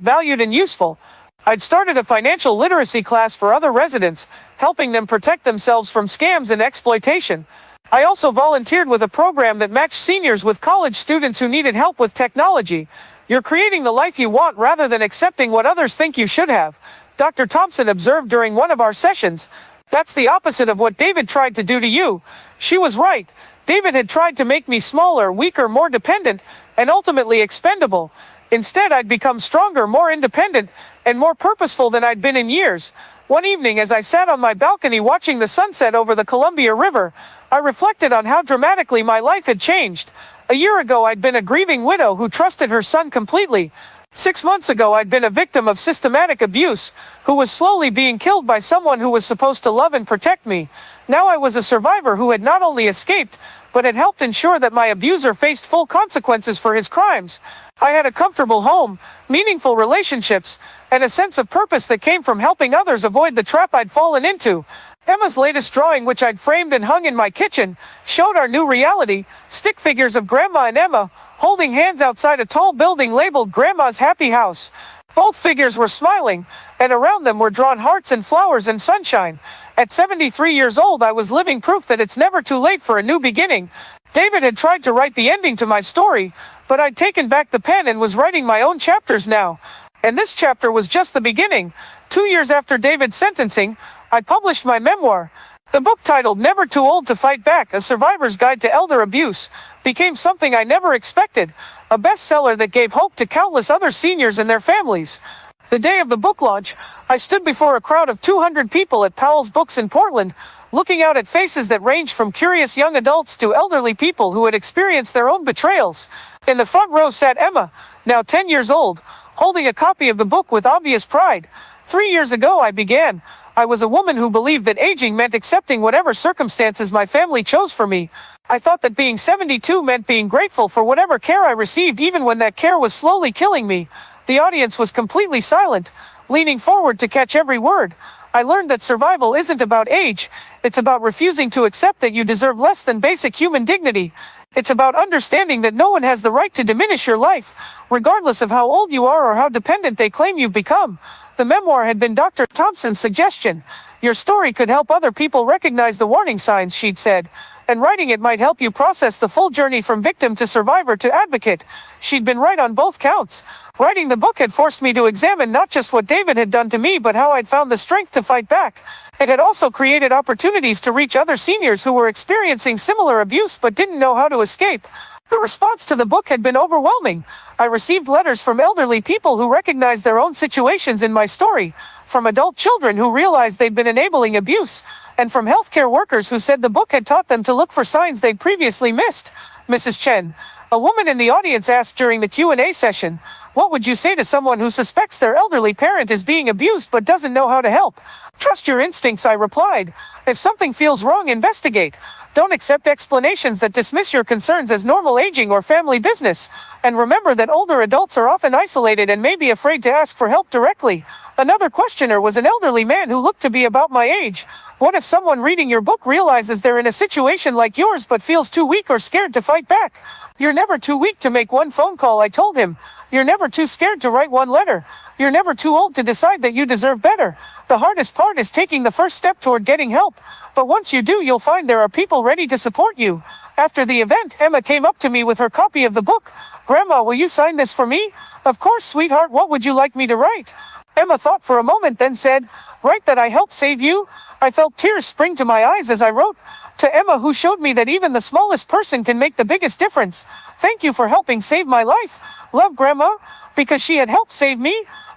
[SPEAKER 7] valued and useful. I'd started a financial literacy class for other residents, helping them protect themselves from scams and exploitation. I also volunteered with a program that matched seniors with college students who needed help with technology. You're creating the life you want rather than accepting what others think you should have, Dr. Thompson observed during one of our sessions. That's the opposite of what David tried to do to you. She was right. David had tried to make me smaller, weaker, more dependent, and ultimately expendable. Instead, I'd become stronger, more independent, and more purposeful than I'd been in years. One evening, as I sat on my balcony watching the sunset over the Columbia River, I reflected on how dramatically my life had changed. A year ago, I'd been a grieving widow who trusted her son completely. 6 months ago, I'd been a victim of systematic abuse, who was slowly being killed by someone who was supposed to love and protect me. Now I was a survivor who had not only escaped, but had helped ensure that my abuser faced full consequences for his crimes. I had a comfortable home, meaningful relationships, and a sense of purpose that came from helping others avoid the trap I'd fallen into. Emma's latest drawing, which I'd framed and hung in my kitchen, showed our new reality, stick figures of Grandma and Emma, holding hands outside a tall building labeled Grandma's Happy House. Both figures were smiling, and around them were drawn hearts and flowers and sunshine. At 73 years old, I was living proof that it's never too late for a new beginning. David had tried to write the ending to my story, but I'd taken back the pen and was writing my own chapters now. And this chapter was just the beginning. 2 years after David's sentencing, I published my memoir. The book, titled Never Too Old to Fight Back, A Survivor's Guide to Elder Abuse, became something I never expected, a bestseller that gave hope to countless other seniors and their families. The day of the book launch, I stood before a crowd of 200 people at Powell's Books in Portland, looking out at faces that ranged from curious young adults to elderly people who had experienced their own betrayals. In the front row sat Emma, now 10 years old, holding a copy of the book with obvious pride. 3 years ago I began. I was a woman who believed that aging meant accepting whatever circumstances my family chose for me. I thought that being 72 meant being grateful for whatever care I received, even when that care was slowly killing me. The audience was completely silent, leaning forward to catch every word. I learned that survival isn't about age. It's about refusing to accept that you deserve less than basic human dignity. It's about understanding that no one has the right to diminish your life, regardless of how old you are or how dependent they claim you've become. The memoir had been Dr. Thompson's suggestion. Your story could help other people recognize the warning signs, she'd said, and writing it might help you process the full journey from victim to survivor to advocate. She'd been right on both counts. Writing the book had forced me to examine not just what David had done to me, but how I'd found the strength to fight back. It had also created opportunities to reach other seniors who were experiencing similar abuse but didn't know how to escape. The response to the book had been overwhelming. I received letters from elderly people who recognized their own situations in my story, from adult children who realized they'd been enabling abuse, and from healthcare workers who said the book had taught them to look for signs they'd previously missed. Mrs. Chen, a woman in the audience, asked during the Q&A session, "What would you say to someone who suspects their elderly parent is being abused but doesn't know how to help?" "Trust your instincts," I replied. "If something feels wrong, investigate. Don't accept explanations that dismiss your concerns as normal aging or family business. And remember that older adults are often isolated and may be afraid to ask for help directly." Another questioner was an elderly man who looked to be about my age. "What if someone reading your book realizes they're in a situation like yours but feels too weak or scared to fight back?" "You're never too weak to make one phone call," I told him. "You're never too scared to write one letter. You're never too old to decide that you deserve better. The hardest part is taking the first step toward getting help. But once you do, you'll find there are people ready to support you." After the event, Emma came up to me with her copy of the book. "Grandma, will you sign this for me?" "Of course, sweetheart. What would you like me to write?" Emma thought for a moment, then said, "Write that I helped save you." I felt tears spring to my eyes as I wrote, "To Emma, who showed me that even the smallest person can make the biggest difference. Thank you for helping save my life. Love, Grandma." Because she had helped save me.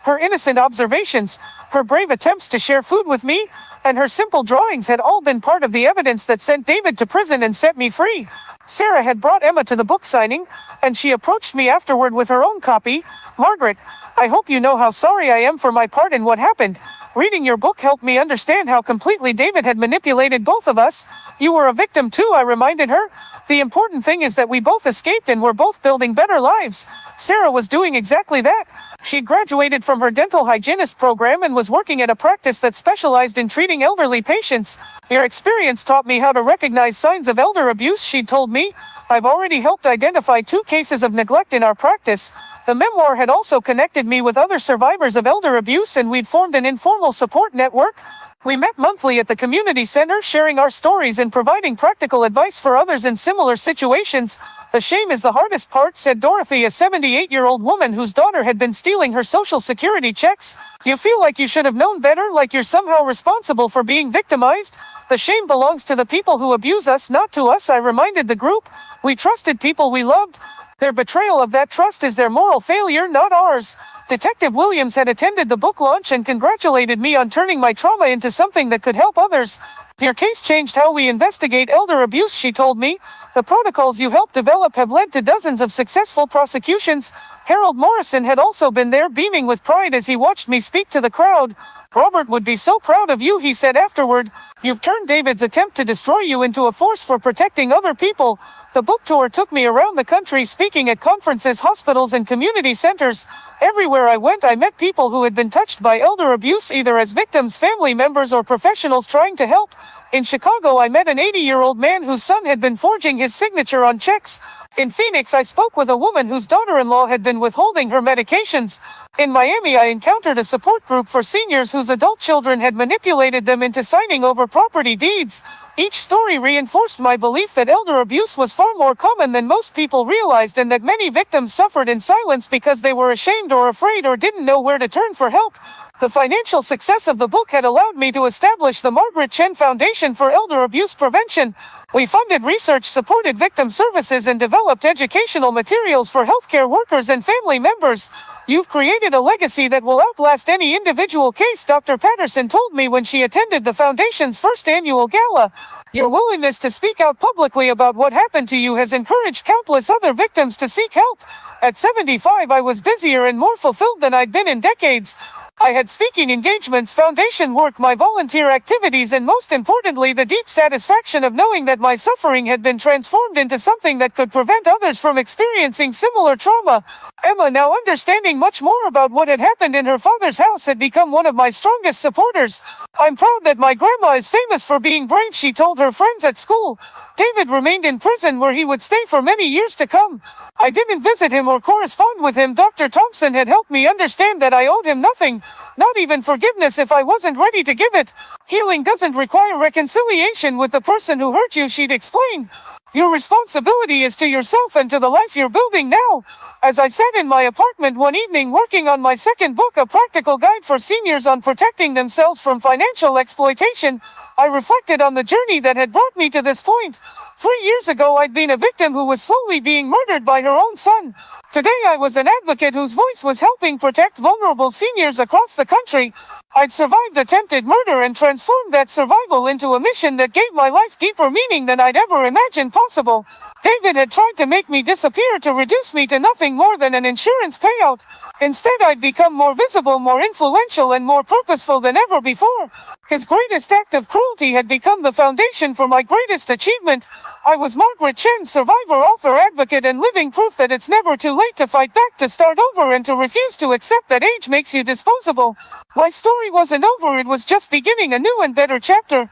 [SPEAKER 7] Her innocent observations, her brave attempts to share food with me, and her simple drawings had all been part of the evidence that sent David to prison and set me free. Sarah had brought Emma to the book signing, and she approached me afterward with her own copy. "Margaret, I hope you know how sorry I am for my part in what happened. Reading your book helped me understand how completely David had manipulated both of us. You were a victim too," I reminded her. "The important thing is that we both escaped and we're both building better lives." Sarah was doing exactly that. She graduated from her dental hygienist program and was working at a practice that specialized in treating elderly patients. "Your experience taught me how to recognize signs of elder abuse," she told me. "I've already helped identify 2 cases of neglect in our practice." The memoir had also connected me with other survivors of elder abuse, and we'd formed an informal support network. We met monthly at the community center, sharing our stories and providing practical advice for others in similar situations. "The shame is the hardest part," said Dorothy, a 78-year-old woman whose daughter had been stealing her Social Security checks. "You feel like you should have known better, like you're somehow responsible for being victimized. The shame belongs to the people who abuse us, not to us," I reminded the group. "We trusted people we loved. Their betrayal of that trust is their moral failure, not ours. Detective Williams had attended the book launch and congratulated me on turning my trauma into something that could help others. Your case changed how we investigate elder abuse, she told me. The protocols you helped develop have led to dozens of successful prosecutions. Harold Morrison had also been there, beaming with pride as he watched me speak to the crowd. Robert would be so proud of you, he said afterward. You've turned David's attempt to destroy you into a force for protecting other people. The book tour took me around the country, speaking at conferences, hospitals, and community centers. Everywhere I went, I met people who had been touched by elder abuse, either as victims, family members, or professionals trying to help. In Chicago, I met an 80-year-old man whose son had been forging his signature on checks. In Phoenix, I spoke with a woman whose daughter-in-law had been withholding her medications. In Miami, I encountered a support group for seniors whose adult children had manipulated them into signing over property deeds. Each story reinforced my belief that elder abuse was far more common than most people realized, and that many victims suffered in silence because they were ashamed or afraid or didn't know where to turn for help. The financial success of the book had allowed me to establish the Margaret Chen Foundation for Elder Abuse Prevention. We funded research, supported victim services, and developed educational materials for healthcare workers and family members. You've created a legacy that will outlast any individual case, Dr. Patterson told me when she attended the Foundation's first annual gala. Your willingness to speak out publicly about what happened to you has encouraged countless other victims to seek help. At 75, I was busier and more fulfilled than I'd been in decades. I had speaking engagements, foundation work, my volunteer activities, and most importantly, the deep satisfaction of knowing that my suffering had been transformed into something that could prevent others from experiencing similar trauma. Emma, now understanding much more about what had happened in her father's house, had become one of my strongest supporters. I'm proud that my grandma is famous for being brave, she told her friends at school. David remained in prison, where he would stay for many years to come. I didn't visit him or correspond with him. Dr. Thompson had helped me understand that I owed him nothing, not even forgiveness if I wasn't ready to give it. Healing doesn't require reconciliation with the person who hurt you, she'd explained. Your responsibility is to yourself and to the life you're building now. As I sat in my apartment one evening working on my second book, A Practical Guide for Seniors on Protecting Themselves from Financial Exploitation, I reflected on the journey that had brought me to this point. 3 years ago, I'd been a victim who was slowly being murdered by her own son. Today, I was an advocate whose voice was helping protect vulnerable seniors across the country. I'd survived attempted murder and transformed that survival into a mission that gave my life deeper meaning than I'd ever imagined possible. David had tried to make me disappear, to reduce me to nothing more than an insurance payout. Instead, I'd become more visible, more influential, and more purposeful than ever before. His greatest act of cruelty had become the foundation for my greatest achievement. I was Margaret Chen, survivor, author, advocate, and living proof that it's never too late to fight back, to start over, and to refuse to accept that age makes you disposable. My story wasn't over, it was just beginning a new and better chapter.